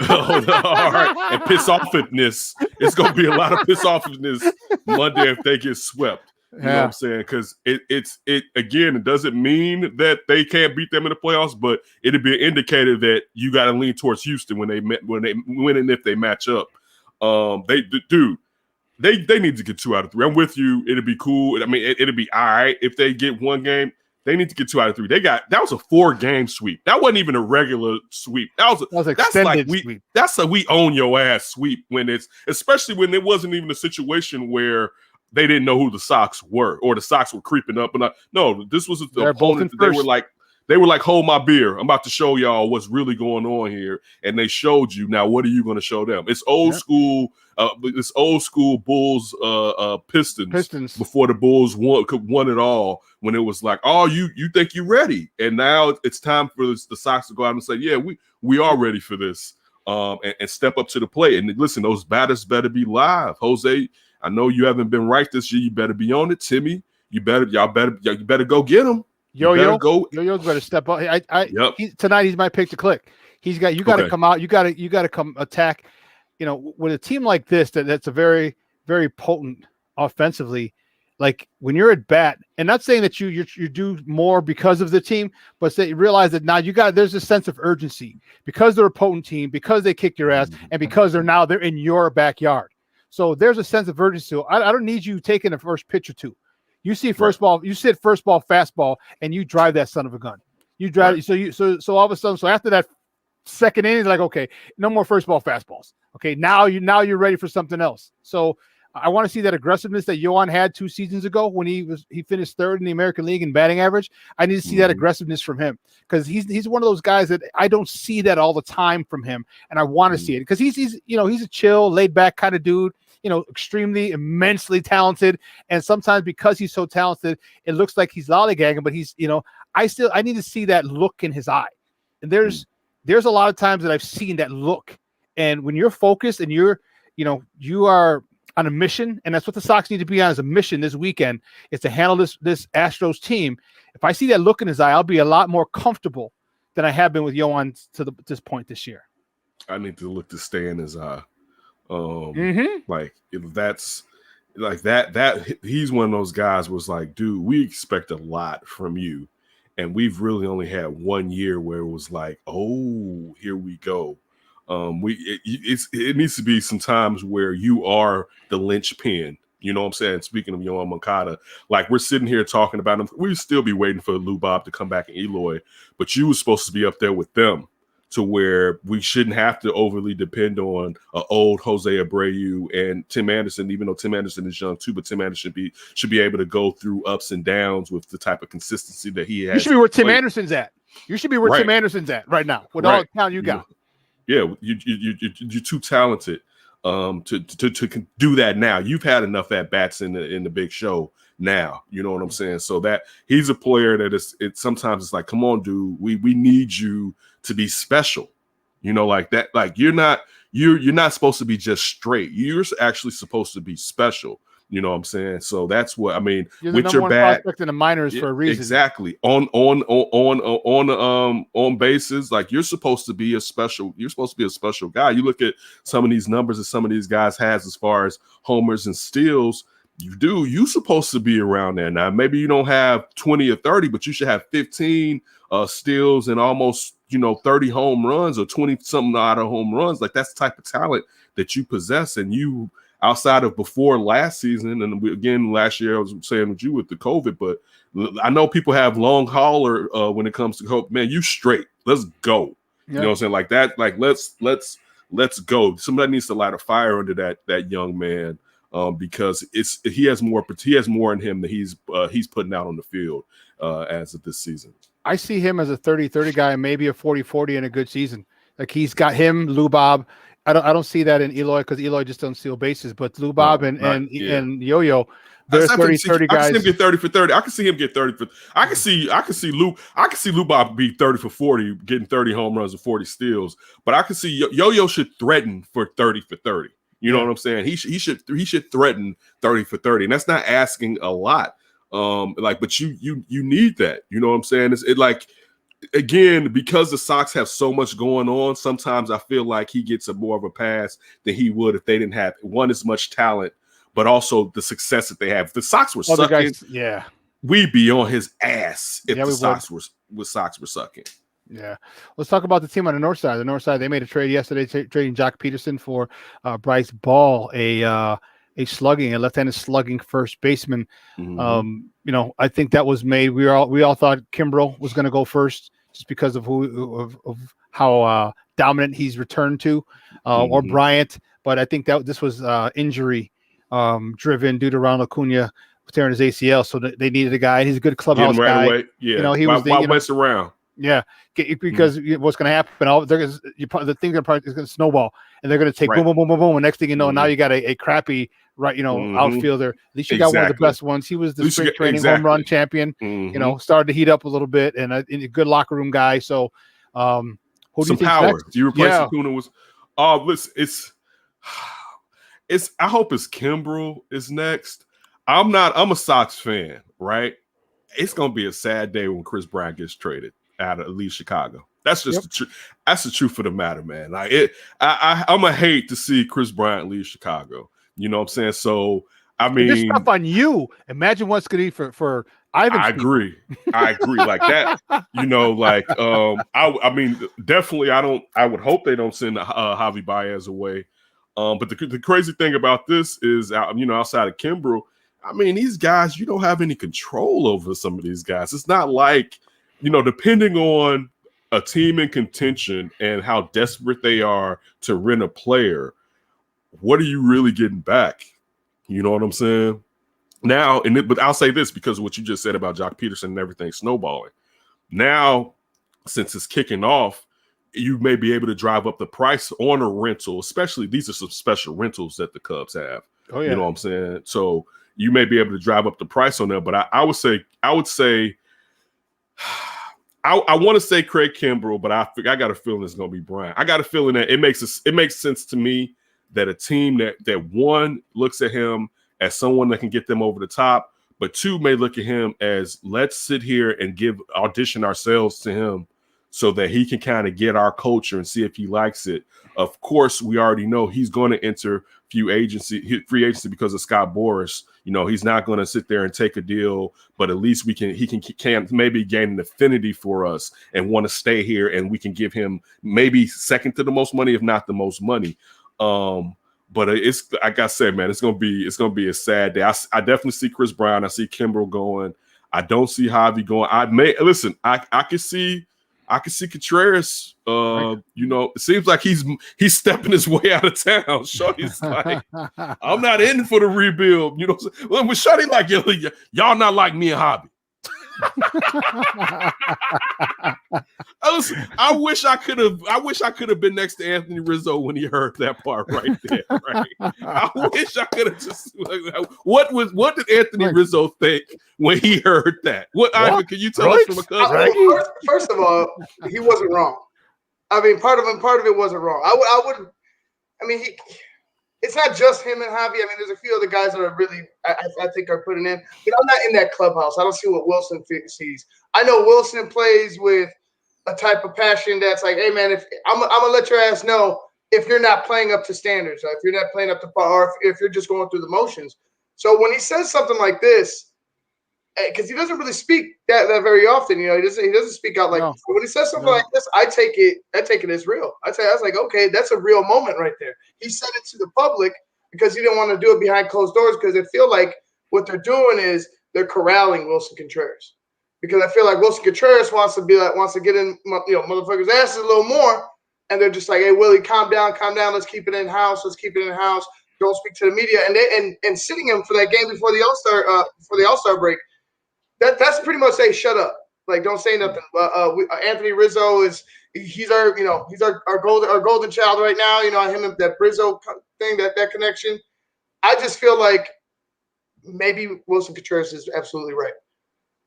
All right. And piss offedness. It's gonna be a lot of piss offedness Monday if they get swept. You know what I'm saying? Because it doesn't mean that they can't beat them in the playoffs, but it'd be an indicator that you got to lean towards Houston when they win and if they match up. They need to get 2 out of 3. I'm with you. It'd be cool. I mean, it'd be all right if they get 1 game. They need to get 2 out of 3. That was a 4-game sweep. That wasn't even a regular sweep. That's a we own your ass sweep especially when it wasn't even a situation where they didn't know who the Sox were, or the Sox were creeping up. No, this was the opponent. They were like, hold my beer. I'm about to show y'all what's really going on here. And they showed you. Now, what are you going to show them? It's old school. It's old school Bulls Pistons before the Bulls won it all. When it was like, oh, you think you're ready, and now it's time for the Sox to go out and say, yeah, we are ready for this, and step up to the plate. And listen, those batters better be live, Jose. I know you haven't been right this year. You better be on it, Timmy. You better go get him. Yo-Yo's better step up. Tonight he's my pick to click. You got to come out. You got to come attack. You know, with a team like this that's a very, very potent offensively. Like when you're at bat, and not saying that you do more because of the team, but you realize that now there's a sense of urgency because they're a potent team, because they kicked your ass, and because they're in your backyard. So there's a sense of urgency. I don't need you taking the first pitch or 2. You see first ball, you sit first ball fastball, and you drive that son of a gun. You drive it. So all of a sudden, so after that second inning, like, okay, no more first ball fastballs. Okay, now you're ready for something else. So I want to see that aggressiveness that Yohan had 2 seasons ago when he finished 3rd in the American League in batting average. I need to see that aggressiveness from him because he's one of those guys that I don't see that all the time from him, and I want to see it because he's a chill, laid back kind of dude. Extremely, immensely talented. And sometimes because he's so talented, it looks like he's lollygagging, but he's, I need to see that look in his eye. And there's a lot of times that I've seen that look. And when you're focused and you are on a mission, and that's what the Sox need to be on as a mission this weekend, is to handle this Astros team. If I see that look in his eye, I'll be a lot more comfortable than I have been with Yohan to this point this year. I need to look to stay in his eye. Like if that's like that he's one of those guys was like, dude, we expect a lot from you, and we've really only had 1 year where it was like, oh, here we go. It needs to be some times where you are the linchpin. You know what I'm saying? Speaking of Yohan Moncada, like we're sitting here talking about him, we'd still be waiting for Lou Bob to come back in Eloy, but you were supposed to be up there with them, to where we shouldn't have to overly depend on old Jose Abreu and Tim Anderson, even though Tim Anderson is young too, but Tim Anderson should be able to go through ups and downs with the type of consistency that he has. You should be where Tim Anderson's at. You should be where Tim Anderson's at right now with all the talent you got. Yeah, you're too talented to do that now. You've had enough at bats in the big show now. You know what I'm saying? So that he's a player that sometimes it's like, come on, dude, we need you to be special, like that. Like you're not supposed to be just straight. You're actually supposed to be special. You know what I'm saying? So that's what I mean. You're the with your bat prospect in the minors for a reason. Exactly. On bases, like you're supposed to be a special guy. You look at some of these numbers that some of these guys has as far as homers and steals. You're supposed to be around there. Now, maybe you don't have 20 or 30, but you should have 15 steals and almost, 30 home runs or 20 something odd of home runs. Like that's the type of talent that you possess. And outside of before last season, and again last year I was saying with you with the COVID, but I know people have long hauler when it comes to hope. Man, you straight. Let's go. You know what I'm saying? Like that. Like let's go. Somebody needs to light a fire under that young man because he has more in him that he's putting out on the field as of this season. I see him as a 30-30 guy, maybe a 40-40 in a good season. Like he's got him, Lubob. I don't see that in Eloy because Eloy just doesn't steal bases, but Lubob and Yo-Yo, they're 30-30 guys. I can see him get 30 for 30. I can see him get 30 for. I can see Lubob be 30 for 40, getting 30 home runs and 40 steals. But I can see Yo-Yo should threaten for 30 for 30. You know what I'm saying? He should threaten 30 for 30, and that's not asking a lot. But you need that. You know what I'm saying? Again, because the Sox have so much going on, sometimes I feel like he gets more of a pass than he would if they didn't have as much talent, but also the success that they have. If the Sox were sucking, we'd be on his ass if the Sox were sucking. Yeah. Let's talk about the team on the north side. The north side, they made a trade yesterday, trading Jock Peterson for Bryce Ball, a left-handed slugging first baseman. I think that was made. We all thought Kimbrel was going to go first just because of how dominant he's returned to, or Bryant. But I think that this was injury driven due to Ronald Acuna tearing his ACL. So they needed a guy. He's a good clubhouse guy. Away. Yeah. He was mess around. Yeah, because what's going to happen? The thing is going to snowball, and they're going to take boom, boom, boom, boom, boom. And next thing you know, now you got a crappy outfielder. At least you got one of the best ones. He was the spring training home run champion. Started to heat up a little bit, and a good locker room guy. So, who do you think power? Next? Do you replace Acuna with? Listen, it's. I hope it's Kimbrel is next. I'm a Sox fan, right? It's going to be a sad day when Chris Bryant gets traded out of at least Chicago. That's just the truth. That's the truth of the matter, man. Like I'm gonna hate to see Chris Bryant leave Chicago. You know what I'm saying? So I mean, this stuff on you. Imagine what's going to be for Ivan. I agree like that. I mean, definitely. I would hope they don't send Javi Baez away. But the crazy thing about this is, outside of Kimbrel, I mean, these guys, you don't have any control over some of these guys. It's not like, depending on a team in contention and how desperate they are to rent a player, what are you really getting back? You know what I'm saying? Now, but I'll say this because of what you just said about Jock Peterson and everything snowballing. Now, since it's kicking off, you may be able to drive up the price on a rental, especially these are some special rentals that the Cubs have. Oh, yeah. You know what I'm saying? So you may be able to drive up the price on that. But I would say I want to say Craig Kimbrel, but I got a feeling it's going to be Bryant. I got a feeling that it makes sense to me that a team that one looks at him as someone that can get them over the top, but two may look at him as let's sit here and audition ourselves to him so that he can kind of get our culture and see if he likes it. Of course, we already know he's going to enter free agency because of Scott Boras. He's not going to sit there and take a deal, but at least he can maybe gain an affinity for us and want to stay here, and we can give him maybe second to the most money, if not the most money. But it's like I said, man, it's gonna be a sad day. I definitely see Chris Bryant. I see Kimbrel going. I don't see Javi going. I could see Contreras. It seems like he's stepping his way out of town. Shorty's like, I'm not in for the rebuild. With Shorty like, y'all not like me and Javi. I wish I could have been next to Anthony Rizzo when he heard that part right there. Right? I wish I could have just. What did Anthony Rizzo think when he heard that? Ivan, can you tell us from a cousin? First of all, he wasn't wrong. I mean, part of it wasn't wrong. I wouldn't. I mean, it's not just him and Javi. I mean, there's a few other guys that are really, I think, are putting in. But I'm not in that clubhouse. I don't see what Wilson sees. I know Wilson plays with a type of passion that's like, hey, man, if I'm gonna let your ass know if you're not playing up to standards, if you're not playing up to par, or if you're just going through the motions. So when he says something like this, because he doesn't really speak that very often, he doesn't speak out like. No. When he says something like this, I take it as real. I was like, okay, that's a real moment right there. He said it to the public because he didn't want to do it behind closed doors because they feel like what they're doing is they're corralling Wilson Contreras. Because I feel like Wilson Contreras wants to get in, motherfuckers' asses a little more, and they're just like, "Hey, Willie, calm down. Let's keep it in house. Don't speak to the media." And sitting him for that game before the All-Star break, that's pretty much say shut up, like don't say nothing. Anthony Rizzo he's our golden child right now. Him and that Rizzo thing, that connection. I just feel like maybe Wilson Contreras is absolutely right.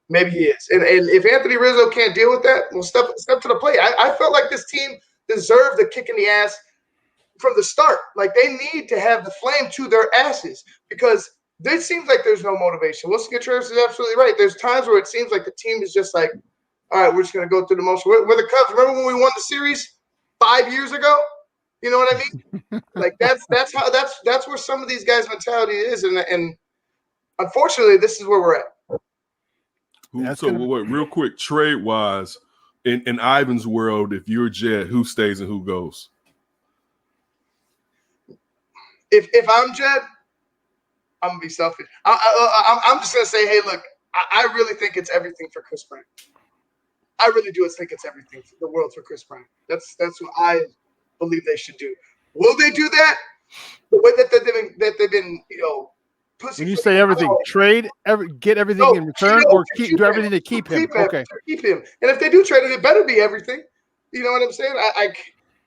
Maybe he is. And if Anthony Rizzo can't deal with that, well, step to the plate. I felt like this team deserved a kick in the ass from the start. Like, they need to have the flame to their asses because it seems like there's no motivation. Wilson Contreras is absolutely right. There's times where it seems like the team is just like, all right, we're just going to go through the motion. We're the Cubs. Remember when we won the series 5 years ago? You know what I mean? Like, that's where some of these guys' mentality is. And unfortunately, this is where we're at. Real quick, trade wise, in Ivan's world, if you're Jed, who stays and who goes? If I'm Jed, I'm gonna be selfish. I'm just gonna say, hey, look, I really think it's everything for Chris Bryant. I really do think it's everything for the world for Chris Bryant. That's what I believe they should do. Will they do that? The way that they've been, when you say everything, trade, get everything in return, or do everything to keep him. Okay, keep him. And if they do trade him, it better be everything. You know what I'm saying?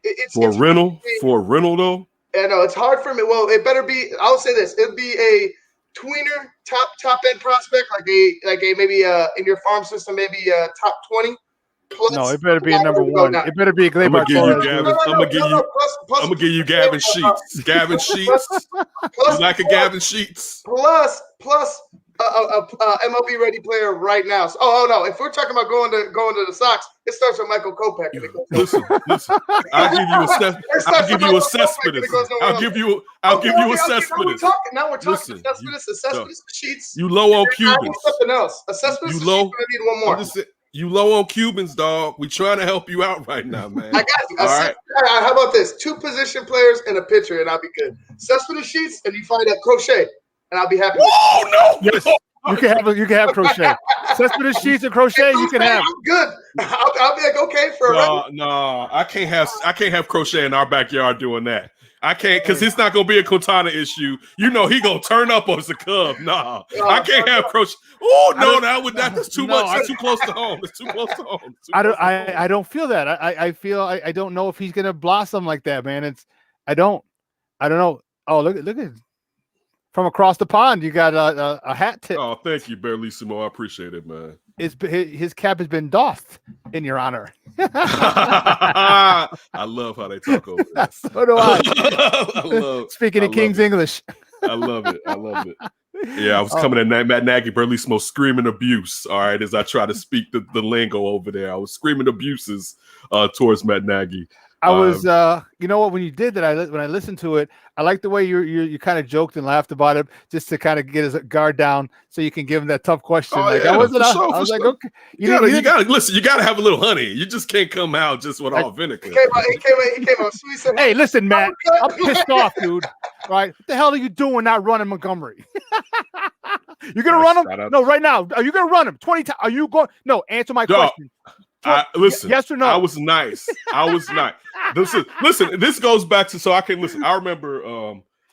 It's for a rental though. Yeah, no, it's hard for me. Well, it better be. I'll say this: it'd be a tweener, top end prospect, like a maybe in your farm system, maybe top 20. Plus, no, it better be a number one. It better be a Gleyber Torres. I'm gonna give you Gavin Sheets. Gavin Sheets. You like a Gavin Sheets? Plus MLB ready player right now. So, no! If we're talking about going to the Sox, it starts with Michael Kopech. Listen. I'll give you a Cespedes. I'll give you a Cespedes. Now we're talking Cespedes, Sheets. You low on Cubans. Something else. A Cespedes. You low. I need one more. You low on Cubans, dog. We trying to help you out right now, man. I got you. All right. How about this? 2 position players and a pitcher, and I'll be good. Cespedes, Sheets, and you find a Crochet, and I'll be happy. Oh no! Yes, you can have Crochet. Cespedes, Sheets, and Crochet. You can have. I'm good. I'll be like, okay for a no. I can't have Crochet in our backyard doing that. I can't, because it's not gonna be a Quintana issue. He gonna turn up on the Cub. Nah, I can't have Crochet. Oh no, that's too much. That's too close to home. It's too close to home. I don't feel that. I feel I don't know if he's gonna blossom like that, man. I don't know. Oh, look at from across the pond. You got a hat tip. Oh, thank you, Barlissimo. I appreciate it, man. His cap has been doffed in your honor. I love how they talk over there. So do I. Speaking of King's English. I love it. Yeah, I was coming at Matt Nagy, Barlissimo, screaming abuse. All right, as I try to speak the lingo over there, I was screaming abuses towards Matt Nagy. I was, you know what? When you did that, when I listened to it, I like the way you kind of joked and laughed about it, just to kind of get his guard down, so you can give him that tough question. Oh, like, yeah, I was like, okay, you gotta listen. You gotta have a little honey. You just can't come out just with all vinegar. He came out sweet. Hey, listen, Matt, I'm pissed off, dude. Right? What the hell are you doing? Not running Montgomery? You're gonna run him? No, right now. Are you gonna run him 20 times? Are you going? No, answer my question. Listen, yes or no? I was nice. Listen, this goes back to, so I can listen. I remember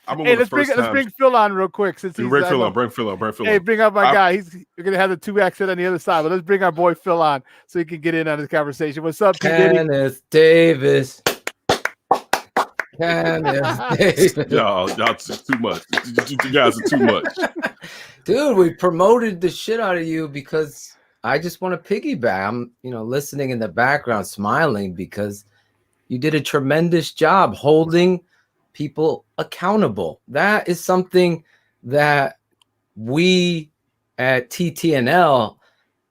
hey, let's bring Phil on real quick. Since bring Phil on. Hey, bring up my guy. We're gonna have the 2 accent on the other side, but let's bring our boy Phil on so he can get in on this conversation. What's up, Kenneth Davis? Kenneth Davis. Y'all too much. You guys are too much. Dude, we promoted the shit out of you because I just want to piggyback. I'm, listening in the background, smiling because you did a tremendous job holding people accountable. That is something that we at TTNL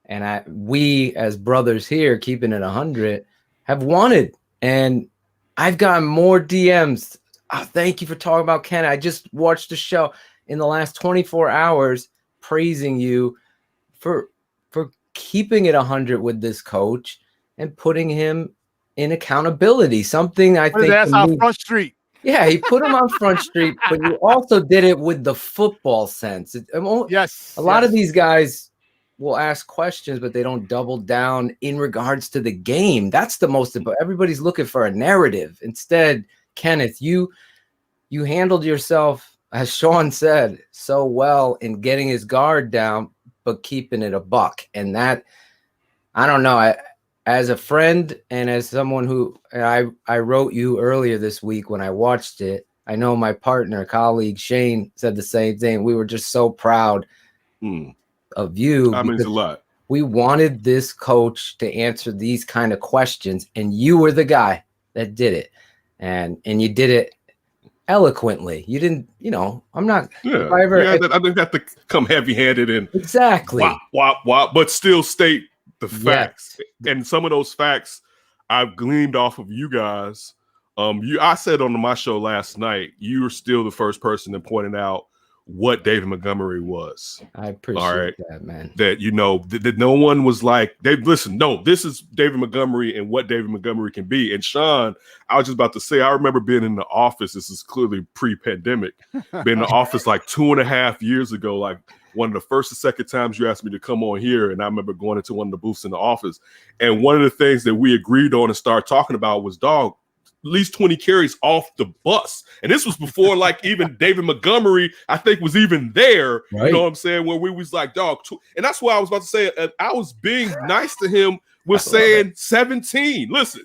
and we as brothers here, keeping it 100, have wanted. And I've gotten more DMs. Oh, thank you for talking about Ken. I just watched the show in the last 24 hours praising you for keeping it 100 with this coach and putting him in accountability. Something I think that's on Front Street. Yeah, he put him on Front Street, but you also did it with the football sense. Yes. A lot of these guys will ask questions, but they don't double down in regards to the game. That's the most important. Everybody's looking for a narrative. Instead, Kenneth, you handled yourself, as Shawn said, so well in getting his guard down, but keeping it a buck. And that, I don't know, as a friend and as someone who I wrote you earlier this week when I watched it, I know my partner, colleague Shane said the same thing. We were just so proud of you. That means a lot. We wanted this coach to answer these kind of questions, and you were the guy that did it. And you did it eloquently. You didn't, I'm not. Yeah, I didn't have to come heavy-handed and exactly wop, but still state the facts. Yes. And some of those facts I've gleaned off of you guys. I said on my show last night, you were still the first person that pointed out what David Montgomery was. I appreciate that, man. That that no one was like, listen, no, this is David Montgomery and what David Montgomery can be. And Shawn, I was just about to say, I remember being in the office. This is clearly pre-pandemic. Been in the office like 2.5 years ago, like one of the first and second times you asked me to come on here. And I remember going into one of the booths in the office. And one of the things that we agreed on and started talking about was, at least 20 carries off the bus. And this was before like even David Montgomery, I think, was even there. Right. You know what I'm saying? Where we was like, and that's why I was about to say, I was being nice to him with saying 17. Listen,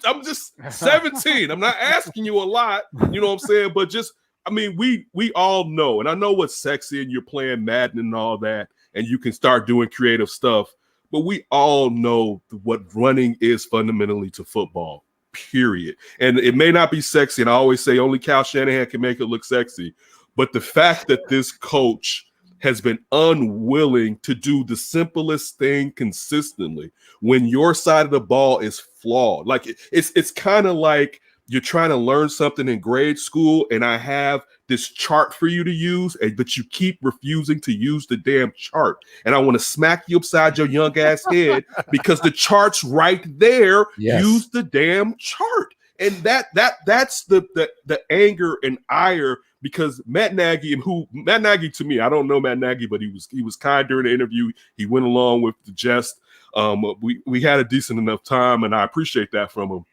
I'm just 17. I'm not asking you a lot, you know what I'm saying? But just, we all know, and I know what's sexy and you're playing Madden and all that, and you can start doing creative stuff, but we all know what running is fundamentally to football. Period. And it may not be sexy, and I always say only Kyle Shanahan can make it look sexy, but the fact that this coach has been unwilling to do the simplest thing consistently when your side of the ball is flawed, like it's kind of like you're trying to learn something in grade school, and I have this chart for you to use, but you keep refusing to use the damn chart. And I want to smack you upside your young ass head because the chart's right there. Yes. Use the damn chart. And that's the anger and ire, because Matt Nagy, to me, I don't know Matt Nagy, but he was kind during the interview. He went along with the jest. We had a decent enough time, and I appreciate that from him.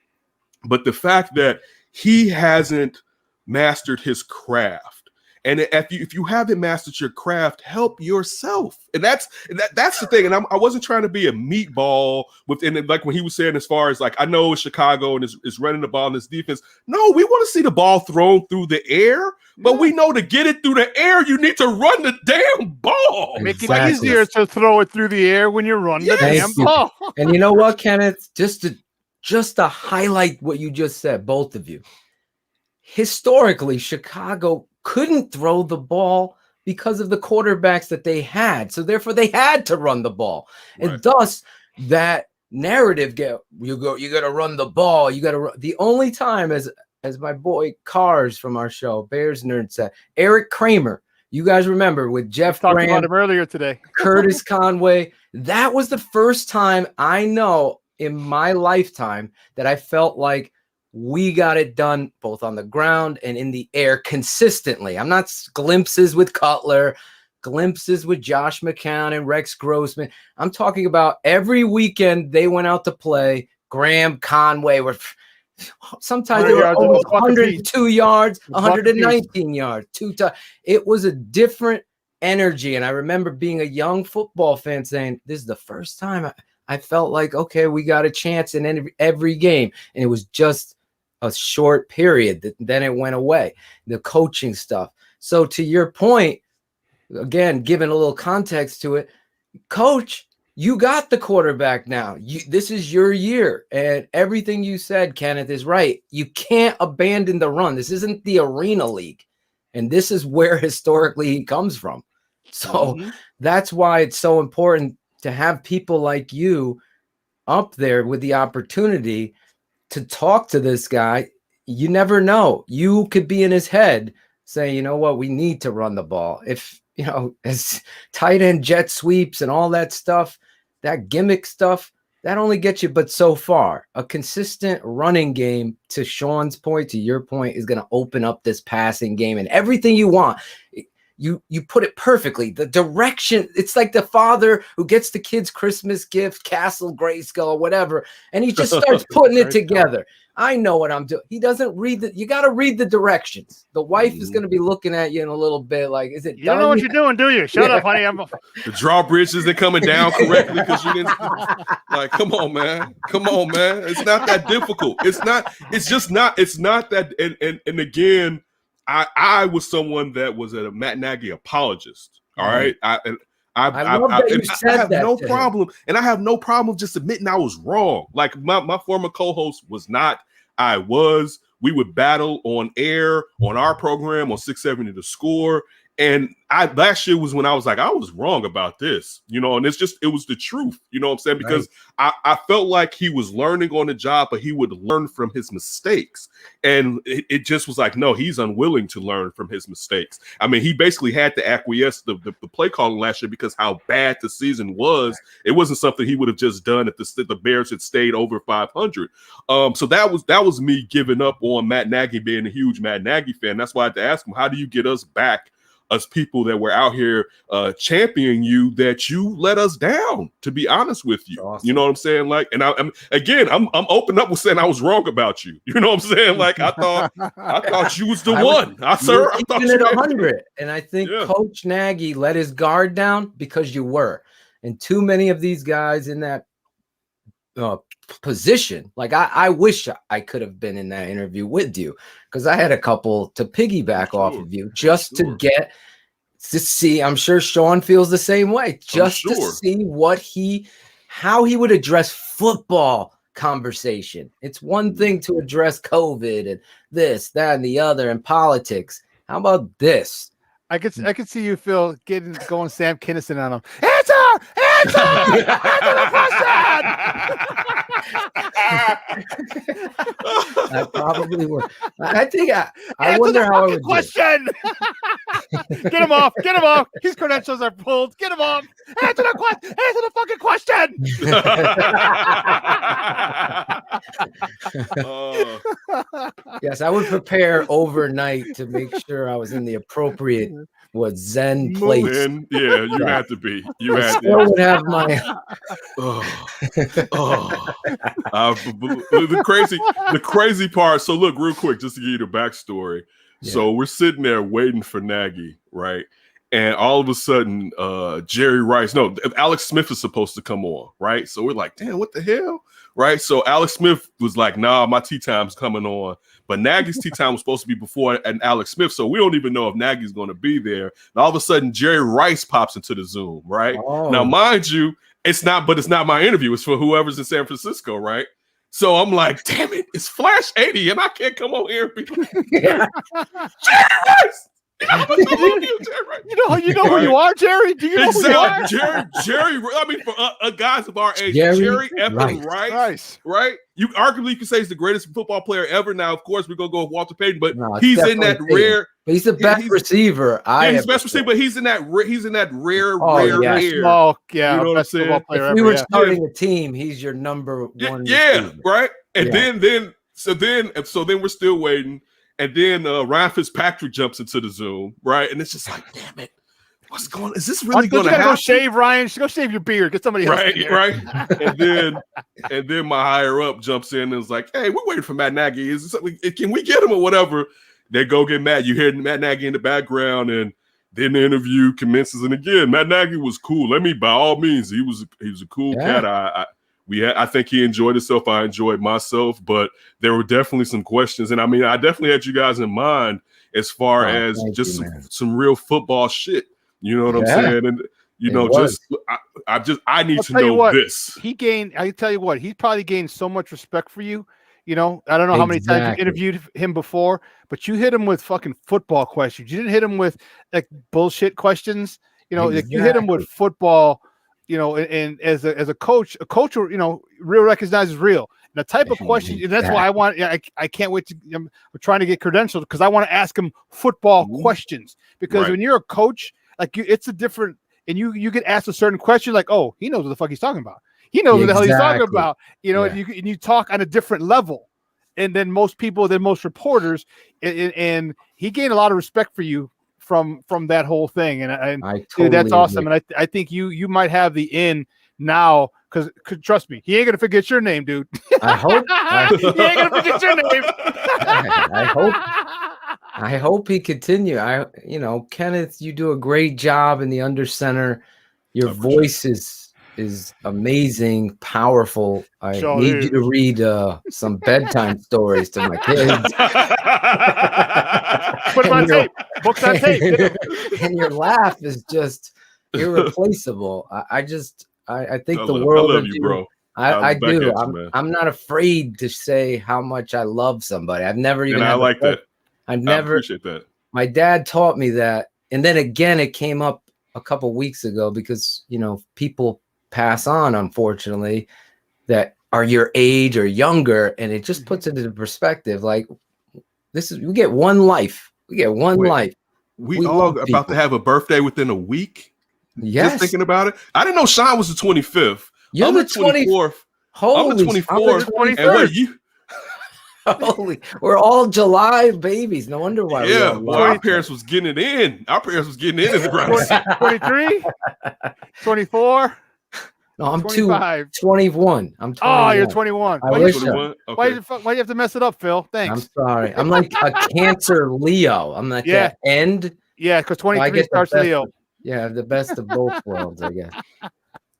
But the fact that he hasn't mastered his craft, and if you haven't mastered your craft, help yourself. And that's the thing. And I wasn't trying to be a meatball and like when he was saying, as far as like, I know it's Chicago and is running the ball in this defense. No, we want to see the ball thrown through the air, but we know to get it through the air, you need to run the damn ball. Make it easier to throw it through the air when you run the damn ball. And you know what, Kenneth? Just to highlight what you just said, both of you. Historically, Chicago couldn't throw the ball because of the quarterbacks that they had. So therefore, they had to run the ball. Right. And thus, that narrative, you got to run the ball. You got to run. The only time, as my boy Cars from our show, Bears Nerd, said, Eric Kramer, you guys remember, with Jeff Graham, talked about him earlier today, Curtis Conway. That was the first time I know in my lifetime that I felt like we got it done both on the ground and in the air consistently. I'm not glimpses with Cutler, glimpses with Josh McCown and Rex Grossman. I'm talking about every weekend they went out to play. Graham, Conway were sometimes they were over 102 yards, 119 yards, 2 times. It was a different energy. And I remember being a young football fan saying, this is the first time I felt like, okay, we got a chance in every game. And it was just a short period. Then it went away, the coaching stuff. So to your point, again, giving a little context to it, coach, you got the quarterback now. This is your year. And everything you said, Kenneth, is right. You can't abandon the run. This isn't the Arena League. And this is where historically he comes from. So that's why it's so important to have people like you up there with the opportunity to talk to this guy. You never know. You could be in his head saying, you know what, we need to run the ball. If, as tight end jet sweeps and all that stuff, that gimmick stuff, that only gets you but so far. A consistent running game, to Shawn's point, to your point, is going to open up this passing game and everything you want. You put it perfectly. The direction, it's like the father who gets the kid's Christmas gift, Castle Grayskull, whatever, and he just starts putting it together. I know what I'm doing. He doesn't read you got to read the directions. The wife is going to be looking at you in a little bit like, is it You don't know what you're doing, do you? Shut up, honey. The drawbridge isn't coming down correctly because you didn't. Like, come on, man. Come on, man. It's not that difficult. It's not. It's just not. It's not that. And again, I was someone that was a Matt Nagy apologist. All right. I have no problem, and I have no problem just admitting I was wrong. Like my former co-host was not. I was. We would battle on air on our program on 670 The Score. And last year was when I was like, I was wrong about this, and it was the truth, you know what I'm saying? Because I felt like he was learning on the job, but he would learn from his mistakes. And it just was like, no, he's unwilling to learn from his mistakes. I mean, he basically had to acquiesce the play calling last year because how bad the season was. It wasn't something he would have just done if the Bears had stayed over 500. So that was me giving up on Matt Nagy, being a huge Matt Nagy fan. That's why I had to ask him, how do you get us back? Us people that were out here championing you, that you let us down, to be honest with you. Awesome. You know what I'm saying? Like, and I'm open up with saying I was wrong about you. You know what I'm saying? Like, I thought you was the one. I thought you at 100. And I think Coach Nagy let his guard down because you were. And too many of these guys in that position, like I wish I could have been in that interview with you, because I had a couple to piggyback off of you just to get to see. I'm sure Shawn feels the same way, just to see how he would address football conversation. It's one thing to address COVID and this, that, and the other, and politics. How about this? I could see you, Phil, going Sam Kinison on him. Answer the question. I probably would. I think I wonder how I would question. Get him off. Get him off. His credentials are pulled. Get him off. Answer the question. Answer the fucking question. Yes, I would prepare overnight to make sure I was in the appropriate Zen place. Yeah, you had to be. You had to. Would have my. The crazy part. So look, real quick, just to give you the backstory. Yeah. So we're sitting there waiting for Nagy, right? And all of a sudden, Alex Smith is supposed to come on, right? So we're like, damn, what the hell? Right? So Alex Smith was like, nah, my tea time's coming on. But Nagy's tea time was supposed to be before and Alex Smith. So we don't even know if Nagy's going to be there. And all of a sudden, Jerry Rice pops into the Zoom, right? Oh. Now, mind you, it's not my interview. It's for whoever's in San Francisco, right? So I'm like, damn it, it's Flash 80, and I can't come on here and be Jerry Rice. You know who you are, Jerry? Do you know who you are? Jerry. I mean, for guys of our age, Jerry Effin Rice, right? You arguably could say he's the greatest football player ever. Now, of course, we're gonna go with Walter Payton, but he's in that rare. He's the best receiver. He's the best receiver, but he's in that rare air. Small, you know what I'm saying? If we were starting a team, he's your number one. Yeah, right. And then we're still waiting. And then Ryan Fitzpatrick jumps into the Zoom, right? And it's just like, damn it, what's going on? Is this really going to happen? Go shave, Ryan. Go shave your beard. Get somebody else. Right. and then my higher up jumps in and is like, hey, we're waiting for Matt Nagy. Can we get him or whatever? They go get Matt. You hear Matt Nagy in the background, and then the interview commences. And again, Matt Nagy was cool. By all means, he was a cool cat. I think he enjoyed himself. I enjoyed myself, but there were definitely some questions. And I mean, I definitely had you guys in mind as far as just some real football shit. You know what I'm saying? And I need to know this. I tell you what, he probably gained so much respect for you. You know, I don't know how many times you interviewed him before, but you hit him with fucking football questions. You didn't hit him with like bullshit questions. You know, like you hit him with football. You know, and as a coach, real recognizes real. And the type of question, and that's why I can't wait I'm trying to get credentialed because I want to ask him football questions. Because when you're a coach, like it's a different, and you get asked a certain question, like, oh, he knows what the fuck he's talking about. He knows what the hell he's talking Exactly. about. You know, Yeah. and you talk on a different level, and then most people, than most reporters, and he gained a lot of respect for you from that whole thing. And I dude, that's totally awesome. agree. And I think you might have the in now, because trust me, he ain't gonna forget your name, dude. I hope. He ain't gonna forget your name. I hope he continue. Kenneth, you do a great job in the under center. Your voice is amazing, powerful. I Sure need is. you to read some bedtime stories to my kids. Put them on tape. Books on tape. And your laugh is just irreplaceable. I think the I world love of you, bro. I back do. at you, man. I'm not afraid to say how much I love somebody. I've never even. And I like that. I never appreciate that. My dad taught me that, and then again, it came up a couple weeks ago because people pass on, unfortunately, that are your age or younger, and it just puts it into perspective. Like we get one life. We get one life. We all about to have a birthday within a week. Yes. Just thinking about it. I didn't know Shawn was the 25th. You're I'm the 24th. Holy, I'm the 24th. And what you? Holy, we're all July babies. No wonder why. Yeah, well, our parents was getting it in. Our parents was getting in the ground. 23, 24. No, I'm 25. 21. I'm 21. Oh, you're 21. I wish so. Why do you have to mess it up, Phil? Thanks. I'm sorry. I'm like a Cancer Leo. I'm like the end. Yeah, because 23 starts Leo. The best of both worlds, I guess.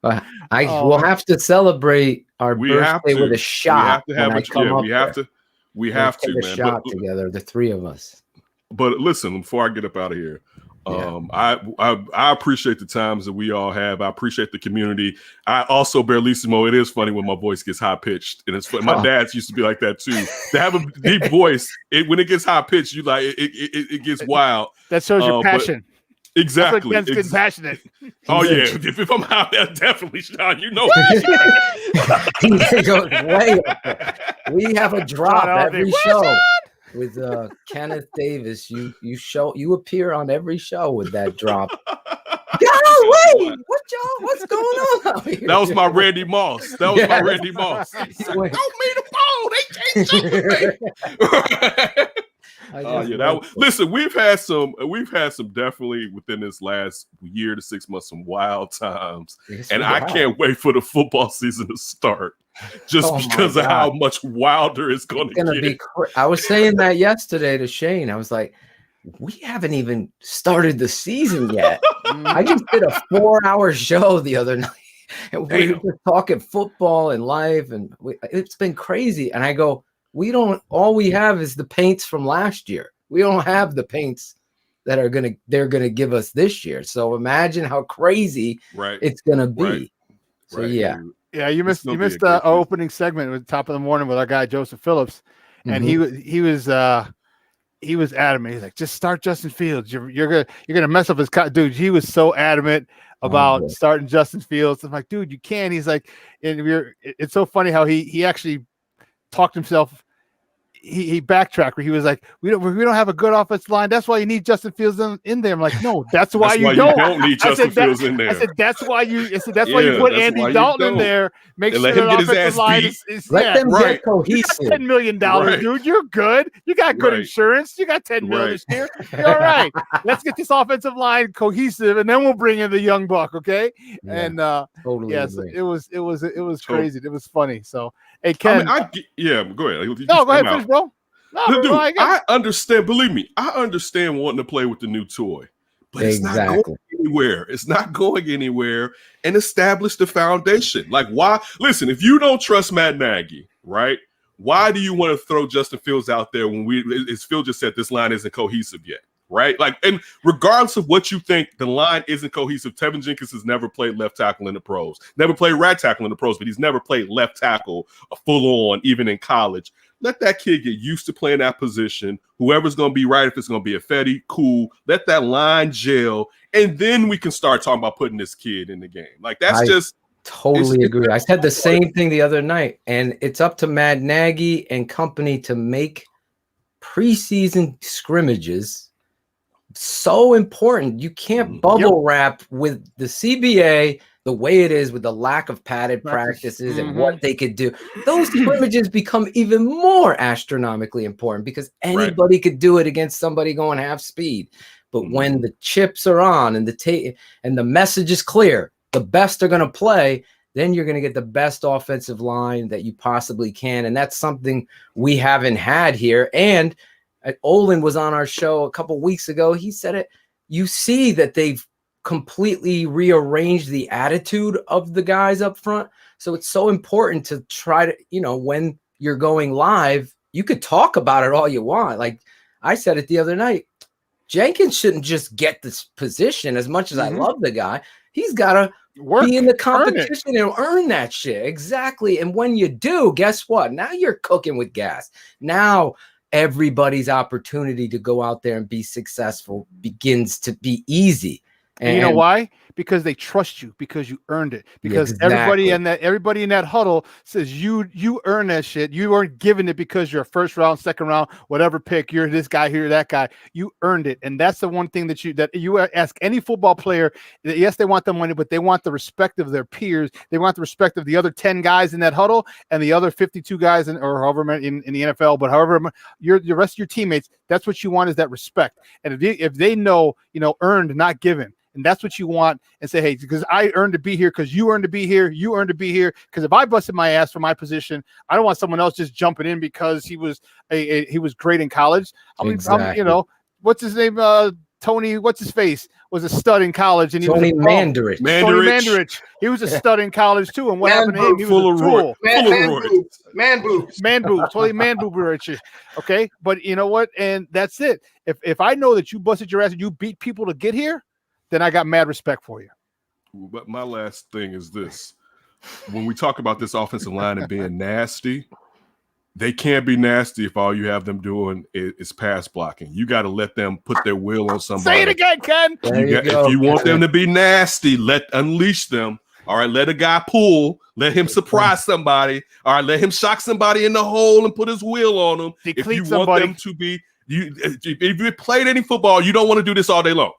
But we'll have to celebrate our birthday with a shot. We have to have to, take a shot together, the three of us. But listen, before I get up out of here, I appreciate the times that we all have. I appreciate the community. I also, Barlissimo, it is funny when my voice gets high pitched, and it's funny. My dad's used to be like that too. To have a deep voice, when it gets high pitched, you like it gets wild. That shows your passion. Exactly. Ben's getting passionate. Oh yeah, if I'm out there, definitely, Shawn. You know, he goes way up there. We have a drop every show with Kenneth Davis. You appear on every show with that drop. Golly, what's going on out here? That was my Randy Moss. That was my Randy Moss. Don't mean the ball. They changed something. Listen, we've had some definitely within this last year to 6 months some wild times, and I can't wait for the football season to start, just because of how much wilder it's going to get. I was saying that yesterday to Shane. I was like, we haven't even started the season yet. I just did a 4-hour show the other night, and we were just talking football and life, and it's been crazy. And I go, all we have is the paints from last year. We don't have the paints that they're gonna give us this year. So imagine how crazy it's gonna be. Right. So right. You missed our opening segment at the top of the morning with our guy Joseph Phillips, and he was adamant. He's like, just start Justin Fields. You're gonna mess up his dude. He was so adamant about starting Justin Fields. I'm like, dude, you can. He's like, it's so funny how he actually talked himself. He backtracked where he was like, we don't have a good offensive line. That's why you need Justin Fields in there. I'm like, no, that's why you don't need Justin Fields in there. I said that's why you put Andy Dalton in there. Make sure him that get his offensive ass line beat. is let them get cohesive. You got $10 million, dude. You're good. You got good insurance. You got $10 million this year. You're all right. Let's get this offensive line cohesive, and then we'll bring in the young buck. Okay. Yeah, and totally it was crazy. It was funny. So hey, Ken. Go ahead. Go ahead, finish, bro. No, dude, I understand. Believe me, I understand wanting to play with the new toy, but it's not going anywhere. It's not going anywhere. And establish the foundation. Like, why? Listen, if you don't trust Matt Nagy, right? Why do you want to throw Justin Fields out there when as Phil just said, this line isn't cohesive yet? Right? Like, and regardless of what you think, the line isn't cohesive. Tevin Jenkins has never played left tackle in the pros, never played right tackle in the pros, but he's never played left tackle full on, even in college. Let that kid get used to playing that position. Whoever's going to be right, if it's going to be a Fetty, cool. Let that line gel, and then we can start talking about putting this kid in the game. Like, that's totally agree. I said the same thing the other night, and it's up to Matt Nagy and company to make preseason scrimmages so important. You can't bubble wrap with the CBA. the way it is with the lack of padded practices and what they could do, those scrimmages become even more astronomically important because anybody could do it against somebody going half speed. But when the chips are on and the message is clear, the best are going to play, then you're going to get the best offensive line that you possibly can. And that's something we haven't had here. And Olin was on our show a couple weeks ago. He said it. You see that they've completely rearranged the attitude of the guys up front. So it's so important to try to, when you're going live, you could talk about it all you want. Like I said it the other night, Jenkins shouldn't just get this position as much as I love the guy. He's got to be in the competition and earn that shit. Exactly. And when you do, guess what? Now you're cooking with gas. Now everybody's opportunity to go out there and be successful begins to be easy. And you know why? Because they trust you, because you earned it. Because everybody in that huddle says you earn that shit. You weren't given it because you're a first round, second round, whatever pick. You're this guy here, that guy. You earned it, and that's the one thing that you ask any football player. Yes, they want the money, but they want the respect of their peers. They want the respect of the other 10 guys in that huddle and the other 52 guys or however many in the NFL. But however, the rest of your teammates, that's what you want is that respect. And if they know, earned, not given. And that's what you want, and say, hey, because I earned to be here, because you earned to be here, you earned to be here. Because if I busted my ass for my position, I don't want someone else just jumping in because he was he was great in college. What's his name? Tony, what's his face? Was a stud in college, and he Tony was Mandarich. Tony Mandarich. He was a stud in college too. And what happened to him? He was a tool. Man boobs. Totally man booberich. Okay, but you know what? And that's it. If I know that you busted your ass and you beat people to get here, then I got mad respect for you. But my last thing is this. When we talk about this offensive line and being nasty, they can't be nasty if all you have them doing is pass blocking. You got to let them put their will on somebody. Say it again, Ken. If you want them to be nasty, unleash them. All right, let a guy pull. Let him surprise somebody. All right, let him shock somebody in the hole and put his will on them. If you want them to be, if you played any football, you don't want to do this all day long.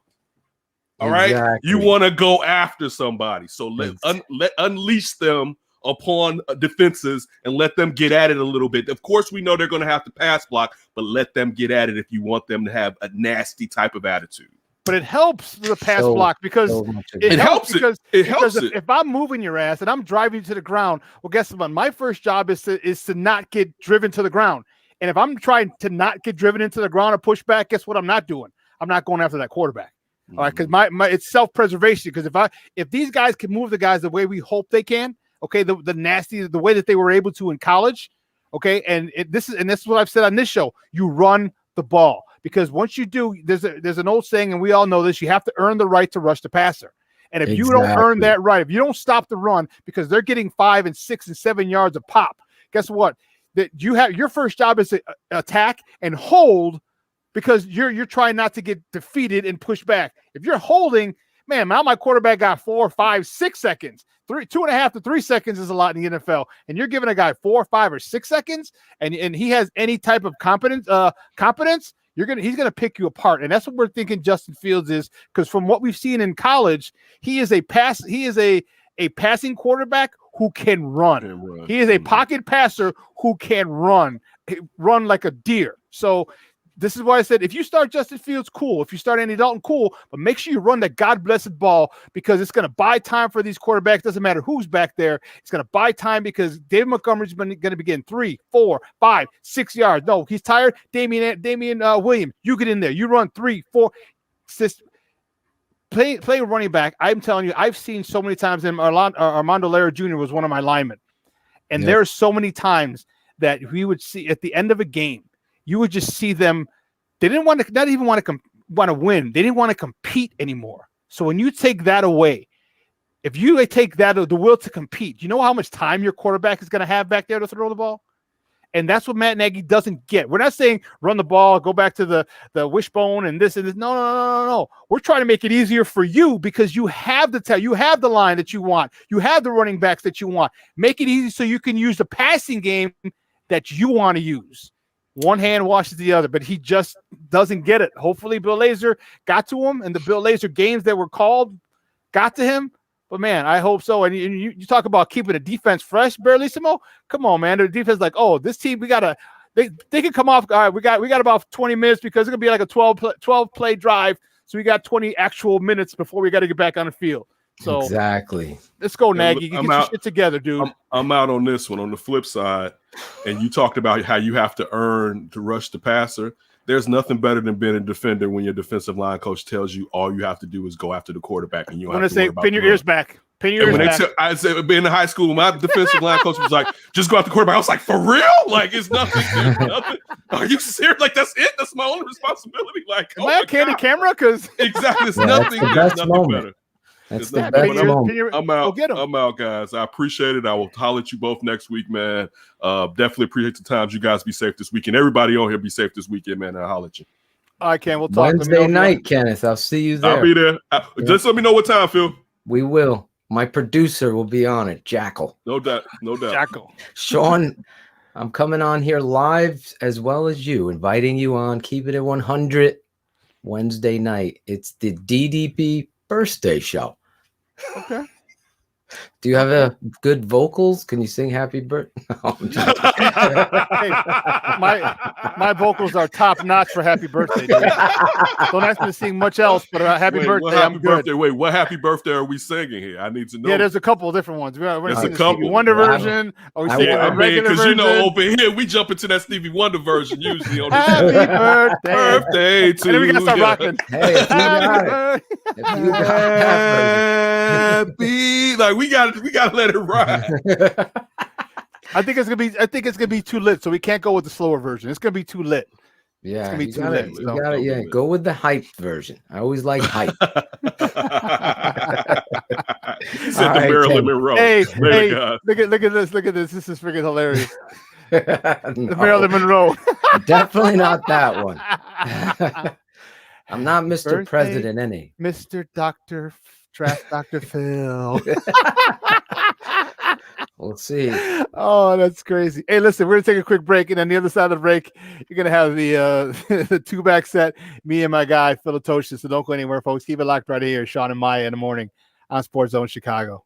All right, you want to go after somebody, so let unleash them upon defenses and let them get at it a little bit. Of course, we know they're going to have to pass block, but let them get at it if you want them to have a nasty type of attitude. But it helps the pass block because it helps because if I'm moving your ass and I'm driving you to the ground, well, guess what? My first job is to not get driven to the ground. And if I'm trying to not get driven into the ground or push back, guess what I'm not doing? I'm not going after that quarterback. All right, because it's self-preservation. Because if these guys can move the guys the way we hope they can, okay, the way that they were able to in college, okay, and this is what I've said on this show. You run the ball, because once you do, there's an old saying, and we all know this: you have to earn the right to rush the passer. And if you don't earn that right, if you don't stop the run because they're getting 5 and 6 and 7 yards a pop, guess what? That you have your first job is to attack and hold. Because you're trying not to get defeated and push back. If you're holding, man, now my quarterback got 4, 5, 6 seconds. 2.5 to 3 seconds is a lot in the NFL. And you're giving a guy 4, 5, or 6 seconds, and he has any type of competence, he's gonna pick you apart. And that's what we're thinking Justin Fields is, because from what we've seen in college, he is a passing quarterback who can run. He is a pocket passer who can run like a deer. So this is why I said, if you start Justin Fields, cool. If you start Andy Dalton, cool. But make sure you run that God-blessed ball, because it's going to buy time for these quarterbacks. Doesn't matter who's back there. It's going to buy time, because David Montgomery's going to be getting 3, 4, 5, 6 yards. No, he's tired. Damian Williams, you get in there. You run 3, 4. Play running back. I'm telling you, I've seen so many times, and Armando Lara Jr. was one of my linemen. And there are so many times that we would see at the end of a game, you would just see them. They didn't want to win. They didn't want to compete anymore. So when you take that away, if you take that, the will to compete, you know how much time your quarterback is going to have back there to throw the ball? And that's what Matt Nagy doesn't get. We're not saying run the ball, go back to the wishbone and this and this. No. We're trying to make it easier for you, because you have you have the line that you want. You have the running backs that you want. Make it easy so you can use the passing game that you want to use. One hand washes the other, but he just doesn't get it. Hopefully Bill Lazor got to him, and the Bill Lazor games that were called got to him. But man, I hope so. And you talk about keeping the defense fresh, Barrelissimo. Come on, man. The defense like, oh, this team, they can come off. All right, we got about 20 minutes because it's gonna be like a 12 play drive. So we got 20 actual minutes before we got to get back on the field. So exactly. Let's go, Nagy. Get your shit together, dude. I'm out on this one. On the flip side, and you talked about how you have to earn to rush the passer. There's nothing better than being a defender when your defensive line coach tells you all you have to do is go after the quarterback, and you don't have to worry about pin your ears back. Pin your ears back. I said, being in high school, my defensive line coach was like, "Just go after the quarterback." I was like, "For real? Like, it's nothing. Nothing. Are you serious? Like, that's it? That's my only responsibility." Like, am I on candid camera? Because exactly, it's nothing. There's nothing better. That's the best moment. I'm out. I'm out, guys. I appreciate it. I will holler at you both next week, man. Definitely appreciate the times. You guys be safe this weekend. Everybody on here be safe this weekend, man. I'll holler at you. All right, Ken. We'll talk Wednesday night, Kenneth. I'll see you there. I'll be there. Just let me know what time, Phil. We will. My producer will be on it, Jackal. No doubt. No doubt. Jackal. Shawn, I'm coming on here live as well as you, inviting you on. Keep it at 100 Wednesday night. It's the DDP birthday show. Okay. Do you have a good vocals? Can you sing happy birthday? No, hey, my vocals are top notch for happy birthday, dude. Don't ask me to sing much else, but happy birthday. I'm good. Wait, what happy birthday are we singing here? I need to know. Yeah, there's a couple of different ones. We're there's sing a couple. Stevie Wonder version. Because you know, over here we jump into that Stevie Wonder version usually on the happy birthday to and then we gotta start rocking. Hey, if you got it. If you got that version. Happy, like we gotta let it ride. I think it's gonna be too lit, so we can't go with the slower version. It's gonna be too lit. Yeah, it's gonna be too lit. You got it. Yeah, go with the hype version. I always like hype. He said the Marilyn Monroe. Hey, look at this. This is freaking hilarious. The Marilyn Monroe. Definitely not that one. I'm not Mr. President, any. Mr. Draft Dr. Phil. We'll see. Oh, that's crazy. Hey, listen, we're gonna take a quick break, and on the other side of the break, you're gonna have the the two-back set, me and my guy Phil Atosha. So don't go anywhere, folks. Keep it locked right here, Shawn and Maya in the morning on SportsZone Chicago.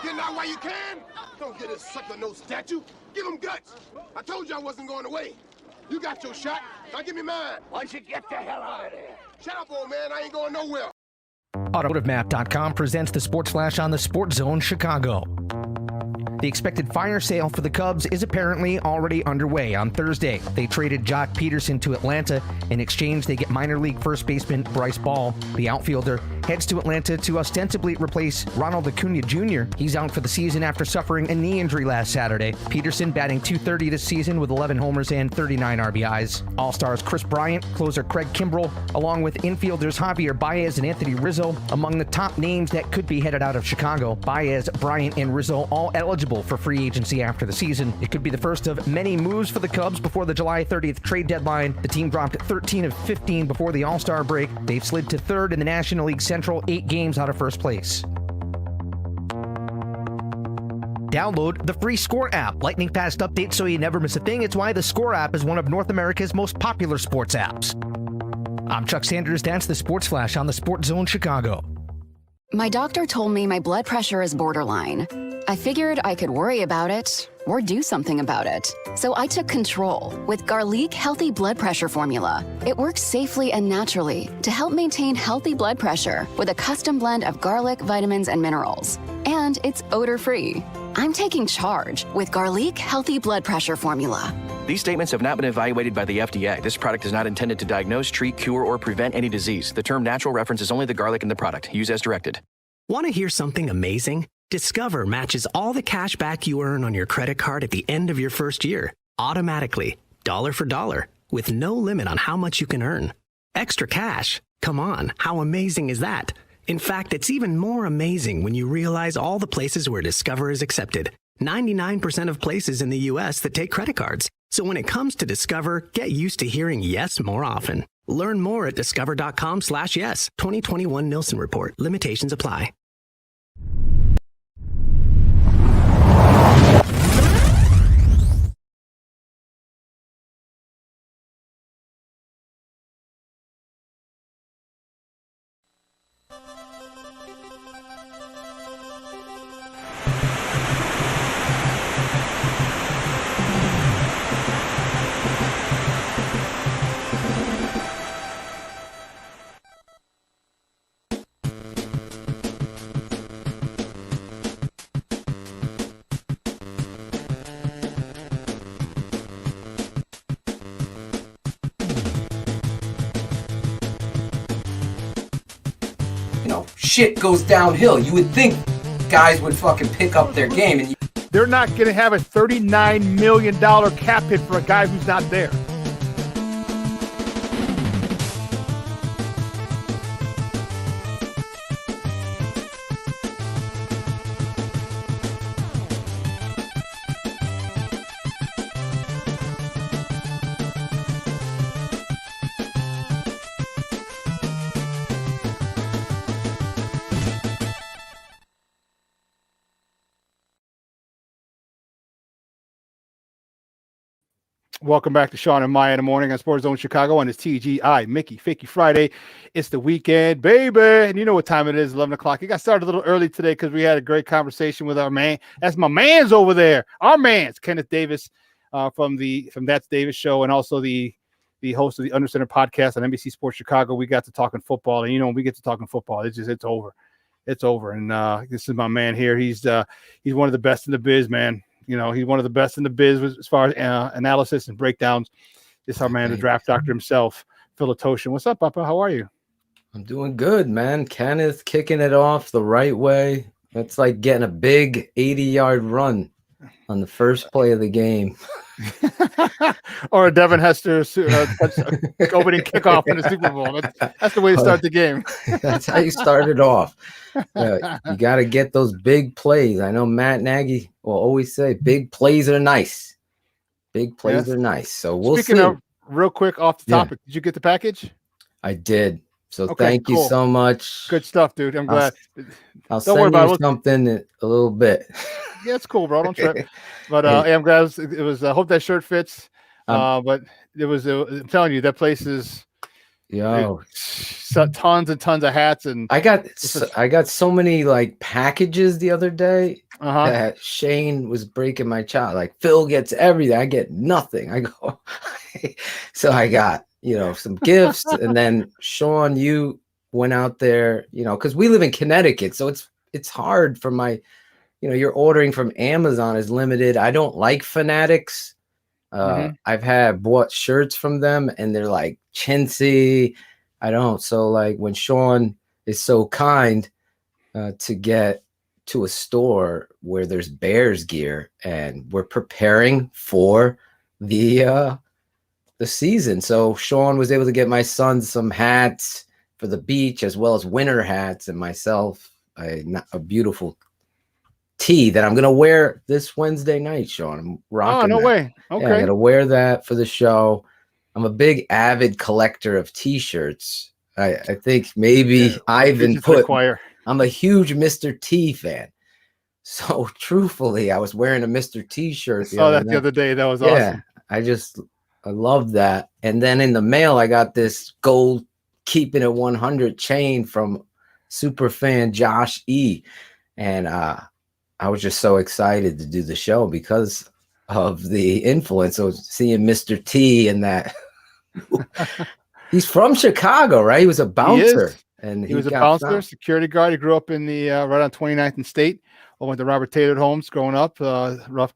Get out while you can. Don't get a sucker no statue. Give him guts. I told you I wasn't going away. You got your shot. Now give me mine. Why don't you get the hell out of there? Shut up, old man. I ain't going nowhere. AutomotiveMap.com presents the Sports Flash on the SportsZone Chicago. The expected fire sale for the Cubs is apparently already underway. On Thursday, they traded Jock Peterson to Atlanta. In exchange, they get minor league first baseman Bryce Ball. The outfielder heads to Atlanta to ostensibly replace Ronald Acuna Jr. He's out for the season after suffering a knee injury last Saturday. Peterson batting .230 this season with 11 homers and 39 RBIs. All-Stars Chris Bryant, closer Craig Kimbrell, along with infielders Javier Baez and Anthony Rizzo, among the top names that could be headed out of Chicago. Baez, Bryant, and Rizzo all eligible for free agency after the season. It could be the first of many moves for the Cubs before the July 30th trade deadline. The team dropped 13 of 15 before the All-Star break. They've slid to third in the National League Central, 8 games out of first place. Download the free Score app. Lightning fast updates so you never miss a thing. It's why the Score app is one of North America's most popular sports apps. I'm Chuck Sanders. That's the Sports Flash on the SportsZone Chicago. My doctor told me my blood pressure is borderline. I figured I could worry about it or do something about it. So I took control with Garlic Healthy Blood Pressure Formula. It works safely and naturally to help maintain healthy blood pressure with a custom blend of garlic, vitamins, and minerals. And it's odor-free. I'm taking charge with Garlic Healthy Blood Pressure Formula. These statements have not been evaluated by the FDA. This product is not intended to diagnose, treat, cure, or prevent any disease. The term natural references only the garlic in the product. Use as directed. Want to hear something amazing? Discover matches all the cash back you earn on your credit card at the end of your first year, automatically, dollar for dollar, with no limit on how much you can earn. Extra cash? Come on, how amazing is that? In fact, it's even more amazing when you realize all the places where Discover is accepted. 99% of places in the U.S. that take credit cards. So when it comes to Discover, get used to hearing yes more often. Learn more at discover.com/yes. 2021 Nielsen Report. Limitations apply. shit goes downhill. You would think guys would fucking pick up their game. And they're not going to have a $39 million cap hit for a guy who's not there. Welcome back to Shawn and Maya in the morning on SportsZone Chicago on this TGI Mickey Fakey Friday. It's the weekend, baby. And you know what time it is, 11 o'clock. It got started a little early today because we had a great conversation with our man. That's my man's over there. Our man's, Kenneth Davis from That's Davis Show, and also the host of the Under Center podcast on NBC Sports Chicago. We got to talking football. And, you know, when we get to talking football, it's over. It's over. And this is my man here. He's one of the best in the biz, man. You know, he's one of the best in the biz as far as analysis and breakdowns. This is our man, the draft doctor himself, Phil Atoshin. What's up, Papa? How are you? I'm doing good, man. Kenneth kicking it off the right way. That's like getting a big 80-yard run on the first play of the game. Or a Devin Hester opening kickoff in the Super Bowl. That's the way to start the game. That's how you start it off. You got to get those big plays. I know Matt Nagy will always say big plays are nice. Big plays are nice. So we'll Speaking see. Of, real quick off the topic, did you get the package? I did. So thank you so much. Good stuff, dude. I'm glad. I'll send you something in a little bit. Yeah, it's cool, bro. Don't trip. But I'm glad it was. I hope that shirt fits. But it was. I'm telling you, that place is. Tons and tons of hats, and I got so many like packages the other day that Shane was breaking my child. Like, Phil gets everything, I get nothing. I go, so I got some gifts, and then Shawn, you went out there, because we live in Connecticut, so it's hard for my, you're ordering from Amazon is limited. I don't like Fanatics. I've bought shirts from them and they're like chintzy. I don't. So like when Shawn is so kind to get to a store where there's Bears gear and we're preparing for the season. So Shawn was able to get my son some hats for the beach as well as winter hats, and myself a beautiful tee that I'm gonna wear this Wednesday night, Shawn. I'm rocking. Oh, no way. Okay. Yeah, I'm gonna wear that for the show. I'm a big avid collector of t-shirts. I think maybe Ivan put. I'm a huge Mr. T fan. So truthfully, I was wearing a Mr. T shirt. I saw that the other day. That was awesome. I love that. And then in the mail, I got this gold Keeping It 100 chain from super fan Josh E. And I was just so excited to do the show because of the influence of seeing Mr. T and that. He's from Chicago, right? He was a bouncer. He was a bouncer, security guard. He grew up in the right on 29th and State. I went to Robert Taylor Homes growing up. Rough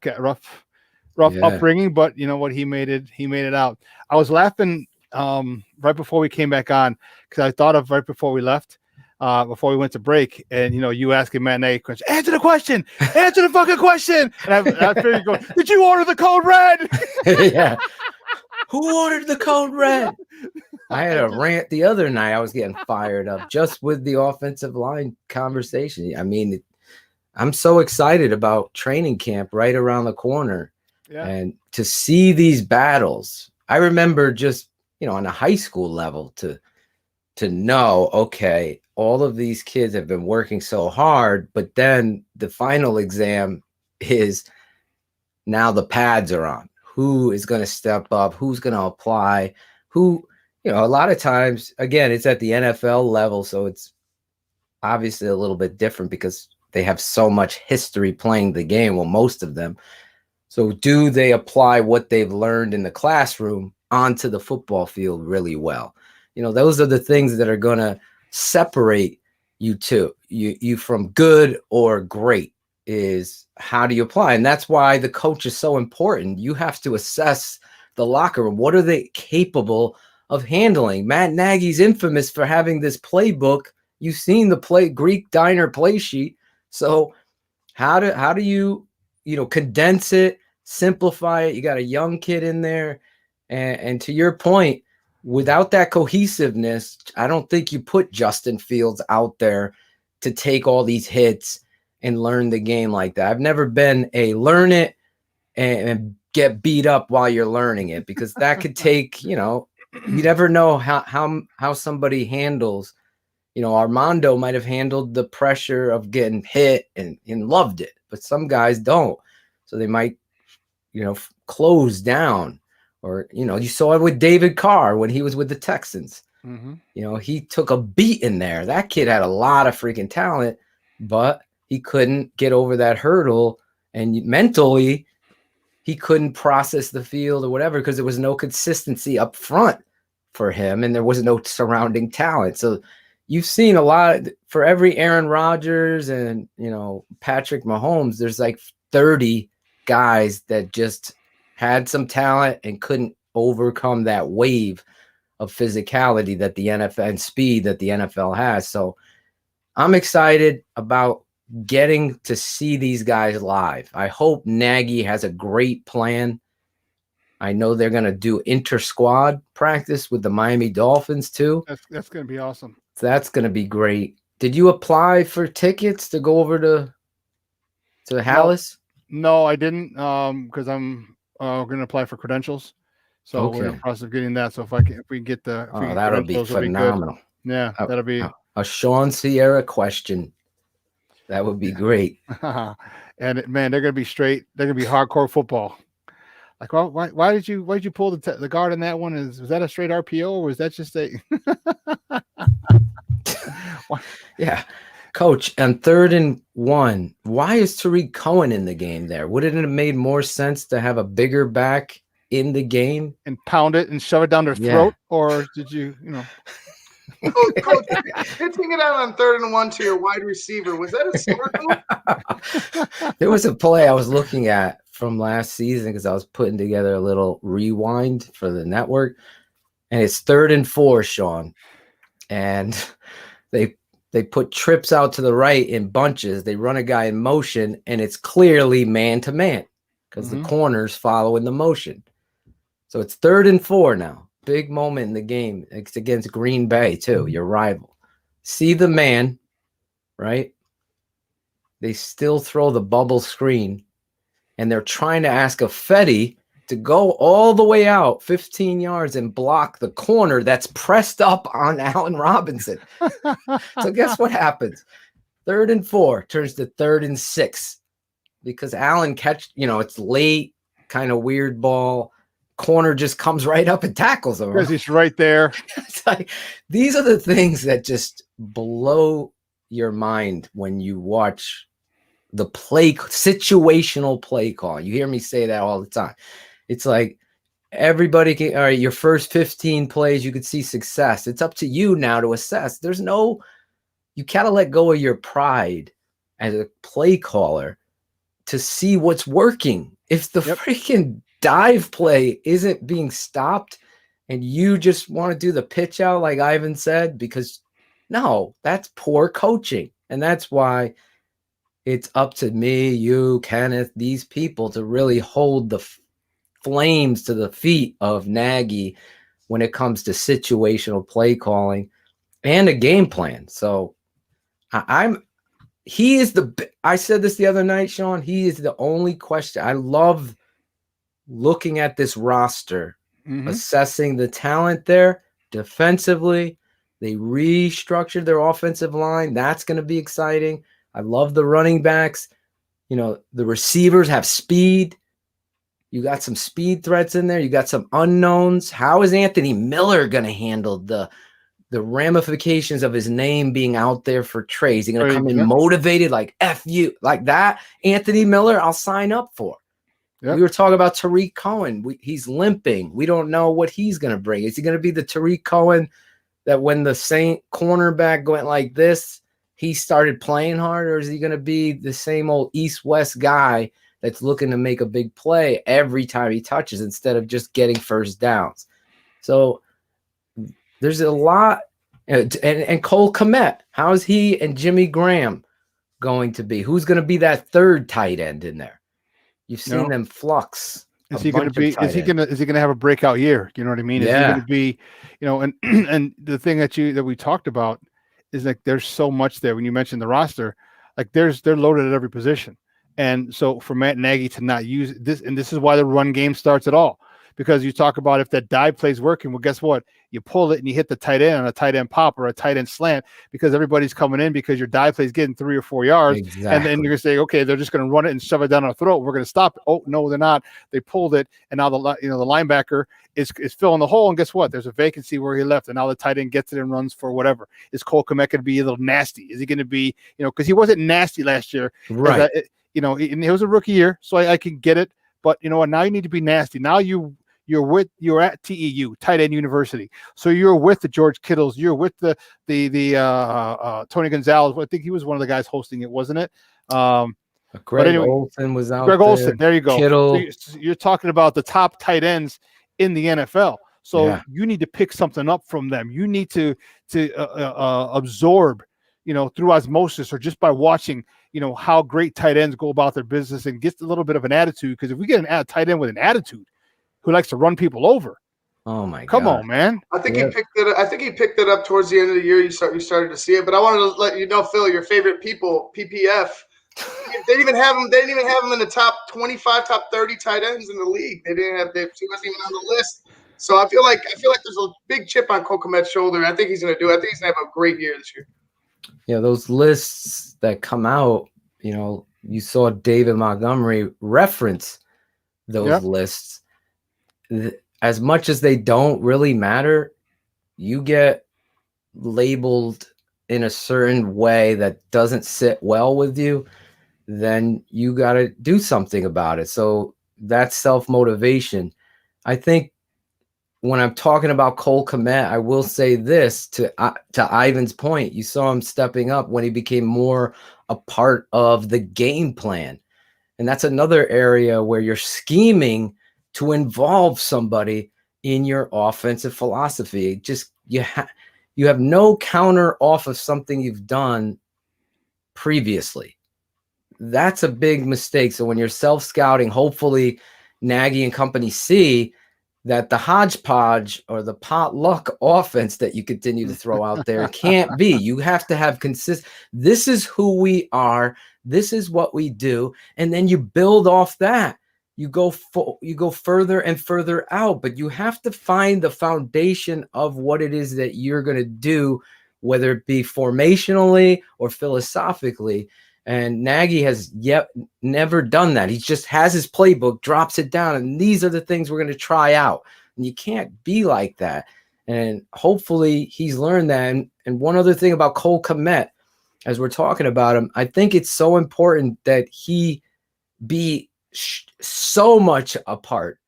upbringing, but you know what? He made it out. I was laughing right before we came back on because I thought of right before we left. Before we went to break, and you asking Matt Nagy question, answer the question, answer the fucking question. And I figured you go, did you order the code red? Yeah. Who ordered the code red? I had a rant the other night. I was getting fired up just with the offensive line conversation. I mean, I'm so excited about training camp right around the corner, and to see these battles. I remember just on a high school level to know, okay, all of these kids have been working so hard, but then the final exam is now the pads are on. Who is going to step up? Who's going to apply? Who, a lot of times, again, it's at the NFL level, so it's obviously a little bit different because they have so much history playing the game. Well, most of them. So do they apply what they've learned in the classroom onto the football field really well? Those are the things that are going to separate you from good or great, is how do you apply? And that's why the coach is so important. You have to assess the locker room. What are they capable of handling? Matt Nagy's infamous for having this playbook, You've seen the Greek diner play sheet. So how do you condense it, simplify it? You got a young kid in there, and to your point, without that cohesiveness, I don't think you put Justin Fields out there to take all these hits and learn the game like that. I've never been a learn it and get beat up while you're learning it, because that could take, you never know how somebody handles. Armando might have handled the pressure of getting hit and loved it, but some guys don't. So they might, close down. Or, you saw it with David Carr when he was with the Texans. Mm-hmm. He took a beat in there. That kid had a lot of freaking talent, but he couldn't get over that hurdle. And mentally, he couldn't process the field or whatever because there was no consistency up front for him and there was no surrounding talent. So you've seen a lot for every Aaron Rodgers and, Patrick Mahomes, there's like 30 guys that just had some talent and couldn't overcome that wave of physicality that the NFL and speed that the NFL has. So I'm excited about getting to see these guys live. I hope Nagy has a great plan. I know they're going to do inter-squad practice with the Miami Dolphins too. That's going to be awesome. So that's going to be great. Did you apply for tickets to go over to Hallis? No, I didn't. Because I'm going to apply for credentials. So we're in the process of getting that. So if we get the, that'll be phenomenal. Yeah, that'll be a Shawn Sierra question. That would be great. And man, they're going to be straight. They're going to be hardcore football. Like, well, why did you pull the guard on that one? Was that a straight RPO or was that just a? Yeah, Coach. On 3rd and 1, why is Tariq Cohen in the game there? Wouldn't it have made more sense to have a bigger back in the game and pound it and shove it down their throat? Or did you, Coach, pitching it out on 3rd and 1 to your wide receiver, was that a smart move? There was a play I was looking at from last season because I was putting together a little rewind for the network, and it's 3rd and 4, Shawn, and they put trips out to the right in bunches. They run a guy in motion, and it's clearly man to man because the corner's following the motion. So it's 3rd and 4 now. Big moment in the game. It's against Green Bay, too, your rival. See the man, right? They still throw the bubble screen, and they're trying to ask a Fetty to go all the way out 15 yards and block the corner that's pressed up on Allen Robinson. So guess what happens? 3rd and 4 turns to 3rd and 6 because Allen it's late, kind of weird ball. Corner just comes right up and tackles him. Because he's right there. It's like, these are the things that just blow your mind when you watch the situational play call. You hear me say that all the time. It's like everybody can, all right, your first 15 plays, you could see success. It's up to you now to assess. You gotta let go of your pride as a play caller to see what's working. If the freaking dive play isn't being stopped and you just want to do the pitch out like Ivan said, because no, that's poor coaching. And that's why it's up to me, you, Kenneth, these people to really hold the flames to the feet of Nagy when it comes to situational play calling and a game plan. So I said this the other night, Shawn, he is the only question. I love looking at this roster, assessing the talent there defensively. They restructured their offensive line. That's going to be exciting. I love the running backs. The receivers have speed. You got some speed threats in there. You got some unknowns. How is Anthony Miller going to handle the ramifications of his name being out there for trades? He's going to come in motivated like F you, like that. Anthony Miller, I'll sign up for. Yep. We were talking about Tariq Cohen. He's limping. We don't know what he's going to bring. Is he going to be the Tariq Cohen that when the Saint cornerback went like this, he started playing hard? Or is he going to be the same old East-West guy that's looking to make a big play every time he touches instead of just getting first downs? So there's a lot And Cole Kmet, how is he and Jimmy Graham going to be? Who's going to be that third tight end in there? You've seen them flux. Is he going to have a breakout year? You know what I mean? Yeah. Is he going to be, and and the thing that we talked about is like there's so much there. When you mentioned the roster, like they're loaded at every position. And so for Matt Nagy to not use this, and this is why the run game starts at all, because you talk about if that dive play's working, well, guess what? You pull it and you hit the tight end on a tight end pop or a tight end slant because everybody's coming in because your dive play's getting 3 or 4 yards. Exactly. And then you're going to say, okay, they're just going to run it and shove it down our throat. We're going to stop it. Oh, no, they're not. They pulled it. And now the linebacker is filling the hole. And guess what? There's a vacancy where he left. And now the tight end gets it and runs for whatever. Is Cole Kmet going to be a little nasty? Is he going to be, because he wasn't nasty last year. Right. And it was a rookie year, so I can get it. But you know what? Now you need to be nasty. Now you're at TEU, Tight End University. So you're with the George Kittles. You're with the Tony Gonzalez. I think he was one of the guys hosting it, wasn't it? Greg Olsen was out. Greg Olsen. There you go. Kittle. So you're talking about the top tight ends in the NFL. So you need to pick something up from them. You need to absorb, through osmosis or just by watching, how great tight ends go about their business and get a little bit of an attitude. Because if we get a tight end with an attitude who likes to run people over, oh my God, come on, man! I think he picked it. I think he picked it up towards the end of the year. You started to see it. But I wanted to let you know, Phil, your favorite people, PPF. They didn't even have him. They didn't even have him in the top 25, top 30 tight ends in the league. They didn't have. He wasn't even on the list. So I feel like there's a big chip on Cole Kmet's shoulder. I think he's going to do it. I think he's going to have a great year this year. Yeah, those lists that come out, you saw David Montgomery reference those lists. As much as they don't really matter, you get labeled in a certain way that doesn't sit well with you, then you got to do something about it. So that's self-motivation. I think when I'm talking about Cole Kmet, I will say this to Ivan's point. You saw him stepping up when he became more a part of the game plan. And that's another area where you're scheming to involve somebody in your offensive philosophy. Just you have no counter off of something you've done previously. That's a big mistake. So when you're self-scouting, hopefully Nagy and company see that the hodgepodge or the potluck offense that you continue to throw out there can't be. You have to have this is who we are. This is what we do. And then you build off that. You go further and further out, but you have to find the foundation of what it is that you're going to do, whether it be formationally or philosophically. And Nagy has never done that. He just has his playbook, drops it down, and these are the things we're going to try out. And you can't be like that. And hopefully he's learned that. And one other thing about Cole Kmet, as we're talking about him, I think it's so important that he be so much a part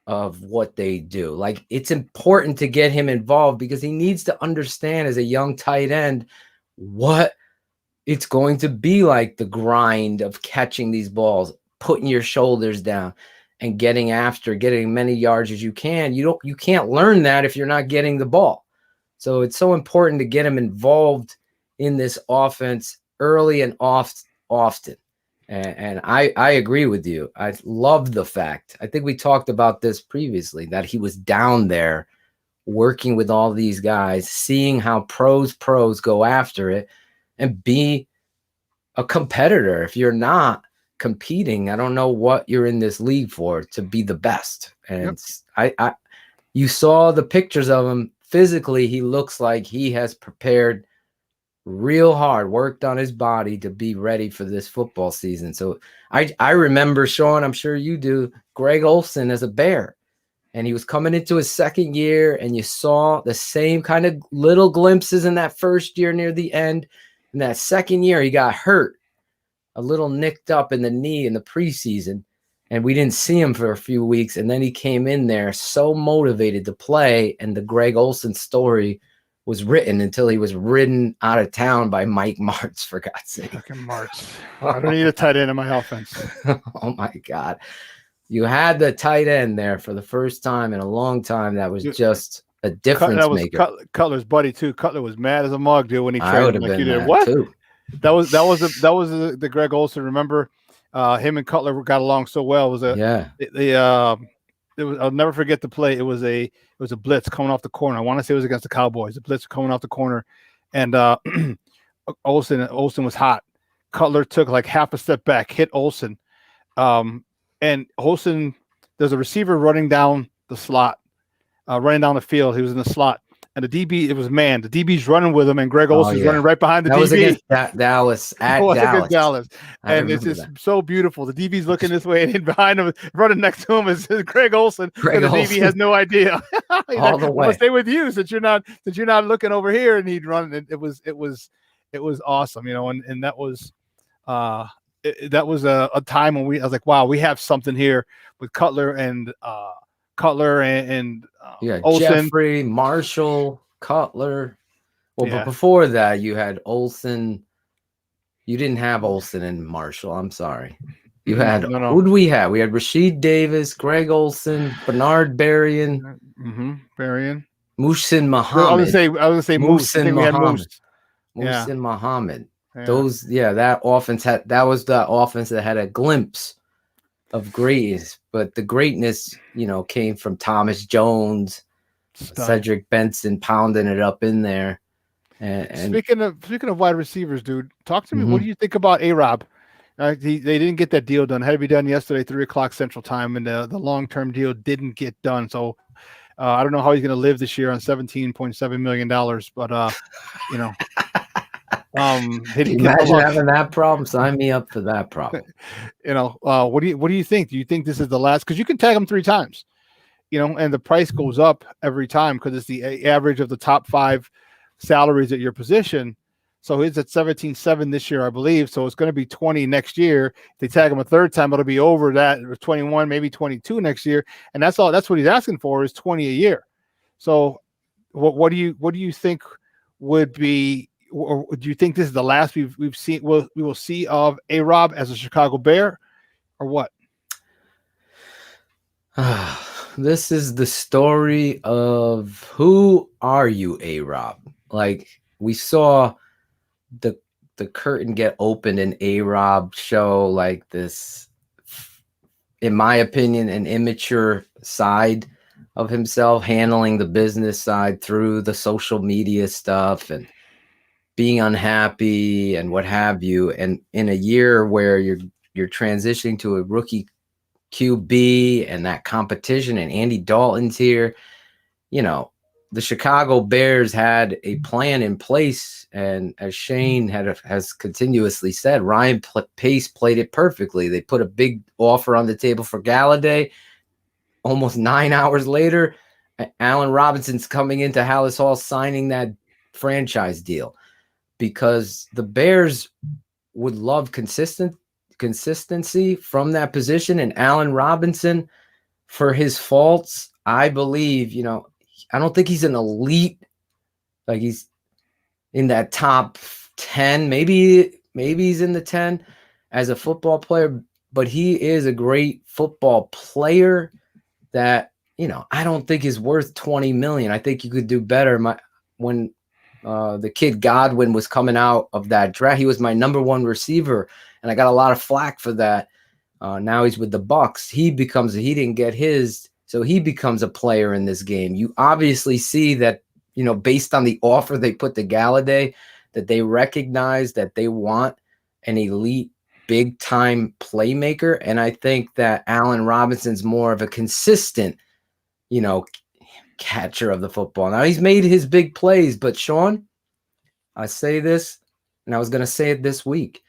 of what they do. Like, it's important to get him involved because he needs to understand as a young tight end what it's going to be like, the grind of catching these balls, putting your shoulders down and getting many yards as you can. You can't learn that if you're not getting the ball. So it's so important to get him involved in this offense early and often. And I agree with you. I love the fact, I think we talked about this previously, that he was down there working with all these guys, seeing how pros go after it and be a competitor. If you're not competing, I don't know what you're in this league for, to be the best. And you saw the pictures of him physically. He looks like he has prepared real hard, worked on his body to be ready for this football season. So I remember, Shawn, I'm sure you do, Greg Olsen as a Bear, and he was coming into his second year, and you saw the same kind of little glimpses in that first year near the end. In that second year, he got hurt, a little nicked up in the knee in the preseason, and we didn't see him for a few weeks. And then he came in there so motivated to play, and the Greg Olsen story was written until he was ridden out of town by Mike Martz, for God's sake. Fucking Martz. I don't need a tight end in my offense. Oh, my God. You had the tight end there for the first time in a long time that was just a difference maker. Cutler's buddy too. Cutler was mad as a mug, dude, when he I would traded have him. Like been you did. mad What? too. That was the Greg Olson. Remember, him and Cutler got along so well. It was I'll never forget the play. It was a blitz coming off the corner. I want to say it was against the Cowboys. The blitz coming off the corner, and Olson was hot. Cutler took like half a step back, hit Olson, and Olson. There's a receiver running down the slot, running down the field. He was in the slot. And the DB, it was man. The DB's running with him, and Greg Olson's running right behind the DB. Was against Dallas Against Dallas. And it's just so beautiful. The DB's looking this way, and behind him, running next to him is Greg Olson. And the DB has no idea. All the way. I'm gonna stay with you since you're not looking over here. And he'd run. It was awesome, you know. And that was a time when I was like, wow, we have something here with Cutler and Olsen. Jeffrey, Marshall, Cutler. Well, but before that, you had Olsen. You didn't have Olsen and Marshall. I'm sorry. You had who did we have? We had Rashid Davis, Greg Olsen, Bernard Berrien, Muhsin Muhammad. I was gonna say Muhsin Muhammad. Muhsin Muhammad. Yeah. That offense that was the offense that had a glimpse of greatness, but the greatness, you know, came from Thomas Jones, Cedric Benson pounding it up in there. And speaking of wide receivers, dude, talk to me. What do you think about A-Rob? They didn't get that deal done. It had to be done yesterday, 3:00 Central Time, and the long-term deal didn't get done. So I don't know how he's going to live this year on $17.7 million, but you know. Imagine having that problem. Sign me up for that problem. You know, what do you think? Do you think this is the last? Because you can tag him 3 times, you know, and the price goes up every time because it's the average of the top 5 salaries at your position. So he's at 17.7 this year, I believe. So it's going to be 20 next year. If they tag him a 3rd time, it'll be over that. 21, maybe 22 next year, and that's all. That's what he's asking for is 20 a year. So what do you think would be? Or do you think this is the last we've seen? We will see of A-Rob as a Chicago Bear, or what? This is the story of who are you, A-Rob? Like we saw the curtain get opened in A-Rob show like this, in my opinion, an immature side of himself, handling the business side through the social media stuff and being unhappy and what have you. And in a year where you're transitioning to a rookie QB and that competition, and Andy Dalton's here, you know, the Chicago Bears had a plan in place. And as Shane has continuously said, Ryan Pace played it perfectly. They put a big offer on the table for Galladay. Almost 9 hours later, Allen Robinson's coming into Hallis Hall signing that franchise deal. Because the Bears would love consistency from that position. And Allen Robinson, for his faults, I believe, you know, I don't think he's an elite, like he's in that top 10. Maybe he's in the 10 as a football player, but he is a great football player that, you know, I don't think is worth $20 million. I think you could do better. When the kid Godwin was coming out of that draft, he was my number 1 receiver, and I got a lot of flack for that. Now he's with the Bucks. He didn't get his, so he becomes a player in this game. You obviously see that, you know, based on the offer they put to Galladay, that they recognize that they want an elite, big-time playmaker, and I think that Allen Robinson's more of a consistent, you know, catcher of the football. Now he's made his big plays, but Shawn, I say this, and I was going to say it this week.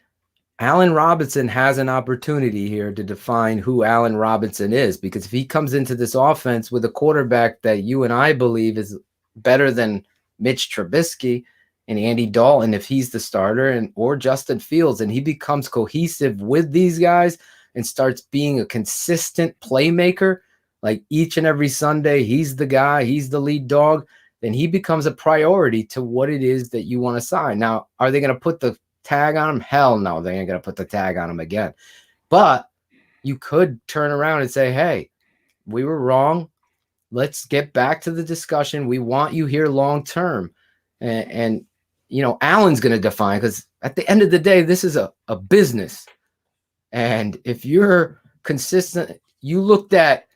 Allen Robinson has an opportunity here to define who Allen Robinson is, because if he comes into this offense with a quarterback that you and I believe is better than Mitch Trubisky and Andy Dalton, if he's the starter, or Justin Fields, and he becomes cohesive with these guys and starts being a consistent playmaker, like each and every Sunday, he's the guy, he's the lead dog, then he becomes a priority to what it is that you want to sign. Now, are they going to put the tag on him? Hell no, they ain't going to put the tag on him again. But you could turn around and say, hey, we were wrong. let's get back to the discussion. We want you here long term. And you know, Allen's going to define, because at the end of the day, this is a business. And if you're consistent, you looked at,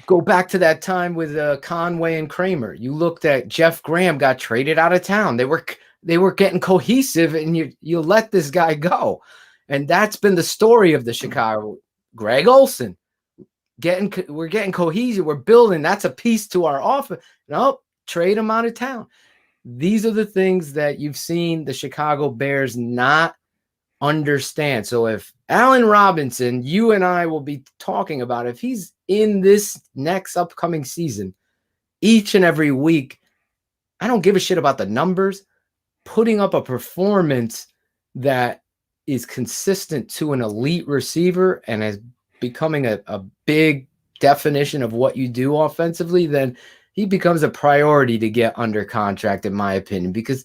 go back to that time with Conway and Kramer. You looked at Jeff Graham got traded out of town. They were getting cohesive, and you let this guy go. And that's been the story of the Chicago. Greg Olson, we're getting cohesive. We're building. That's a piece to our offense. Nope, trade him out of town. These are the things that you've seen the Chicago Bears not understand. So if Allen Robinson, you and I will be talking about, if he's in this next upcoming season, each and every week, I don't give a shit about the numbers, putting up a performance that is consistent to an elite receiver and is becoming a big definition of what you do offensively, then he becomes a priority to get under contract, in my opinion, because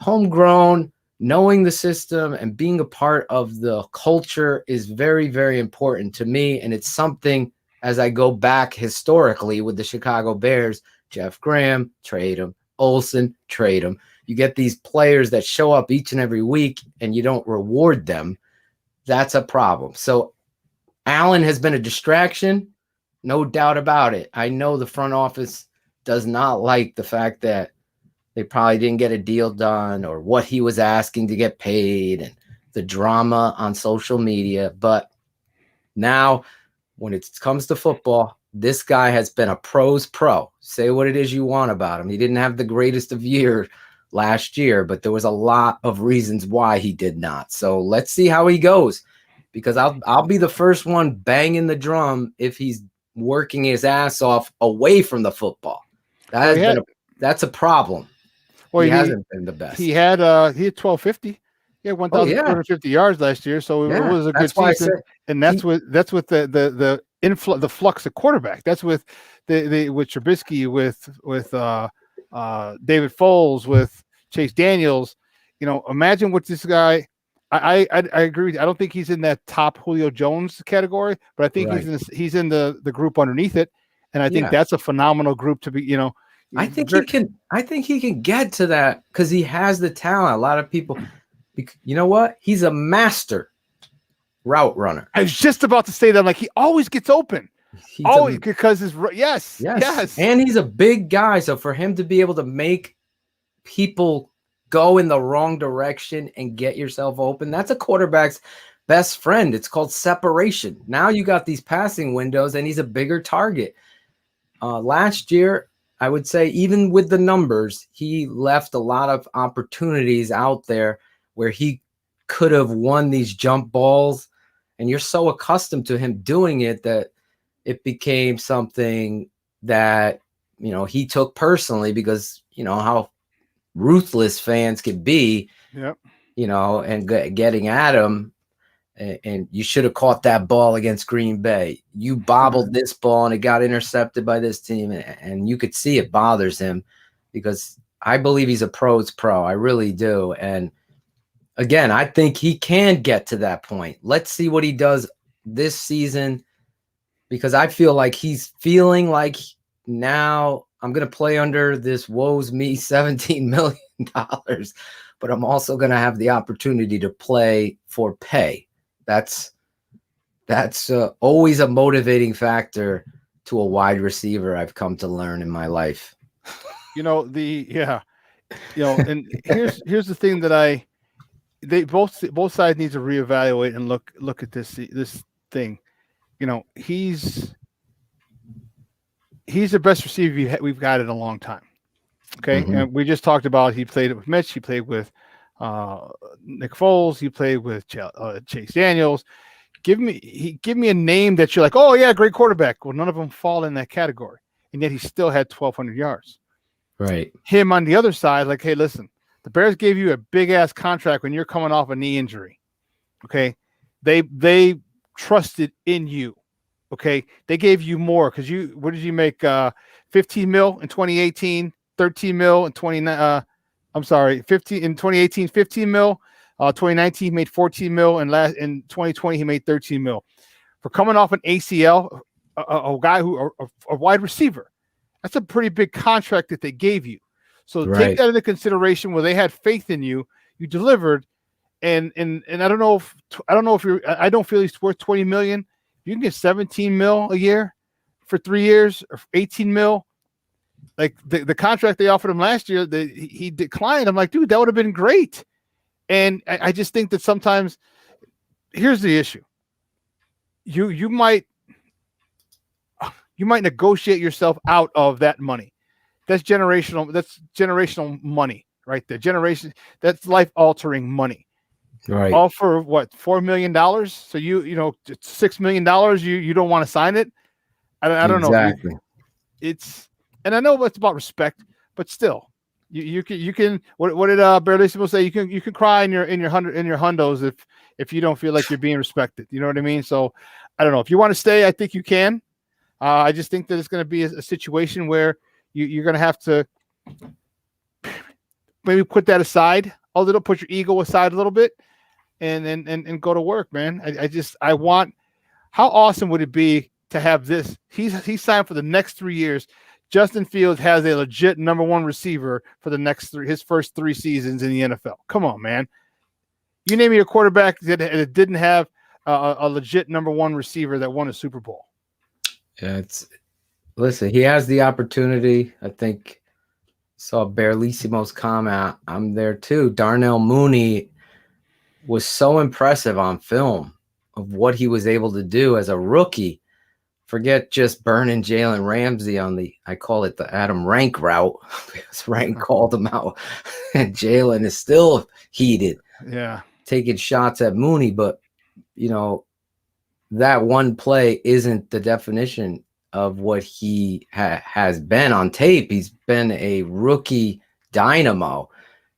homegrown, knowing the system and being a part of the culture is very, very important to me. And it's something, as I go back historically with the Chicago Bears, Jeff Graham, trade him. Olsen, trade him. You get these players that show up each and every week and you don't reward them. That's a problem. So Allen has been a distraction, no doubt about it. I know the front office does not like the fact that they probably didn't get a deal done or what he was asking to get paid and the drama on social media. But now when it comes to football, this guy has been a pro's pro. Say what it is you want about him. He didn't have the greatest of year last year, but there was a lot of reasons why he did not. So let's see how he goes, because I'll be the first one banging the drum if he's working his ass off away from the football. That's a problem. Well, he hasn't been the best. He had 1250. He had 1,450 yards last year, so it was a good season. And that's with the flux of quarterback. That's with with Trubisky, with David Foles, with Chase Daniels. You know, imagine what this guy. I agree. I don't think he's in that top Julio Jones category, but I think he's in the group underneath it, and I think that's a phenomenal group to be. You know, I think he can get to that because he has the talent. A lot of people, you know what? He's a master route runner. I was just about to say that. Like, he always gets open. Because his yes, and he's a big guy. So for him to be able to make people go in the wrong direction and get yourself open, that's a quarterback's best friend. It's called separation. Now you got these passing windows, and he's a bigger target. Last year, I would say, even with the numbers, he left a lot of opportunities out there where he could have won these jump balls. And you're so accustomed to him doing it that it became something that, you know, he took personally, because, you know, how ruthless fans could be, you know, and getting at him. And you should have caught that ball against Green Bay. You bobbled this ball and it got intercepted by this team. And you could see it bothers him, because I believe he's a pro's pro. I really do. And again, I think he can get to that point. Let's see what he does this season, because I feel like he's feeling like, now I'm going to play under this woes me $17 million, but I'm also going to have the opportunity to play for pay. That's always a motivating factor to a wide receiver, I've come to learn in my life. You know, and here's the thing that both sides need to reevaluate and look at this thing. You know, he's the best receiver we've got in a long time. Okay. Mm-hmm. And we just talked about, he played with Mitch, he played with Nick Foles, he played with Chase Daniels. Give me a name that you're like, oh yeah, great quarterback. Well, none of them fall in that category, and yet he still had 1,200 yards. Right. Him on the other side, like, hey, listen, the Bears gave you a big ass contract when you're coming off a knee injury. Okay, they trusted in you. Okay, they gave you more because what did you make? 15 mil in 2018, 13 mil in 15 in 2018, 15 mil. 2019 he made 14 mil, and in 2020 he made 13 mil. For coming off an ACL, a guy who a wide receiver. That's a pretty big contract that they gave you. So Right. take that into consideration. Where they had faith in you, you delivered, and I don't know if I don't feel he's worth 20 million. You can get 17 mil a year for 3 years, or 18 mil. Like the contract they offered him last year, he declined. I'm like, dude, that would have been great. And I just think that sometimes here's the issue. You might negotiate yourself out of that money. That's generational money right there. That's life altering money. Right. All for what, $4 million? So you know $6 million. You don't want to sign it. I don't know. Exactly. And I know it's about respect, but still, you can. What did Berlissimo say? You can cry in your hundos if you don't feel like you're being respected. You know what I mean? So I don't know. If you want to stay, I think you can. I just think that it's going to be a situation where you're going to have to maybe put that aside a little, put your ego aside a little bit, and go to work, man. I want. How awesome would it be to have this? He's signed for the next 3 years. Justin Fields has a legit number one receiver for his first 3 seasons in the NFL. Come on, man. You name me a quarterback that didn't have a legit number one receiver that won a Super Bowl. Yeah, listen, he has the opportunity. I think saw Berlissimo's comment. I'm there too. Darnell Mooney was so impressive on film of what he was able to do as a rookie. Forget just burning Jalen Ramsey on I call it the Adam Rank route, because Rank called him out, and Jalen is still heated. Yeah, taking shots at Mooney, but that one play isn't the definition of what he has been on tape. He's been a rookie dynamo.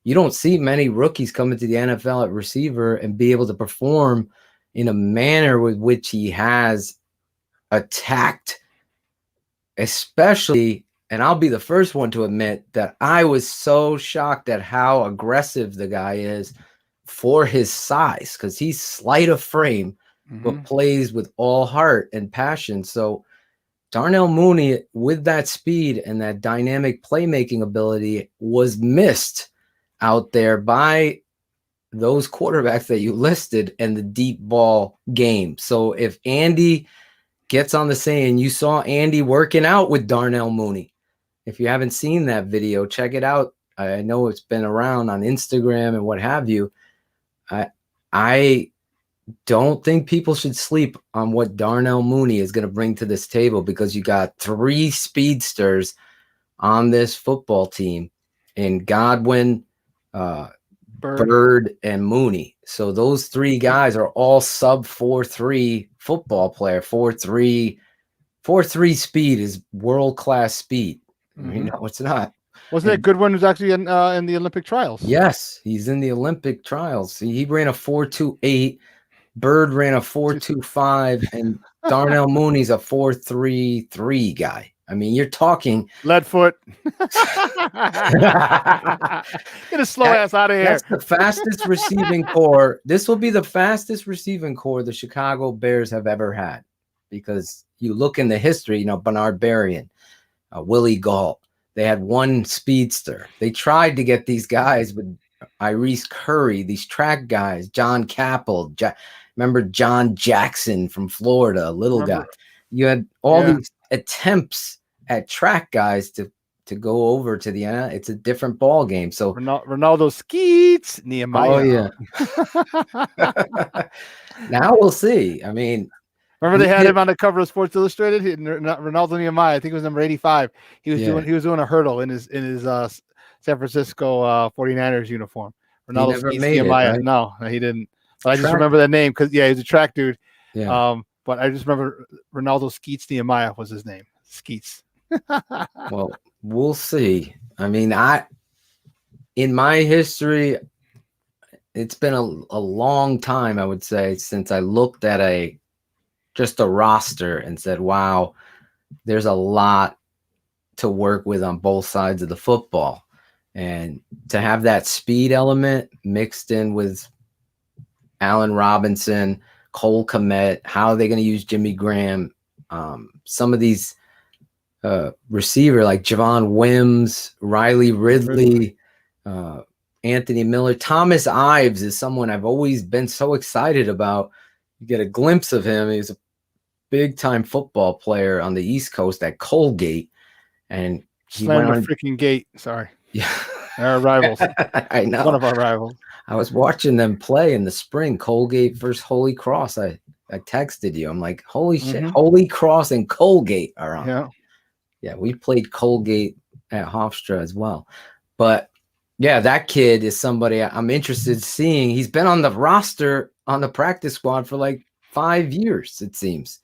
You don't see many rookies come into the NFL at receiver and be able to perform in a manner with which he has attacked, especially, and I'll be the first one to admit that I was so shocked at how aggressive the guy is for his size, because he's slight of frame, but plays with all heart and passion. So Darnell Mooney, with that speed and that dynamic playmaking ability, was missed out there by those quarterbacks that you listed and the deep ball game. So if Andy gets on the scene, you saw Andy working out with Darnell Mooney. If you haven't seen that video, check it out. I know it's been around on Instagram and what have you. I don't think people should sleep on what Darnell Mooney is going to bring to this table, because you got 3 speedsters on this football team in Godwin, Bird, and Mooney. So those 3 guys are all sub 4.3 football player. 4.3 speed is world-class speed. No, it's not. Wasn't that Goodwin who's actually in the Olympic trials? Yes, he's in the Olympic trials. He ran a 4.28. Bird ran a 4.25, and Darnell Mooney's a 4.33 guy. I mean, you're talking Leadfoot. Get a slow ass out of here. That's the fastest receiving core. This will be the fastest receiving core the Chicago Bears have ever had, because you look in the history, Bernard Berrien, Willie Galt. They had one speedster. They tried to get these guys with Iris Curry, these track guys, John Capel. Remember John Jackson from Florida, little guy. You had all these attempts at track guys to go over to the end. It's a different ball game. So Ronaldo Skeets, Nehemiah. Oh yeah. Now we'll see. I mean, remember they had him on the cover of Sports Illustrated. Ronaldo Nehemiah, I think it was number 85. He was doing a hurdle in his San Francisco 49ers uniform. Ronaldo Skeets Nehemiah. Right? No, he didn't. But I just remember that name because he's a track dude. Yeah. But I just remember Ronaldo Skeets Nehemiah was his name. Skeets. Well, we'll see. I mean, in my history, it's been a long time, I would say, since I looked at just a roster and said, wow, there's a lot to work with on both sides of the football. And to have that speed element mixed in with Allen Robinson, Cole Kmet, how are they going to use Jimmy Graham? Some of these receiver like Javon Wims, Riley Ridley, Anthony Miller, Thomas Ives is someone I've always been so excited about. You get a glimpse of him. He's a big-time football player on the East Coast at Colgate, and he Slammed went on the freaking gate. Sorry. Yeah. Our rivals. I know. One of our rivals. I was watching them play in the spring, Colgate versus Holy Cross. I texted you. I'm like, holy shit, Holy Cross and Colgate are on. Yeah. Yeah, we played Colgate at Hofstra as well. But yeah, that kid is somebody I'm interested in seeing. He's been on the roster on the practice squad for like 5 years, it seems.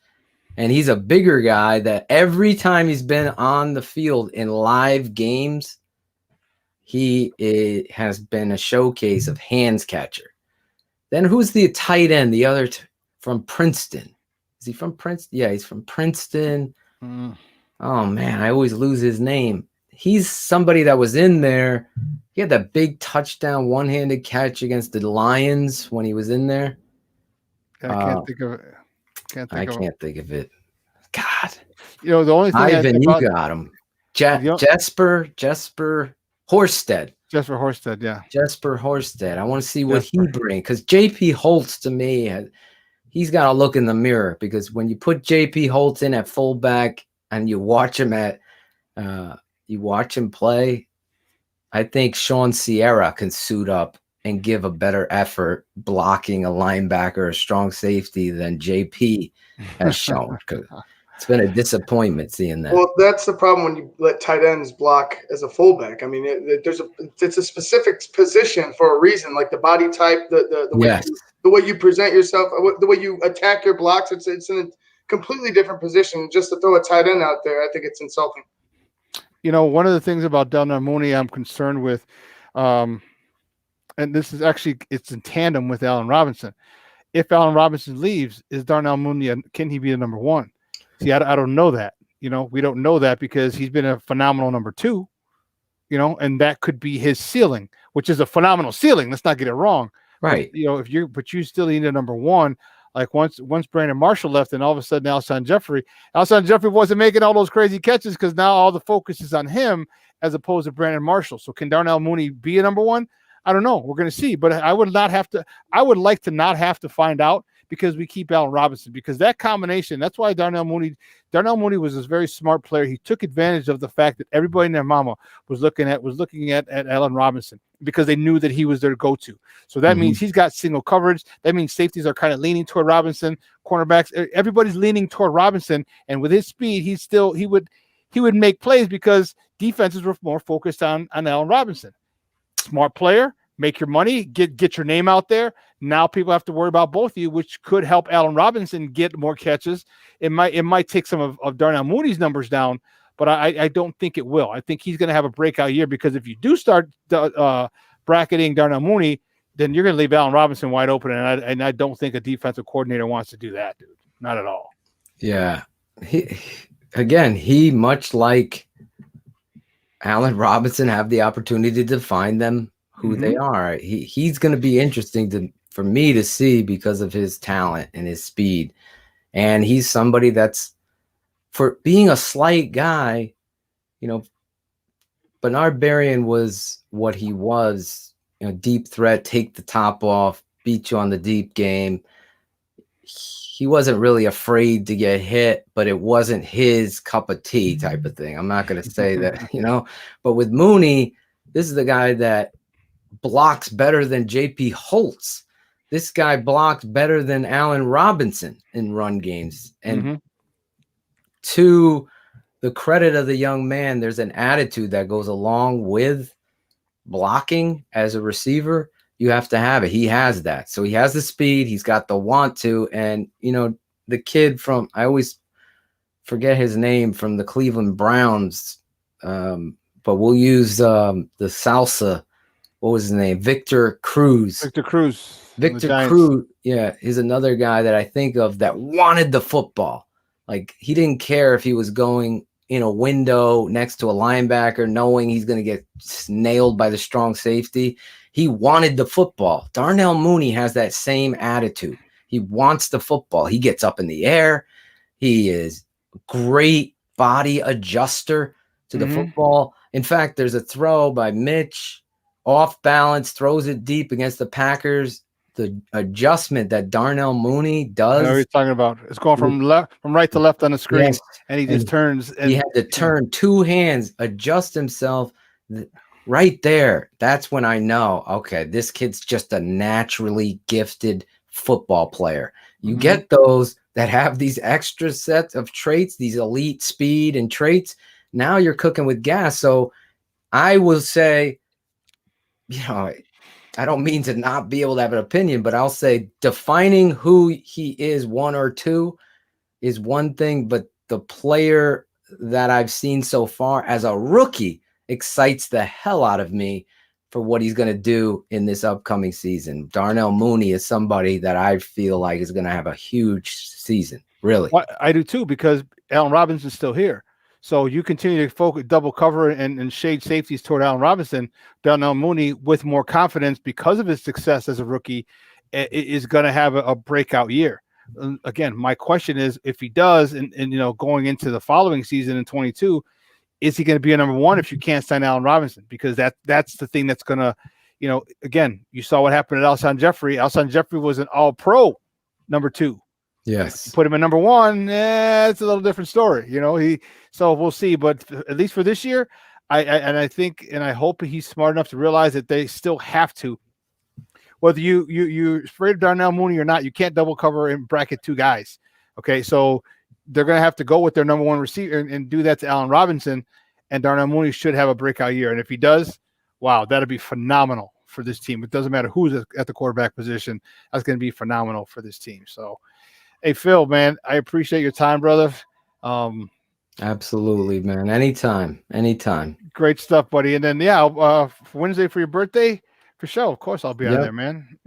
And he's a bigger guy that every time he's been on the field in live games, he has been a showcase of hands catcher. Then who's the tight end? The other from Princeton. Is he from Princeton? Yeah, he's from Princeton. Oh, man, I always lose his name. He's somebody that was in there. He had that big touchdown one-handed catch against the Lions when he was in there. I can't think of it. I can't think of it. God. You know, the only thing Ivan, you got him. Jesper Horsted. Jesper Horsted, yeah. Jesper Horsted. I want to see what he brings, because JP Holtz, to me, he's got to look in the mirror, because when you put JP Holtz in at fullback and you watch him play, I think Shawn Sierra can suit up and give a better effort blocking a linebacker or a strong safety than JP has shown. It's been a disappointment seeing that. Well, that's the problem when you let tight ends block as a fullback. I mean, it's a specific position for a reason, like the body type, the way you present yourself, the way you attack your blocks. It's in a completely different position. Just to throw a tight end out there, I think it's insulting. You know, one of the things about Darnell Mooney I'm concerned with, and this is actually, it's in tandem with Allen Robinson. If Allen Robinson leaves, is Darnell Mooney, can he be the number one? See, I don't know that. You know, we don't know that because he's been a phenomenal number two, you know, and that could be his ceiling, which is a phenomenal ceiling. Let's not get it wrong. Right. But, you know, but you still need a number one. Like once Brandon Marshall left, and all of a sudden Alshon Jeffrey wasn't making all those crazy catches because now all the focus is on him as opposed to Brandon Marshall. So can Darnell Mooney be a number one? I don't know. We're going to see, but I would like to not have to find out, because we keep Allen Robinson, because that combination, that's why Darnell Mooney was a very smart player. He took advantage of the fact that everybody and their mama was looking at Allen Robinson, because they knew that he was their go-to. So that means he's got single coverage. That means safeties are kind of leaning toward Robinson, cornerbacks, everybody's leaning toward Robinson. And with his speed, he would make plays because defenses were more focused on Allen Robinson. Smart player, make your money, get your name out there. Now people have to worry about both of you, which could help Allen Robinson get more catches. It might take some of Darnell Mooney's numbers down, but I don't think it will. I think he's going to have a breakout year, because if you do start bracketing Darnell Mooney, then you're going to leave Allen Robinson wide open, and I don't think a defensive coordinator wants to do that, dude. Not at all. Yeah. He much like Allen Robinson have the opportunity to find them who they are. He's going to be interesting for me to see because of his talent and his speed. And he's somebody that's, for being a slight guy, you know, Bernard Berrien was what he was, you know, deep threat, take the top off, beat you on the deep game. He wasn't really afraid to get hit, but it wasn't his cup of tea type of thing. I'm not going to say that, you know, but with Mooney, this is the guy that blocks better than JP Holtz. This guy blocks better than Allen Robinson in run games. And to the credit of the young man, there's an attitude that goes along with blocking as a receiver. You have to have it. He has that. So he has the speed. He's got the want to. And, you know, the kid from, I always forget his name, from the Cleveland Browns, but we'll use the salsa. What was his name? Victor Cruz. Victor Cruz, yeah, is another guy that I think of that wanted the football. Like, he didn't care if he was going in a window next to a linebacker, knowing he's going to get nailed by the strong safety. He wanted the football. Darnell Mooney has that same attitude. He wants the football. He gets up in the air. He is great body adjuster to the football. In fact, there's a throw by Mitch, off balance, throws it deep against the Packers. The adjustment that Darnell Mooney does. I know what you're talking about. It's going from right to left on the screen, yes. and he just turns. And he had to turn two hands, adjust himself right there. That's when I know, okay, this kid's just a naturally gifted football player. You get those that have these extra sets of traits, these elite speed and traits. Now you're cooking with gas. So I will say, I don't mean to not be able to have an opinion, but I'll say defining who he is, 1 or 2, is one thing, but the player that I've seen so far as a rookie excites the hell out of me for what he's going to do in this upcoming season. Darnell Mooney is somebody that I feel like is going to have a huge season, really. Well, I do too, because Allen Robinson's still here. So you continue to focus, double cover and shade safeties toward Allen Robinson. Darnell Mooney, with more confidence because of his success as a rookie, is going to have a breakout year. Again, my question is, if he does, and going into the following season in 22, is he going to be a number 1 if you can't sign Allen Robinson? Because that's the thing that's going to, again, you saw what happened at Alshon Jeffrey. Alshon Jeffrey was an all-pro number 2. Yes. You put him in number 1, it's a little different story. So we'll see. But at least for this year, I think and I hope he's smart enough to realize that they still have to. Whether you're afraid of Darnell Mooney or not, you can't double cover and bracket 2 guys. Okay, so they're going to have to go with their number 1 receiver and do that to Allen Robinson, and Darnell Mooney should have a breakout year. And if he does, wow, that'll be phenomenal for this team. It doesn't matter who's at the quarterback position. That's going to be phenomenal for this team. So, hey, Phil, man, I appreciate your time, brother. Absolutely, man. Anytime. Great stuff, buddy. And then, Wednesday for your birthday, for sure. Of course, I'll be on there, man.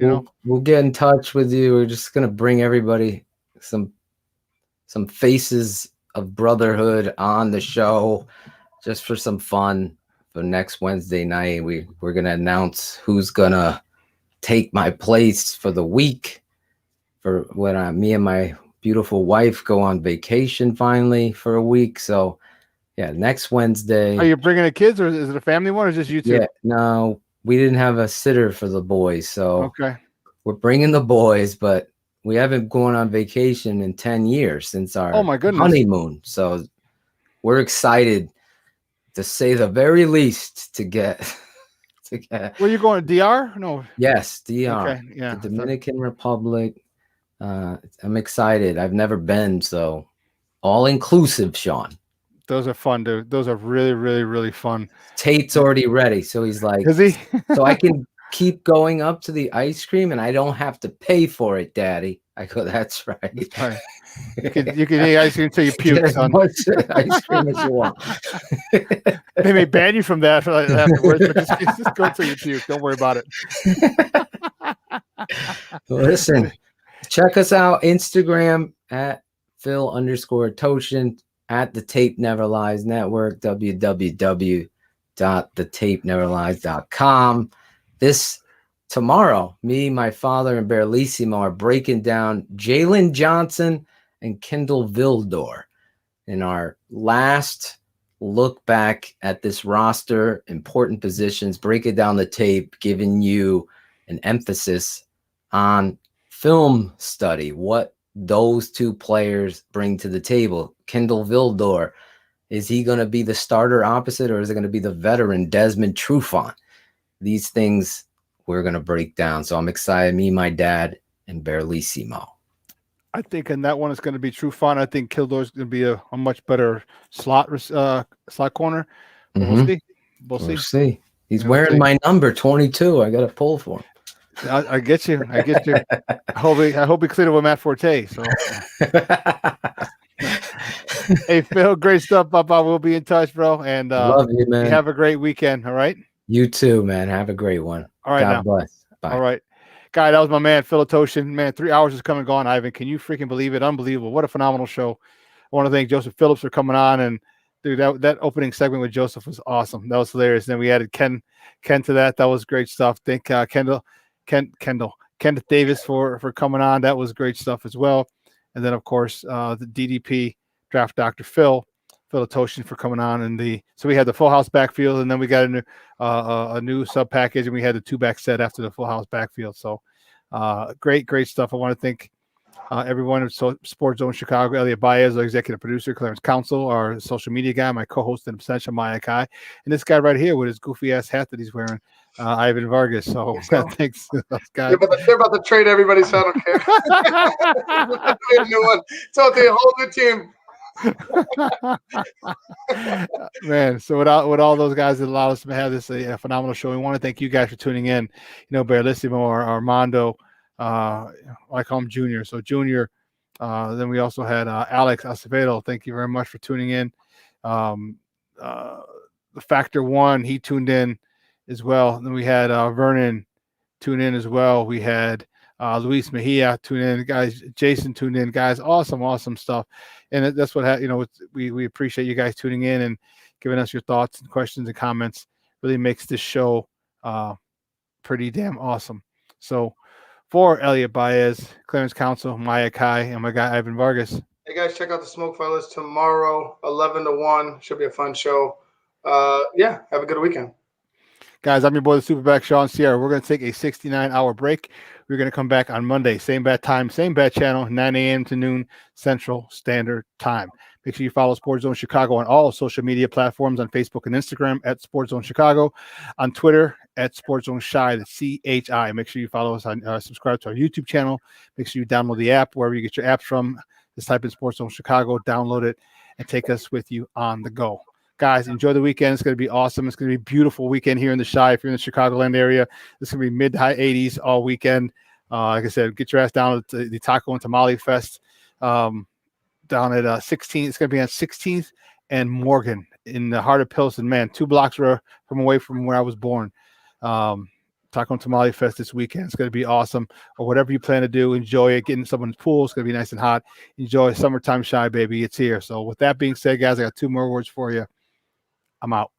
We'll get in touch with you. We're just going to bring everybody some faces of brotherhood on the show just for some fun. For next Wednesday night, we're going to announce who's going to take my place for the week for when me and my beautiful wife go on vacation finally for a week. So next Wednesday. Are you bringing the kids, or is it a family one, or just you two? Yeah, no, we didn't have a sitter for the boys. So okay, we're bringing the boys, but we haven't gone on vacation in 10 years since our honeymoon. So we're excited, to say the very least, to get. Where are you going? DR? No. Yes, DR. Okay, yeah. The Dominican Republic. I'm excited. I've never been, so all inclusive, Shawn. Those are fun, dude. Those are really, really, really fun. Tate's already ready, so he's like, is he? So I can keep going up to the ice cream, and I don't have to pay for it, Daddy. I go, that's right. That's right. You can eat ice cream until you puke, As son. much ice cream as you want. They may ban you from that afterwards, but just go until you puke. Don't worry about it. Listen, check us out. Instagram at Phil_Toshin, at the Tape Never Lies Network, www.thetapeneverlies.com. This tomorrow, me, my father, and Berlissimo are breaking down Jalen Johnson and Kendall Vildor in our last look back at this roster, important positions, breaking down the tape, giving you an emphasis on film study, what those two players bring to the table. Kendall Vildor, is he going to be the starter opposite, or is it going to be the veteran Desmond Trufant? These things we're going to break down. So I'm excited, me, my dad, and Berlissimo. I think in that one it's going to be Trufant. I think Kildor's going to be a much better slot corner. We'll see. We'll see. He's wearing my number 22. I got to pull for him. I get you. I hope he cleared it with Matt Forte. So, hey Phil, great stuff, Papa. We'll be in touch, bro. And love you, man. Have a great weekend. All right. You too, man. Have a great one. All right. God bless. Bye. All right. Guy, that was my man, Phil Toshin. Man, 3 hours has come and gone, Ivan. Can you freaking believe it? Unbelievable. What a phenomenal show. I want to thank Joseph Phillips for coming on. And dude, that opening segment with Joseph was awesome. That was hilarious. And then we added Ken to that. That was great stuff. Thank Kenneth Davis for coming on. That was great stuff as well. And then, of course, the DDP, draft Dr. Phil Toshin for coming on. So we had the full house backfield, and then we got a new sub package, and we had the 2-back set after the full house backfield. So great stuff. I want to thank everyone at SportsZone Chicago, Elliot Baez, our executive producer, Clarence Council, our social media guy, my co-host and obsession, Maya Kai, and this guy right here with his goofy ass hat that he's wearing, Ivan Vargas. So thanks to those guys. They're about to trade everybody, so I don't care. A new one. So the whole new team. Man, so with all those guys that allowed us to have this a phenomenal show, we want to thank you guys for tuning in. Barlissimo, Armando, I call him Junior. So Junior. Then we also had Alex Acevedo. Thank you very much for tuning in. The Factor One, he tuned in as well. And then we had Vernon tune in as well. We had Luis Mejia tune in, guys. Jason tuned in, guys. Awesome stuff. And that's what we appreciate you guys tuning in and giving us your thoughts and questions and comments. Really makes this show pretty damn awesome. So for Elliot Baez, Clarence Council, Maya Kai, and my guy Ivan Vargas. Hey guys, check out the Smoke Fellas tomorrow, 11 to 1. Should be a fun show. Have a good weekend. Guys, I'm your boy, the Superback, Shawn Sierra. We're going to take a 69-hour break. We're going to come back on Monday, same bad time, same bad channel, 9 a.m. to noon Central Standard Time. Make sure you follow SportsZone Chicago on all social media platforms, on Facebook and Instagram at SportsZone Chicago, on Twitter at SportsZone Chi, the CHI. Make sure you follow us on subscribe to our YouTube channel. Make sure you download the app wherever you get your apps from. Just type in SportsZone Chicago, download it, and take us with you on the go. Guys, enjoy the weekend. It's going to be awesome. It's going to be a beautiful weekend here in the Chi. If you're in the Chicagoland area, it's going to be mid to high 80s all weekend. Like I said, get your ass down to the Taco and Tamale Fest down at 16th. It's going to be on 16th and Morgan in the heart of Pilsen. Man, 2 blocks from away from where I was born. Taco and Tamale Fest this weekend. It's going to be awesome. Or whatever you plan to do, enjoy it. Get in someone's pool. It's going to be nice and hot. Enjoy summertime Chi, baby. It's here. So with that being said, guys, I got 2 more words for you. I'm out.